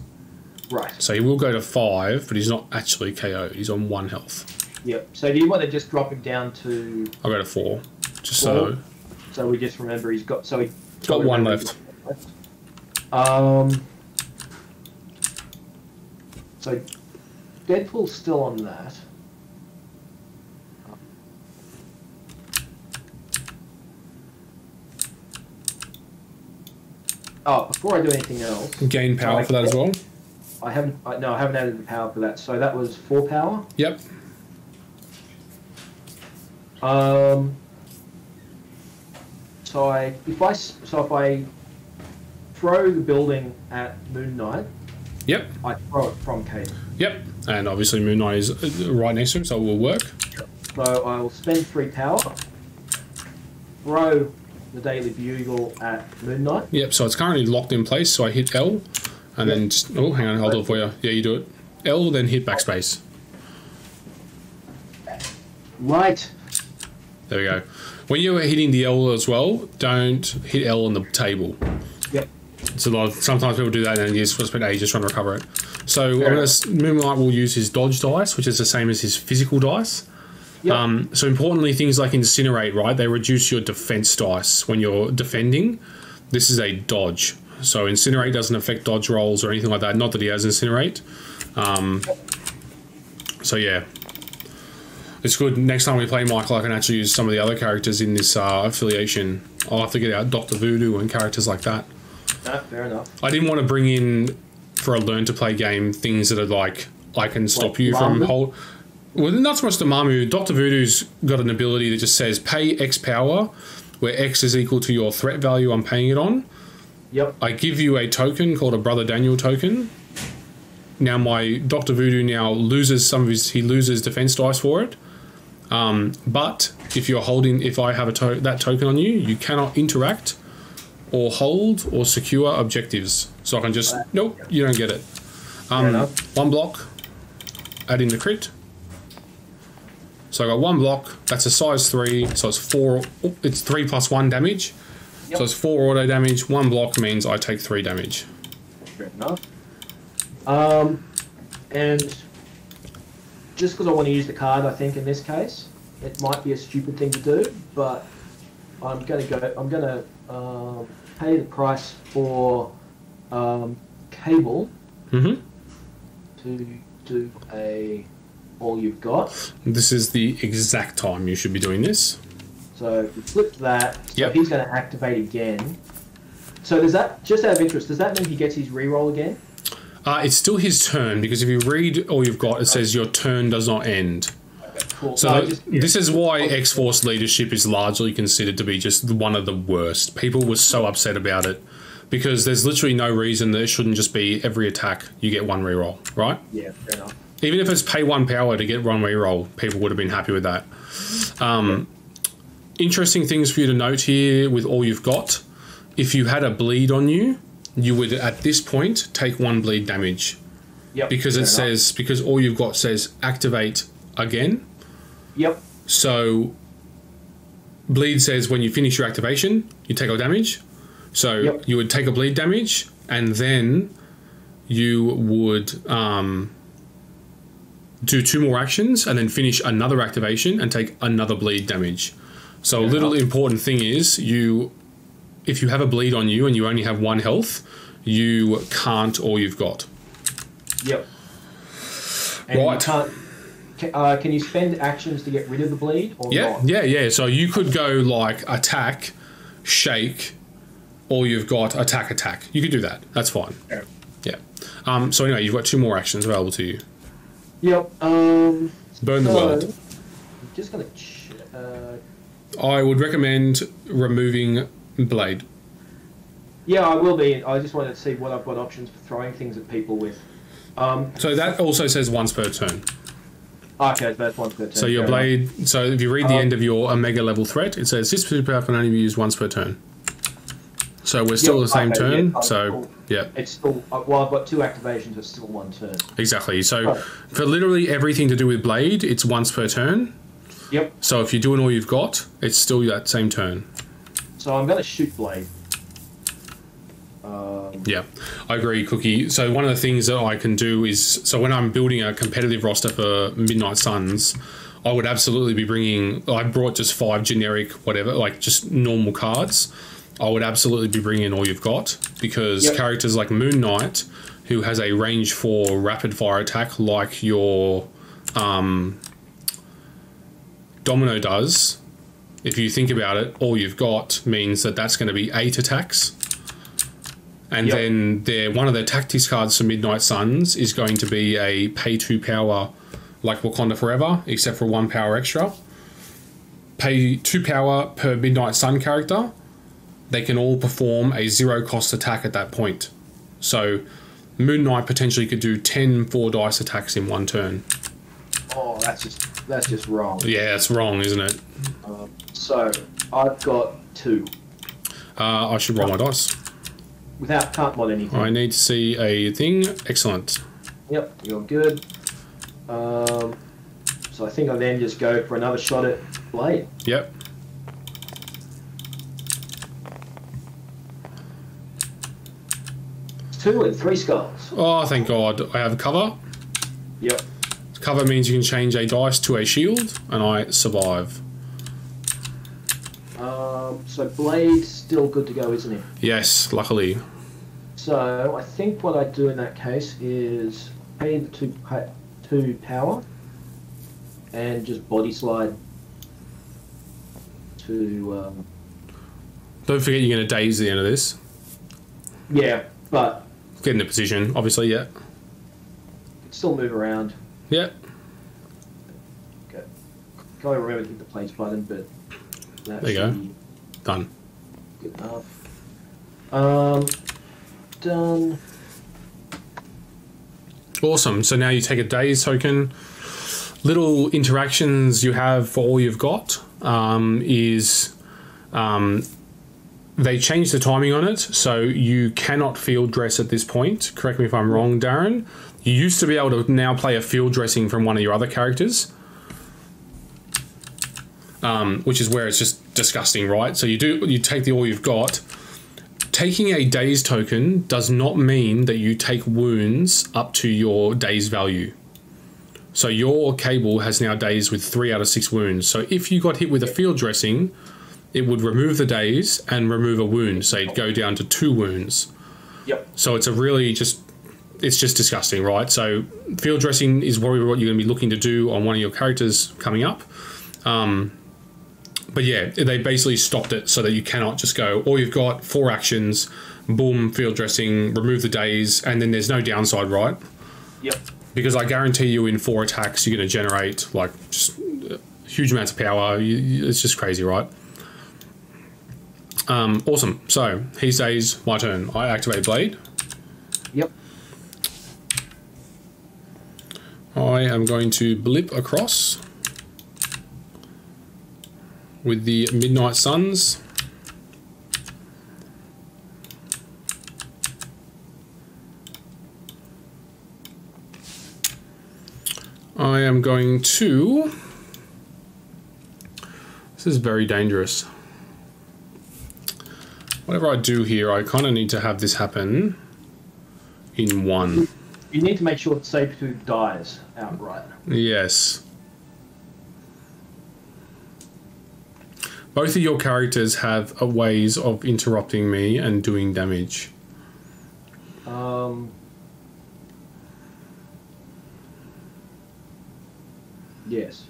Right. So he will go to 5, but he's not actually KO'd. He's on 1 health. Yep. So do you want to just drop him down to? I'll go to 4, just 4? So we just remember he's got. So he's got 1 left. So Deadpool's still on that. Oh, before I do anything else, Gain power for that as well. I haven't added the power for that. So that was 4 power. Yep. So if I throw the building at Moon Knight, yep, I throw it from Cable. Yep, and obviously Moon Knight is right next to him, so it will work. So I will spend 3 power, throw the Daily Bugle at Moon Knight. Yep, so it's currently locked in place, so I hit L, and then, oh, hang on, hold on for you. Yeah, you do it. L, then hit backspace. Right. There we go. When you're hitting the L as well, don't hit L on the table. Yep. Sometimes people do that and you're supposed to spend ages trying to recover it. So Moon Knight will use his dodge dice, which is the same as his physical dice. Yep. So importantly, things like Incinerate, right? They reduce your defense dice when you're defending. This is a dodge. So Incinerate doesn't affect dodge rolls or anything like that. Not that he has Incinerate. So yeah. It's good. Next time we play Michael, I can actually use some of the other characters in this affiliation. I'll have to get out Dr. Voodoo and characters like that. No, fair enough. I didn't want to bring in, for a learn-to-play game, things that are like, I can stop you from hold. Well, not so much the Mamu. Dr. Voodoo's got an ability that just says pay X power, where X is equal to your threat value I'm paying it on. Yep. I give you a token called a Brother Daniel token. Now my Dr. Voodoo now loses he loses defense dice for it. But if you're holding, if I have that token on you, you cannot interact or hold or secure objectives. So I can just, nope, you don't get it. 1 block, add in the crit. So I got 1 block, that's a size 3, so it's 4, it's 3 plus 1 damage. Yep. So it's 4 auto damage, 1 block means I take 3 damage. Fair enough. And just because I want to use the card, I think in this case, it might be a stupid thing to do, but I'm going to pay the price for Cable to do a all you've got. This is the exact time you should be doing this. So we flip that. So yep. He's going to activate again. So does that, just out of interest, does that mean he gets his reroll again? It's still his turn, because if you read all you've got, it says your turn does not end. Okay, cool. So this is why Xforce leadership is largely considered to be just one of the worst. People were so upset about it, because there's literally no reason that it shouldn't just be every attack you get 1 reroll, right? Yeah, fair enough. Even if it's pay 1 power to get 1 reroll, people would have been happy with that. Interesting things for you to note here with all you've got. If you had a bleed on you, you would, at this point, take 1 bleed damage. Yep. Because it says, because all you've got says activate again. Yep. So bleed says when you finish your activation, you take a damage. So you would take a bleed damage, and then you would do 2 more actions, and then finish another activation and take another bleed damage. So a little important thing is if you have a bleed on you and you only have 1 health, you can't all you've got. Yep. And right. Can you spend actions to get rid of the bleed or not? Yeah. So you could go like attack, shake, all you've got, attack. You could do that. That's fine. Yeah. So anyway, you've got 2 more actions available to you. Yep. Burn the world. I'm just going to... I would recommend removing blade. Yeah, I will be. I just wanted to see what I've got options for throwing things at people with. So that also says once per turn. Okay, that's once per turn. So your blade... So if you read the end of your Omega level threat, it says this superpower can only be used once per turn. So we're still the same turn. It's still... Well, I've got 2 activations, it's still 1 turn. Exactly. So for literally everything to do with blade, it's once per turn. Yep. So if you're doing all you've got, it's still that same turn. So I'm going to shoot blade. Yeah, I agree, Cookie. So one of the things that I can do is, so when I'm building a competitive roster for Midnight Suns, I would absolutely be bringing, I brought just 5 generic, whatever, like just normal cards. I would absolutely be bringing all you've got, because characters like Moon Knight, who has a range 4 rapid fire attack like your Domino does, if you think about it, all you've got means that that's going to be 8 attacks. And then one of their tactics cards for Midnight Suns is going to be a pay 2 power like Wakanda Forever, except for 1 power extra. Pay 2 power per Midnight Sun character. They can all perform a 0 cost attack at that point. So Moon Knight potentially could do 10 4-dice attacks in 1 turn. Oh, that's just wrong. Yeah, it's wrong, isn't it? So I've got 2. I should roll my dice. Can't mod anything. I need to see a thing. Excellent. Yep, you're good. So I think I then just go for another shot at blade. Yep. Two and 3 skulls. Oh, thank God. I have cover. Yep. Cover means you can change a dice to a shield, and I survive. So blade's still good to go, isn't it? Yes, luckily. So I think what I'd do in that case is pay the 2 power and just body slide to... Don't forget you're going to daze the end of this. Yeah, but... Get in the position, obviously, yeah. Still move around. Yeah. Okay. Can't remember to hit the plates button, but... There you go. Done. Good enough. Done. Awesome. So now you take a daze token. Little interactions you have for all you've got is they changed the timing on it, so you cannot field dress at this point. Correct me if I'm wrong, Darren. You used to be able to now play a field dressing from one of your other characters. Which is where it's just disgusting, right? So you take the all you've got. Taking a daze token does not mean that you take wounds up to your daze value. So your Cable has now daze with 3 out of 6 wounds. So if you got hit with a field dressing, it would remove the daze and remove a wound. So you'd go down to 2 wounds. Yep. So it's it's just disgusting, right? So field dressing is what you're going to be looking to do on one of your characters coming up. But yeah, they basically stopped it so that you cannot just go, all you've got, 4 actions, boom, field dressing, remove the daze, and then there's no downside, right? Yep. Because I guarantee you in 4 attacks, you're going to generate like just huge amounts of power. It's just crazy, right? Awesome. So he says, my turn. I activate Blade. Yep. I am going to blip across with the Midnight Suns. I am going to... This is very dangerous. Whatever I do here, I kind of need to have this happen in one. You need to make sure that Sabretooth dies outright. Yes. Both of your characters have ways of interrupting me and doing damage. Yes.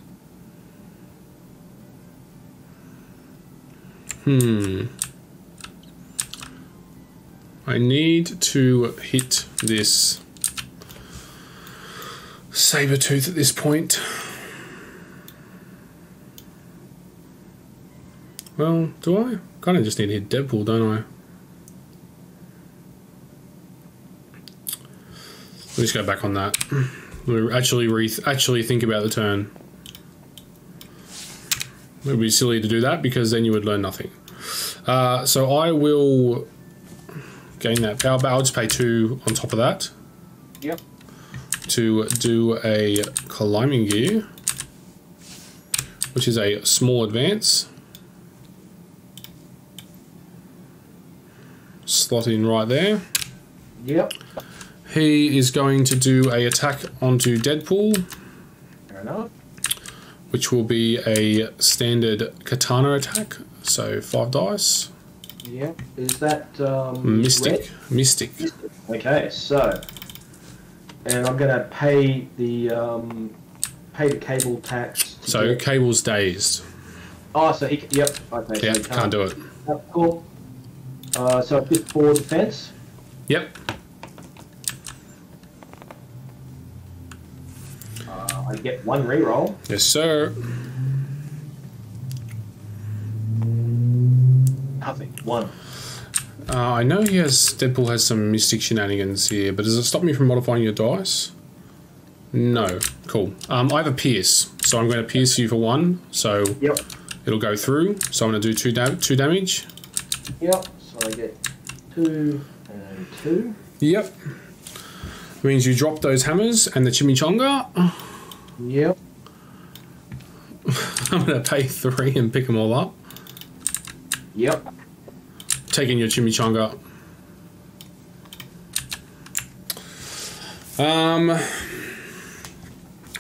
I need to hit this Sabretooth at this point. Well, do I? Kind of just need to hit Deadpool, don't I? Let's go back on that. We'll actually think about the turn. It would be silly to do that because then you would learn nothing. So I will gain that power, but I'll just pay 2 on top of that. Yep. To do a climbing gear, which is a small advance. Slot in right there. Yep. He is going to do a attack onto Deadpool. Fair enough. Which will be a standard katana attack. So 5 dice. Yep. Is that Mystic? red? Mystic. Okay, so, and I'm going to pay the cable tax. So Cable's dazed. Oh, so he. Yep. Okay. Yeah, so can't do it. Yep, cool. So it's just 4 defense. Yep. I get 1 reroll. Yes, sir. Nothing. 1. I know Deadpool has some Mystic shenanigans here, but does it stop me from modifying your dice? No. Cool. I have a pierce, so I'm going to pierce you for 1. So Yep. it'll go through. So I'm going to do 2 damage. Yep. So I get 2 and 2. Yep. Means you drop those hammers and the chimichanga. Yep. I'm going to pay 3 and pick them all up. Yep. Taking your chimichanga.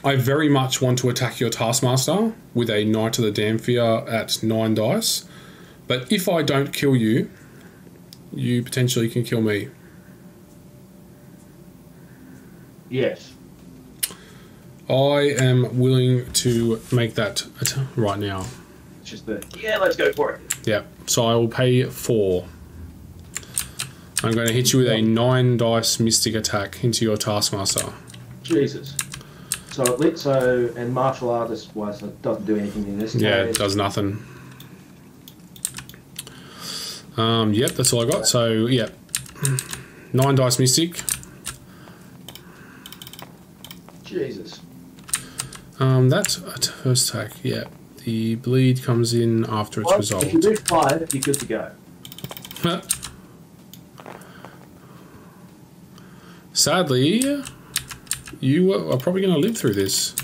I very much want to attack your Taskmaster with a Knight of the Damphia at 9 dice. But if I don't kill you, you potentially can kill me. Yes. I am willing to make that right now. It's just yeah, let's go for it. Yeah, so I will pay 4. I'm going to hit you with a 9 dice Mystic attack into your Taskmaster. Jesus. So and martial artist wise, it doesn't do anything in this case. Yeah, it does nothing. Yep, that's all I got. So, yeah. 9 dice Mystic. Jesus. That's a first attack, yeah. The bleed comes in after it's resolved. If you do 5, you're good to go. Sadly, you are probably going to live through this.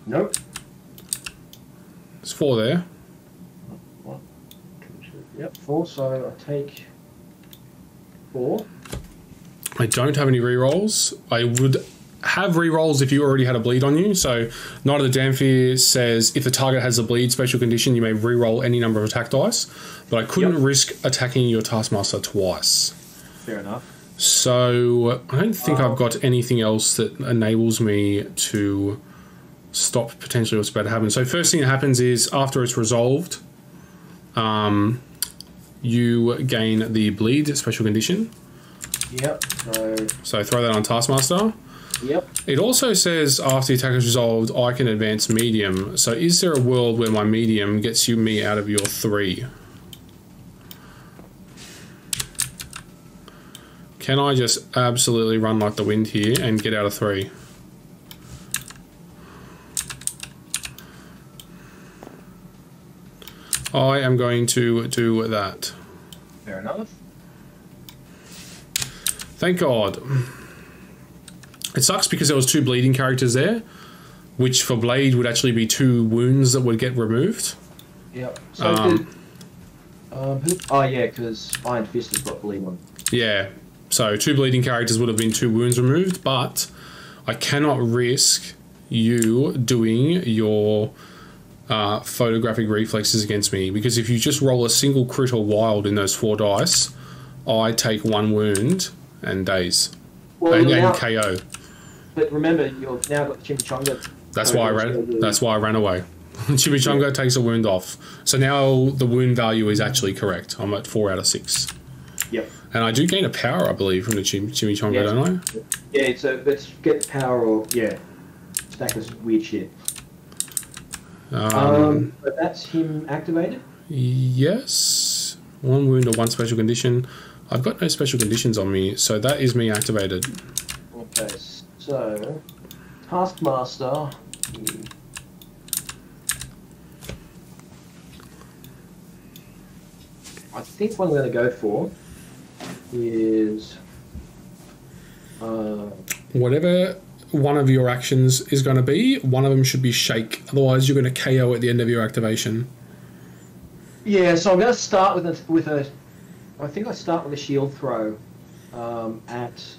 Nope. There's 4 there. 1, 2, 3. Yep, 4. So I take 4. I don't have any rerolls. I would have rerolls if you already had a bleed on you. So Knight of the Damphia says if the target has a bleed special condition, you may reroll any number of attack dice. But I couldn't risk attacking your Taskmaster twice. Fair enough. So I don't think I've got anything else that enables me to stop potentially what's about to happen. So first thing that happens is after it's resolved, you gain the bleed special condition. Yep. So throw that on Taskmaster. Yep. It also says after the attack is resolved, I can advance medium. So is there a world where my medium gets me out of your 3? Can I just absolutely run like the wind here and get out of 3? I am going to do that. Fair enough. Thank God. It sucks because there was 2 bleeding characters there, which for Blade would actually be 2 wounds that would get removed. Yep. So oh yeah, because Iron Fist has got bleed on. Yeah. So 2 bleeding characters would have been 2 wounds removed, but I cannot risk you doing your photographic reflexes against me, because if you just roll a single crit or wild in those 4 dice, I take 1 wound and daze. Well, and KO. But remember, you've now got the Chimichanga. That's why I ran away. Chimichanga takes a wound off. So now the wound value is actually correct. I'm at 4 out of 6. Yep. And I do gain a power, I believe, from the Chimichanga, don't I? Yeah, so let's get the power or, stack this weird shit. But that's him activated? Yes. 1 wound or 1 special condition. I've got no special conditions on me, so that is me activated. Okay, so Taskmaster. I think what I'm going to go for is whatever one of your actions is going to be, one of them should be shake. Otherwise, you're going to KO at the end of your activation. Yeah, so I'm going to start with a. I think I start with a shield throw because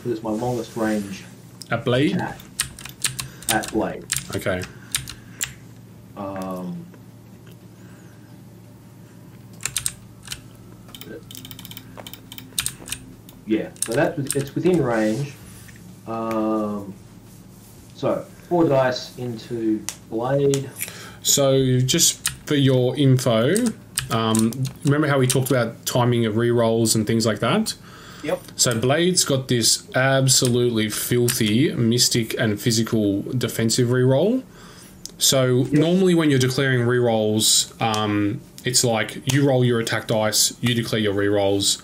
it's my longest range. At Blade? At Blade. Okay. Yeah, so it's within range. So 4 dice into Blade. So just for your info, remember how we talked about timing of rerolls and things like that? Yep. So Blade's got this absolutely filthy mystic and physical defensive reroll. So normally when you're declaring rerolls, it's like you roll your attack dice, you declare your rerolls,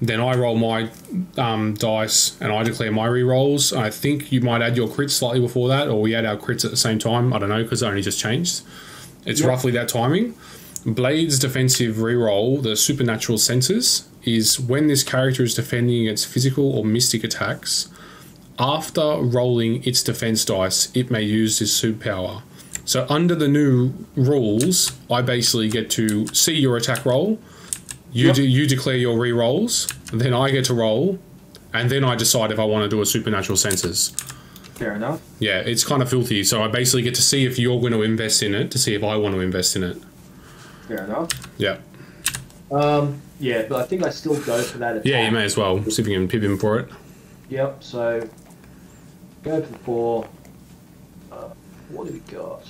then I roll my dice and I declare my rerolls. I think you might add your crits slightly before that, or we add our crits at the same time. I don't know, because it only just changed. It's roughly that timing. Blade's defensive reroll, the supernatural senses, is when this character is defending against physical or mystic attacks, after rolling its defense dice, it may use this superpower. So under the new rules, I basically get to see your attack roll, you declare your rerolls, then I get to roll, and then I decide if I want to do a supernatural senses. Fair enough. Yeah, it's kind of filthy. So I basically get to see if you're going to invest in it, to see if I want to invest in it. Fair enough. Yeah. Yeah, but I think I still go for that attack. Yeah, you may as well. See if you can pip him for it. Yep, so go for 4. What have we got?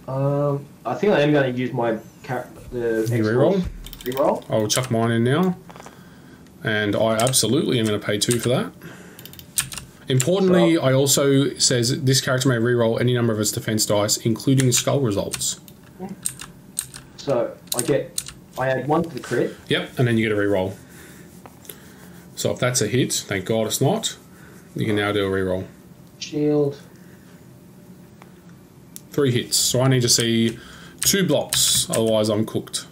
I think I am going to use my the reroll. Reroll. I'll chuck mine in now. And I absolutely am going to pay 2 for that. Importantly, I also says this character may reroll any number of its defense dice, including skull results. So I add 1 to the crit. Yep, and then you get a reroll. So if that's a hit, thank God it's not, you can now do a reroll. Shield. 3 hits. So I need to see 2 blocks, otherwise I'm cooked.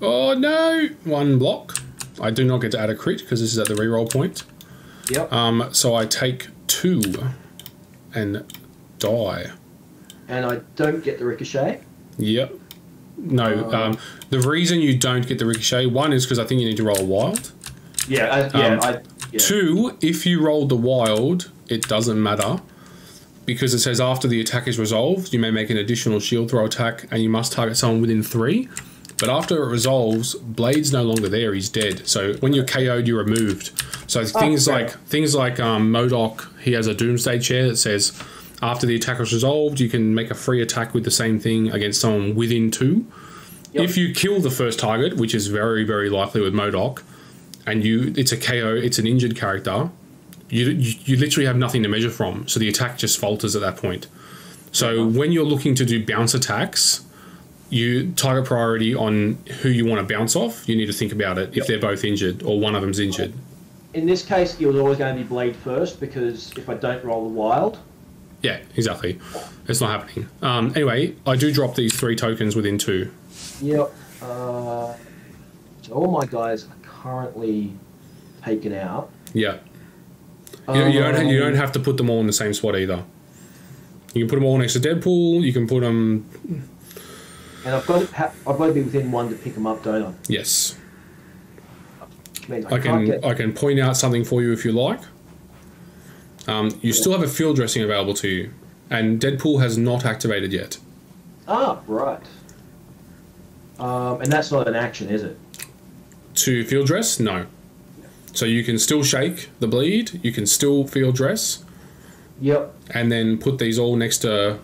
Oh no! 1 block. I do not get to add a crit because this is at the reroll point. Yep. So I take 2 and die. And I don't get the ricochet? Yep. No, the reason you don't get the ricochet, 1 is because I think you need to roll a wild. Yeah. 2, if you roll the wild, it doesn't matter, because it says after the attack is resolved, you may make an additional shield throw attack and you must target someone within 3. But after it resolves, Blade's no longer there, he's dead. So when you're KO'd, you're removed. So things like Modoc, he has a Doomsday chair that says after the attack is resolved, you can make a free attack with the same thing against someone within 2. Yep. If you kill the first target, which is very, very likely with Modoc, and it's a KO, it's an injured character, you literally have nothing to measure from. So the attack just falters at that point. So when you're looking to do bounce attacks, you target priority on who you want to bounce off. You need to think about it if they're both injured or one of them's injured. In this case, it was always going to be Blade first, because if I don't roll the wild... Yeah, exactly. It's not happening. Anyway, I do drop these 3 tokens within 2. Yep. So So all my guys are currently taken out. Yeah. You don't have to put them all in the same spot either. You can put them all next to Deadpool. You can put them. And I've got to be within one to pick them up, don't I? Yes. Which means I can point out something for you if you like. You still have a field dressing available to you, and Deadpool has not activated yet. Ah, right. And that's not an action, is it? To field dress, no. So you can still shake the bleed. You can still field dress. Yep. And then put these all next to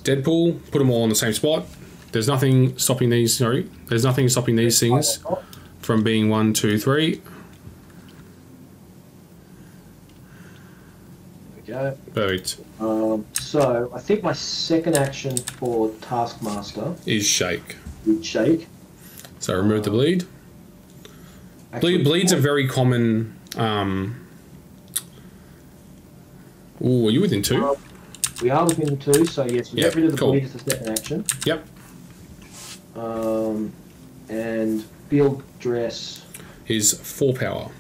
Deadpool. Put them all in the same spot. There's nothing stopping these. Sorry, there's nothing stopping these things from being 1, 2, 3. There we go. Perfect. So I think my second action for Taskmaster Is shake. is shake. So remove the bleed. Bleed's a very common. Ooh, are you within 2? We are within 2, so yes, we Yep, get rid of the cool. bleed as the second action. Yep. And field dress. Is 4 power.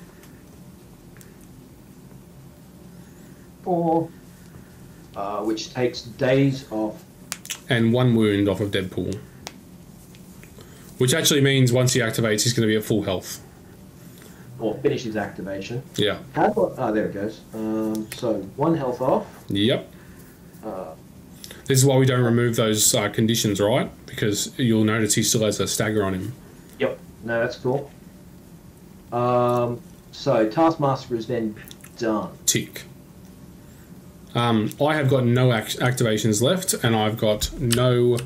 4, which takes days off. And 1 wound off of Deadpool. Which actually means once he activates, he's going to be at full health. Or finish his activation. Yeah. How do I, there it goes. So 1 health off. Yep. This is why we don't remove those conditions, right? Because you'll notice he still has a stagger on him. Yep. No, that's cool. So Taskmaster is then done. Tick. I have got no activations left, and I've got no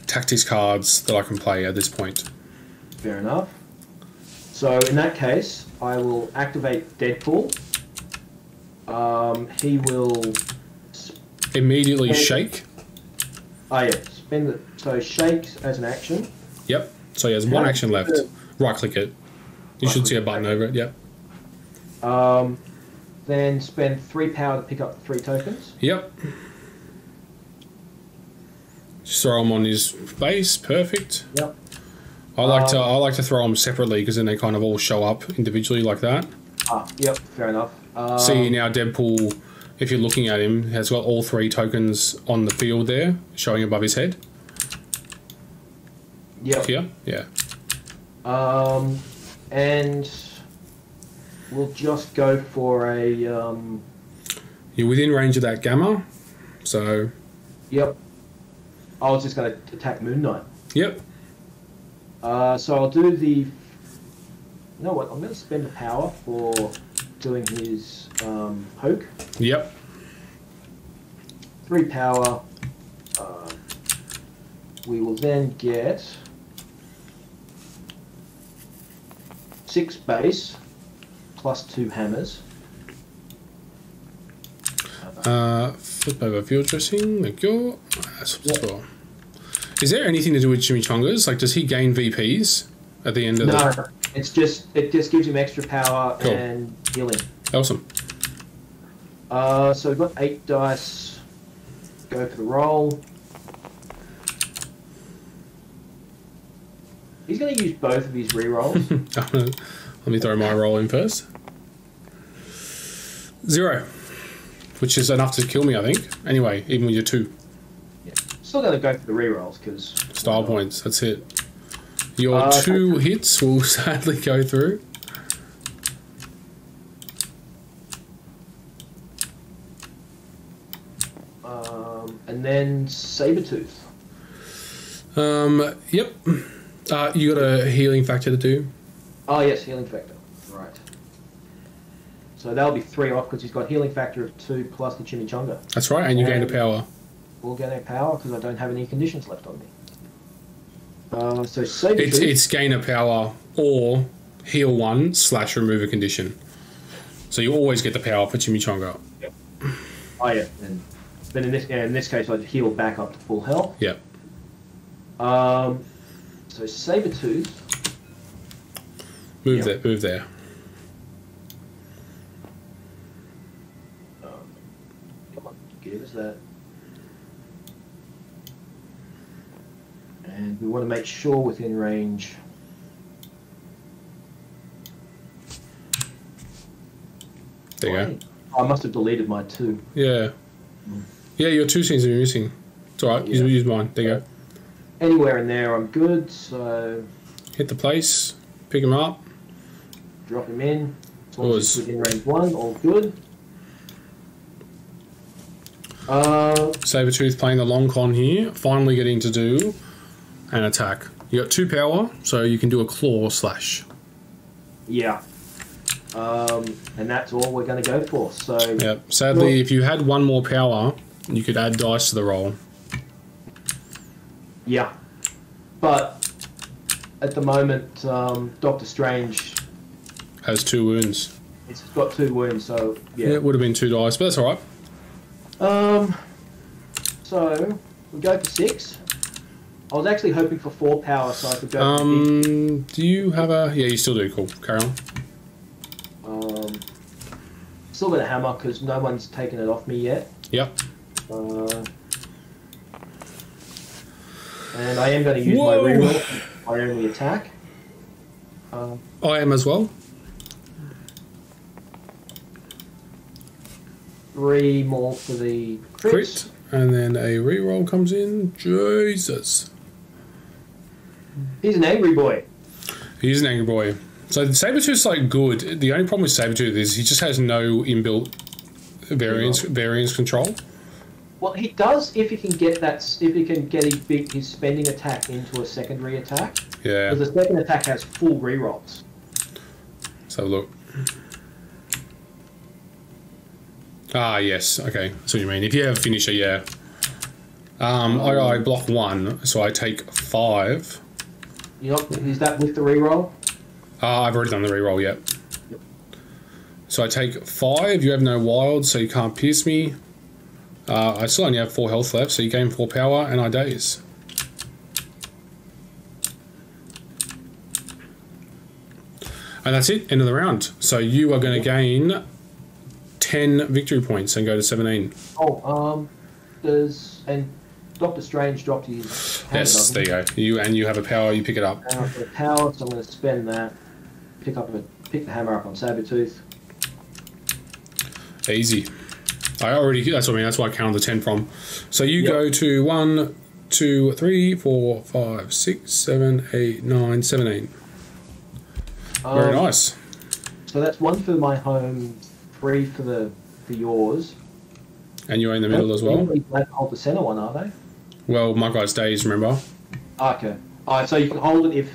tactics cards that I can play at this point. Fair enough. So in that case, I will activate Deadpool. He will Immediately shake. Oh yeah, spend the so shakes as an action. Yep. So he has 1 action left. Right click it. You should see a button over it. Yep. Then spend 3 power to pick up the 3 tokens. Yep. Just throw them on his base. Perfect. Yep. I like to throw them separately because then they kind of all show up individually like that. Yep. Fair enough. See now Deadpool, if you're looking at him, has got all 3 tokens on the field there, showing above his head. Yep. Here, yeah. And we'll just go for a. You're within range of that gamma, so. Yep. I was just going to attack Moon Knight. Yep. So I'll do the. You know what? I'm going to spend the power for doing his poke. Yep. 3 power. We will then get 6 base plus 2 hammers. Flip over field dressing. Thank you. Is there anything to do with chimichangas? Like, does he gain VPs at the end of No, it just gives him extra power and healing. Awesome. So we've got 8 dice. Go for the roll. He's going to use both of his rerolls. Let me throw my roll in first. 0, which is enough to kill me, I think. Anyway, even with your 2. Yeah. Still going to go for the rerolls because style points. That's it. Your 2 hits will sadly go through. And then Sabretooth. Yep. You got a healing factor to do. Oh yes, healing factor. Right. So that'll be 3 off because he's got healing factor of 2 plus the chimichanga. That's right, and you gain a power. We'll gain a power because I don't have any conditions left on me. So Sabretooth. It's gain a power or heal 1 / remove a condition. So you always get the power for chimichanga. Yep. Oh yeah, and then in this case I'd heal back up to full health. Yep. So Sabretooth. Move there. Come on, give us that. And we want to make sure within range. There you go. I must have deleted my 2. Yeah. Yeah, your 2 seems to be missing. It's alright, use mine. There you go. Anywhere in there I'm good, so... Hit the place, pick him up. Drop him in. As long as it's within range 1, all good. Sabretooth playing the long con here, finally getting to do an attack. You got 2 power, so you can do a claw slash. Yeah. And that's all we're going to go for. So yeah. Sadly, if you had 1 more power, you could add dice to the roll. Yeah. But at the moment, Doctor Strange has 2 wounds. It's got 2 wounds, so yeah. Yeah, it would have been 2 dice, but that's alright. So we go for 6. I was actually hoping for 4 power, so I could go. Do you have a? Yeah, you still do. Cool. Carry on. Still got a hammer because no one's taken it off me yet. Yep. And I am going to use my reroll, my only attack. I am as well. 3 more for the crit. And then a reroll comes in. Jesus. He's an angry boy. He's an angry boy. So Sabretooth's like good. The only problem with Sabretooth is he just has no inbuilt variance control. Well, he does if he can get that. If he can get his spending attack into a secondary attack. Yeah. Because the second attack has full rerolls. So look. Ah, yes. Okay. That's what you mean. If you have a finisher, yeah. I block 1, so I take 5. Is that with the reroll? I've already done the reroll, yep. So I take 5. You have no wild, so you can't pierce me. I still only have 4 health left, so you gain 4 power, and I daze. And that's it. End of the round. So you are going to gain 10 victory points and go to 17. Oh, and Doctor Strange dropped his hammer. Yes, there you go. You have a power. You pick it up. And I've got a power, so I'm going to spend that. Pick the hammer up on Sabretooth. Easy. That's what I mean. That's why I counted the 10 from. So you go to 1, 2, 3, 4, 5, 6, 7, 8, 9, 17. Very nice. So that's 1 for my home, 3 for yours. And you're in the middle as well. You don't hold the center one, are they? Well, my guy's dazed, remember? Okay. So you can hold it if.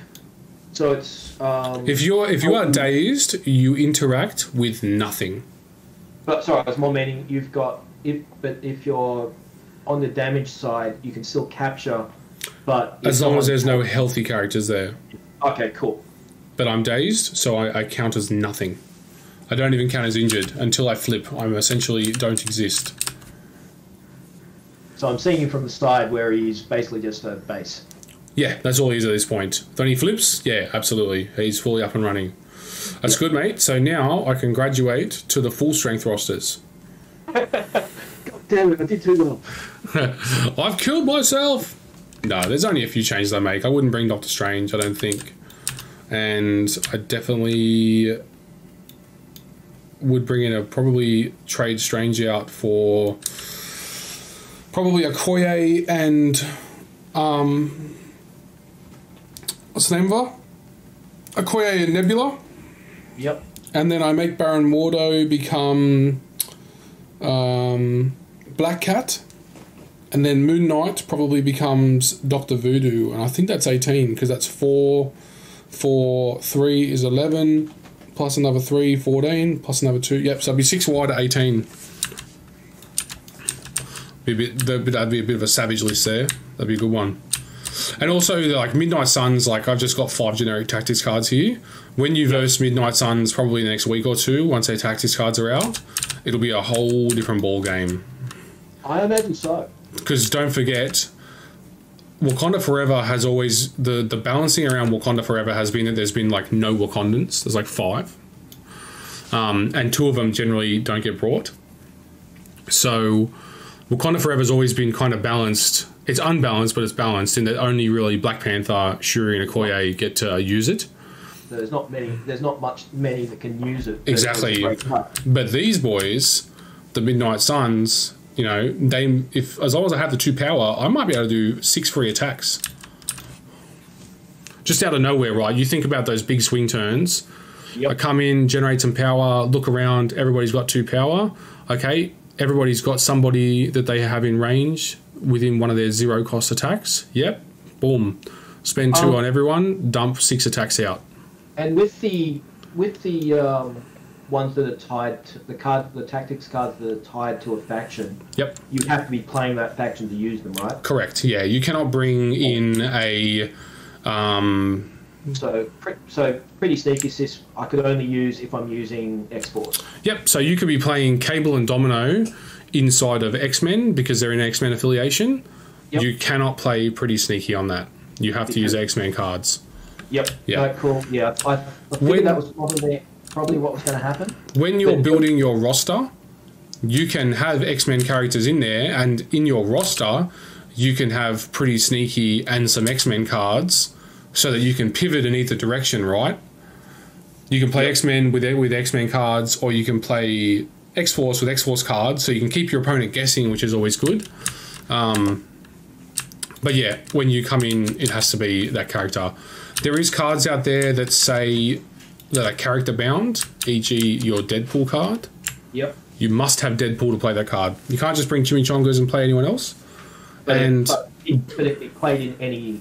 So it's. If you are dazed, you interact with nothing. But sorry, I was more meaning you've got. If you're on the damage side, you can still capture. But as long as there's no healthy characters there. Okay, cool. But I'm dazed, so I count as nothing. I don't even count as injured until I flip. I'm essentially don't exist. So I'm seeing him from the side where he's basically just a base. Yeah, that's all he is at this point. Then he flips, yeah, absolutely. He's fully up and running. That's good, mate. So now I can graduate to the full strength rosters. God damn it, I did too well. I've killed myself! No, there's only a few changes I make. I wouldn't bring Doctor Strange, I don't think. And I definitely would bring in probably trade Strange out for probably a Okoye and what's the name of her? Okoye and Nebula. Yep. And then I make Baron Mordo become Black Cat. And then Moon Knight probably becomes Dr. Voodoo. And I think that's 18 because that's 4 3 is 11 plus another 3, 14 plus another 2. Yep, so it'd be 6 wide at 18. That'd be a bit of a savage list there. That'd be a good one. And also, like, Midnight Suns, like, I've just got 5 generic tactics cards here. When you verse Midnight Suns, probably the next week or 2, once their tactics cards are out, it'll be a whole different ball game. I imagine so. Because don't forget, Wakanda Forever has always... The balancing around Wakanda Forever has been that there's been, like, no Wakandans. There's, like, 5. And 2 of them generally don't get brought. So Wakanda Forever has always been kind of balanced. It's unbalanced, but it's balanced in that only really Black Panther, Shuri, and Okoye get to use it. There's not many. There's not many that can use it. Exactly. But these boys, the Midnight Suns, you know, as long as I have the 2 power, I might be able to do 6 free attacks. Just out of nowhere, right? You think about those big swing turns. Yep. I come in, generate some power, look around, everybody's got 2 power. Okay, everybody's got somebody that they have in range within one of their 0 cost attacks. Yep, boom. Spend 2 on everyone, dump 6 attacks out. And with the ones that are tied to the tactics cards that are tied to a faction. Yep. You have to be playing that faction to use them, right? Correct. Yeah, you cannot bring in a. So pretty sneaky sis. I could only use if I'm using Xforce. Yep. So you could be playing Cable and Domino inside of X-Men because they're in X-Men affiliation. Yep. You cannot play pretty sneaky on that. You have to use X-Men cards. Yep. Yeah. Cool. Yeah. I figured that was probably what was going to happen. When you're building your roster, you can have X-Men characters in there, and in your roster, you can have pretty sneaky and some X-Men cards so that you can pivot in either direction, right? You can play X-Men with X-Men cards, or you can play Xforce with Xforce cards, so you can keep your opponent guessing, which is always good. But yeah, when you come in, it has to be that character. There is cards out there that say that are character bound, e.g. your Deadpool card. Yep. You must have Deadpool to play that card. You can't just bring Chimichangas and play anyone else. But it played in any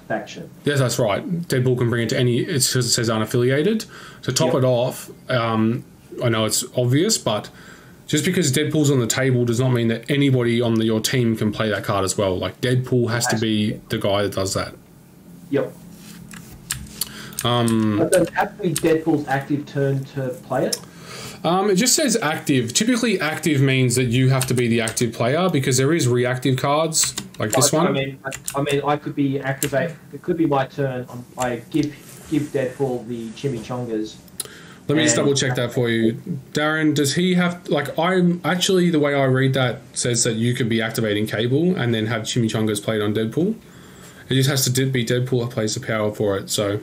faction. Yes, that's right. Deadpool can bring it to any. It's because it says unaffiliated. To top it off, I know it's obvious, but just because Deadpool's on the table does not mean that anybody on your team can play that card as well. Like Deadpool has to be the guy that does that. Yep. But does it have to be Deadpool's active turn to play it? It just says active. Typically, active means that you have to be the active player because there is reactive cards like this one. I could be activate. It could be my turn. I give Deadpool the chimichangas. Let me just double check that for you, Darren. Does he have I'm actually the way I read that says that you could be activating Cable and then have chimichangas played on Deadpool. It just has to be Deadpool that plays the power for it. So,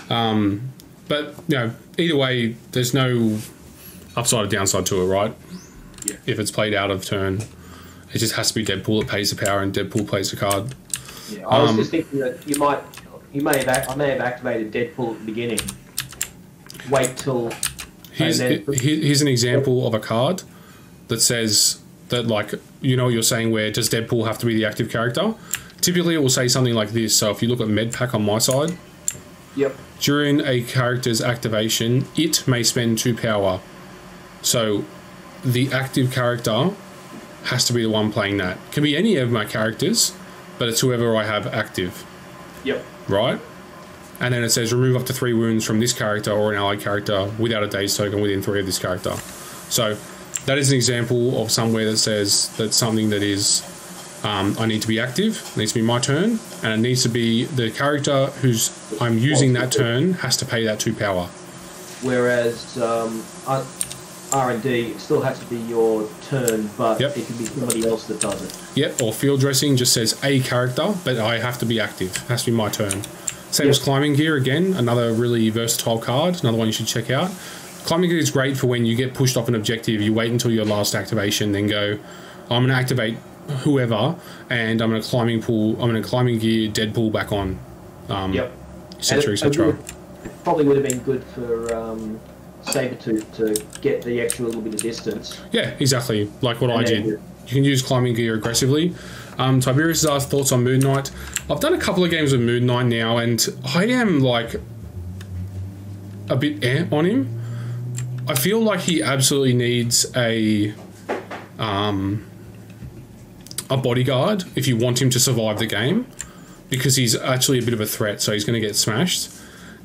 but you know, either way, there's no upside or downside to it, right? Yeah. If it's played out of turn, it just has to be Deadpool that pays the power and Deadpool plays the card. Yeah, I was just thinking that I may have activated Deadpool at the beginning. Wait till. Here's an example of a card that says that, like, you know what you're saying, where does Deadpool have to be the active character? Typically, it will say something like this. So if you look at Medpack on my side, yep. During a character's activation, it may spend 2 power. So the active character has to be the one playing that. Can be any of my characters, but it's whoever I have active. Yep. Right? And then it says remove up to 3 wounds from this character or an allied character without a dazed token within 3 of this character. So that is an example of somewhere that says that something that is I need to be active, it needs to be my turn, and it needs to be the character who's I'm using that turn has to pay that 2 power. Whereas R&D still has to be your turn, but it can be somebody else that does it. Yep, or field dressing just says a character, but I have to be active. It has to be my turn. Same as climbing gear, again, another really versatile card, another one you should check out. Climbing gear is great for when you get pushed off an objective, you wait until your last activation, then go, I'm going to activate whoever, and I'm going to climbing gear Deadpool back on, etc, etc. It probably would have been good for Sabretooth to get the extra little bit of distance. Yeah, exactly, like what I did. You can use climbing gear aggressively. Tiberius has asked thoughts on Moon Knight. I've done a couple of games with Moon Knight now, and I am like a bit on him. I feel like he absolutely needs a bodyguard if you want him to survive the game, because he's actually a bit of a threat, so he's going to get smashed.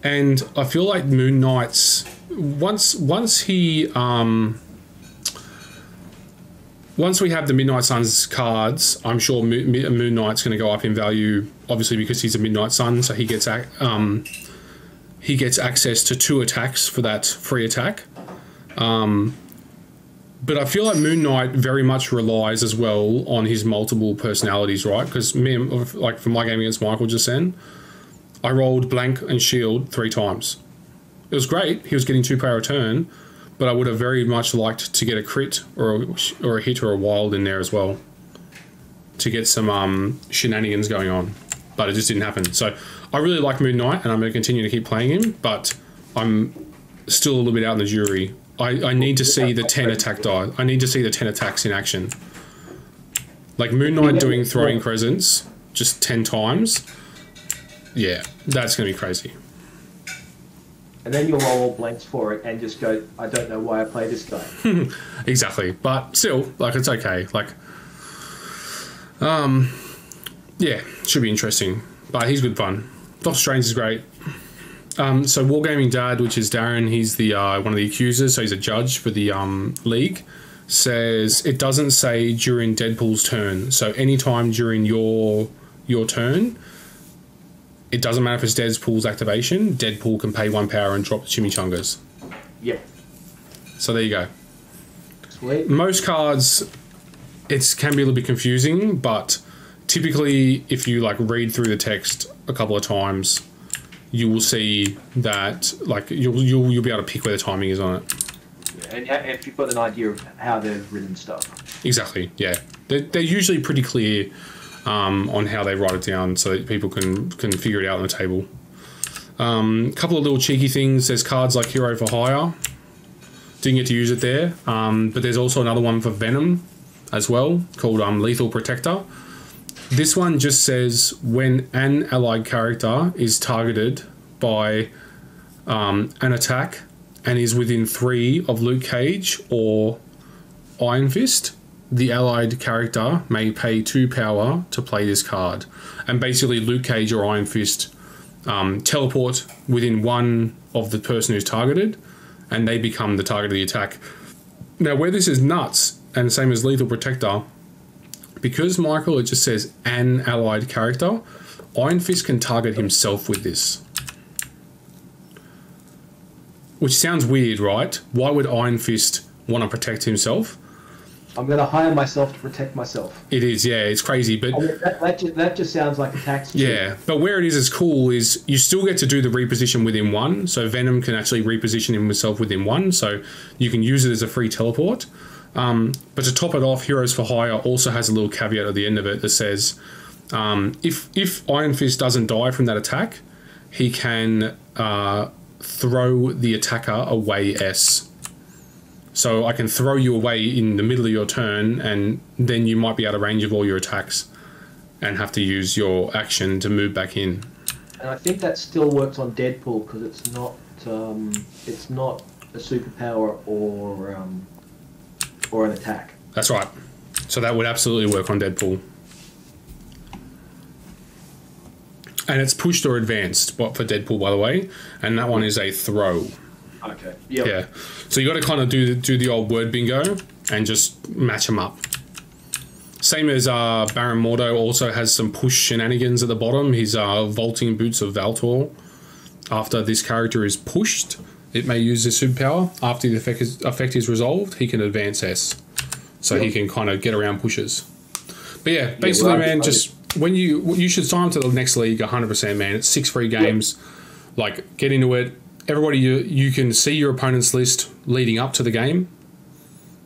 And I feel like Moon Knight's once we have the Midnight Suns cards, I'm sure Moon Knight's going to go up in value, obviously because he's a Midnight Sun, so he gets access to 2 attacks for that free attack. But I feel like Moon Knight very much relies as well on his multiple personalities, right? Because like from my game against Michael just then, I rolled blank and shield 3 times. It was great. He was getting 2 power a turn, but I would have very much liked to get a crit or a hit or a wild in there as well to get some shenanigans going on. But it just didn't happen. So I really like Moon Knight, and I'm going to continue to keep playing him, but I'm still a little bit out in the jury. I need to see the 10 attack die. I need to see the 10 attacks in action. Like Moon Knight doing throwing presents just 10 times. Yeah, that's going to be crazy. And then you'll roll all blanks for it and just go, I don't know why I play this guy. Exactly. But still, like, it's okay. Like, yeah, should be interesting. But he's good fun. Doctor Strange is great. So Wargaming Dad, which is Darren, he's the one of the accusers, so he's a judge for the league, says it doesn't say during Deadpool's turn. So anytime during your turn, it doesn't matter if it's Deadpool's activation, Deadpool can pay 1 power and drop the chimichangas. Yep. So there you go. Sweet. Most cards, it can be a little bit confusing, but typically if you like read through the text a couple of times, you will see that like you'll be able to pick where the timing is on it. Yeah, and if you've got an idea of how they've written stuff. Exactly. Yeah, they're usually pretty clear on how they write it down, so that people can figure it out on the table. A couple of little cheeky things. There's cards like Hero for Hire. Didn't get to use it there, but there's also another one for Venom as well called Lethal Protector. This one just says when an allied character is targeted by an attack and is within 3 of Luke Cage or Iron Fist, the allied character may pay 2 power to play this card. And basically Luke Cage or Iron Fist teleport within 1 of the person who's targeted, and they become the target of the attack. Now, where this is nuts, and same as Lethal Protector, because, Michael, it just says an allied character, Iron Fist can target himself with this. Which sounds weird, right? Why would Iron Fist want to protect himself? I'm going to hire myself to protect myself. It is, yeah, it's crazy, but... I mean, that just sounds like a tax. Yeah, but where it is cool is you still get to do the reposition within 1, so Venom can actually reposition himself within 1, so you can use it as a free teleport. But to top it off, Heroes for Hire also has a little caveat at the end of it that says if Iron Fist doesn't die from that attack, he can throw the attacker away S. So I can throw you away in the middle of your turn, and then you might be out of range of all your attacks and have to use your action to move back in. And I think that still works on Deadpool because it's not a superpower or an attack. That's right. So that would absolutely work on Deadpool. And it's pushed or advanced for Deadpool, by the way. And that one is a throw. Okay. Yep. Yeah. So you got to kind of do the old word bingo and just match them up. Same as Baron Mordo also has some push shenanigans at the bottom. His Vaulting Boots of Valtor. After this character is pushed, it may use this superpower. After the effect is resolved, he can advance S. So he can kind of get around pushes. But yeah, basically, man, just when you should sign up to the next league 100%, man. It's 6 free games. Like, get into it. Everybody, you can see your opponent's list leading up to the game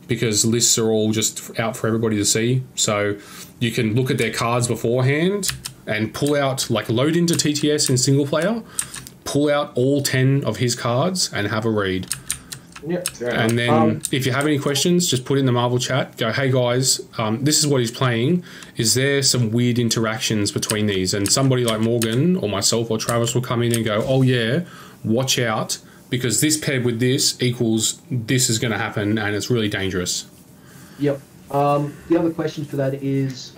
because lists are all just out for everybody to see. So you can look at their cards beforehand and pull out, like load into TTS in single player, pull out all 10 of his cards and have a read. Yep, and then if you have any questions, just put in the Marvel chat. Go, hey guys, this is what he's playing. Is there some weird interactions between these? And somebody like Morgan or myself or Travis will come in and go, oh yeah, watch out, because this paired with this equals this is going to happen, and it's really dangerous. Yep. The other question for that is,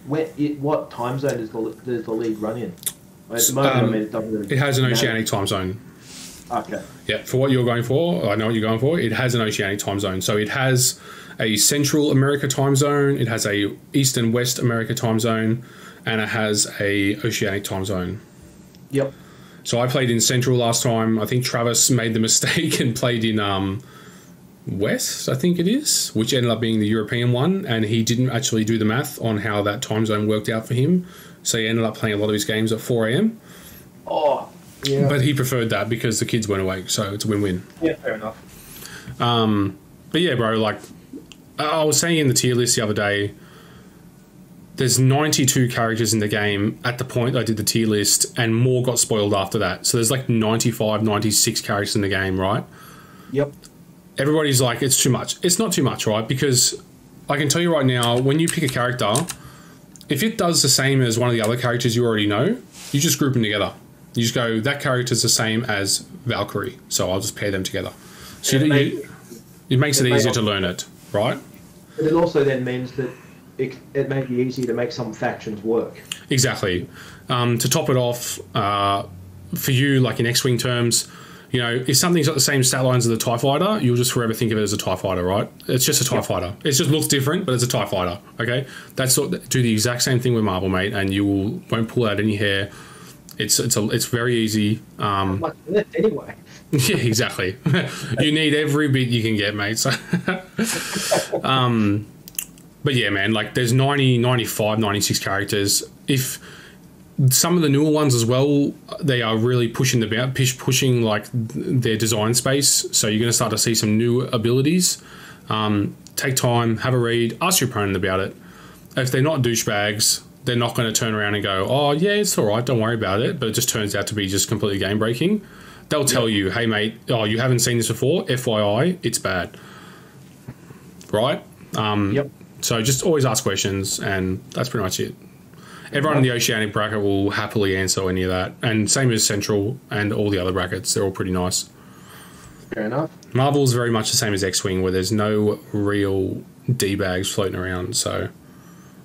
what time zone does the league run in? At the moment, I mean, it doesn't really. It has an oceanic time zone. Okay. Yeah, for what you're going for, I know what you're going for. It has an oceanic time zone, so it has a Central America time zone, it has a East and West America time zone, and it has a oceanic time zone. Yep. So I played in Central last time. I think Travis made the mistake and played in West, I think it is, which ended up being the European one, and he didn't actually do the math on how that time zone worked out for him. so he ended up playing a lot of his games at 4 a.m. Oh, yeah. But he preferred that because the kids weren't awake, so it's a win-win. Yeah, fair enough. But yeah, bro, like I was saying in the tier list the other day, there's 92 characters in the game at the point I did the tier list, and more got spoiled after that. So there's like 95, 96 characters in the game, right? Yep. Everybody's like, it's too much. It's not too much, right? Because I can tell you right now, when you pick a character, if it does the same as one of the other characters you already know, you just group them together. You just go, that character's the same as Valkyrie, so I'll just pair them together. So it makes it easier to learn it, right? But it also then means that it may be easier to make some factions work. Exactly. To top it off, for you, like in X-Wing terms, you know, if something's got the same stat lines as a TIE fighter, you'll just forever think of it as a TIE fighter, right? It's just a TIE fighter. It just looks different, but it's a TIE fighter, okay? Do the exact same thing with Marvel, mate, and you won't pull out any hair. It's very easy. Anyway. Yeah, exactly. You need every bit you can get, mate. So, but yeah, man, like there's 90, 95, 96 characters. If some of the newer ones as well, they are really pushing pushing like their design space. So you're going to start to see some new abilities. Take time, have a read, ask your opponent about it. If they're not douchebags, they're not going to turn around and go, oh yeah, it's all right, don't worry about it. But it just turns out to be just completely game breaking. They'll tell you, hey mate, oh, you haven't seen this before, FYI, it's bad. Right? Yep. So just always ask questions, and that's pretty much it. Everyone in the Oceanic bracket will happily answer any of that. And same as Central and all the other brackets, they're all pretty nice. Fair enough. Marvel's very much the same as X-Wing, where there's no real D-bags floating around, so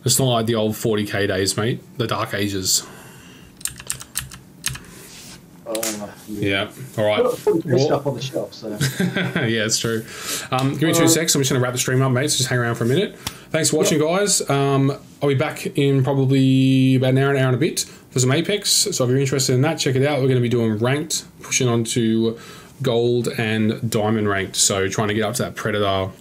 it's not like the old 40k days, mate. The Dark Ages. Yeah. All right. Put stuff on the shelf. So. Yeah, it's true. Give me 2 secs. I'm just going to wrap the stream up, mate. So just hang around for a minute. Thanks for watching, guys. I'll be back in probably about an hour and a bit for some Apex. So if you're interested in that, check it out. We're going to be doing ranked, pushing on to gold and diamond ranked. So trying to get up to that Predator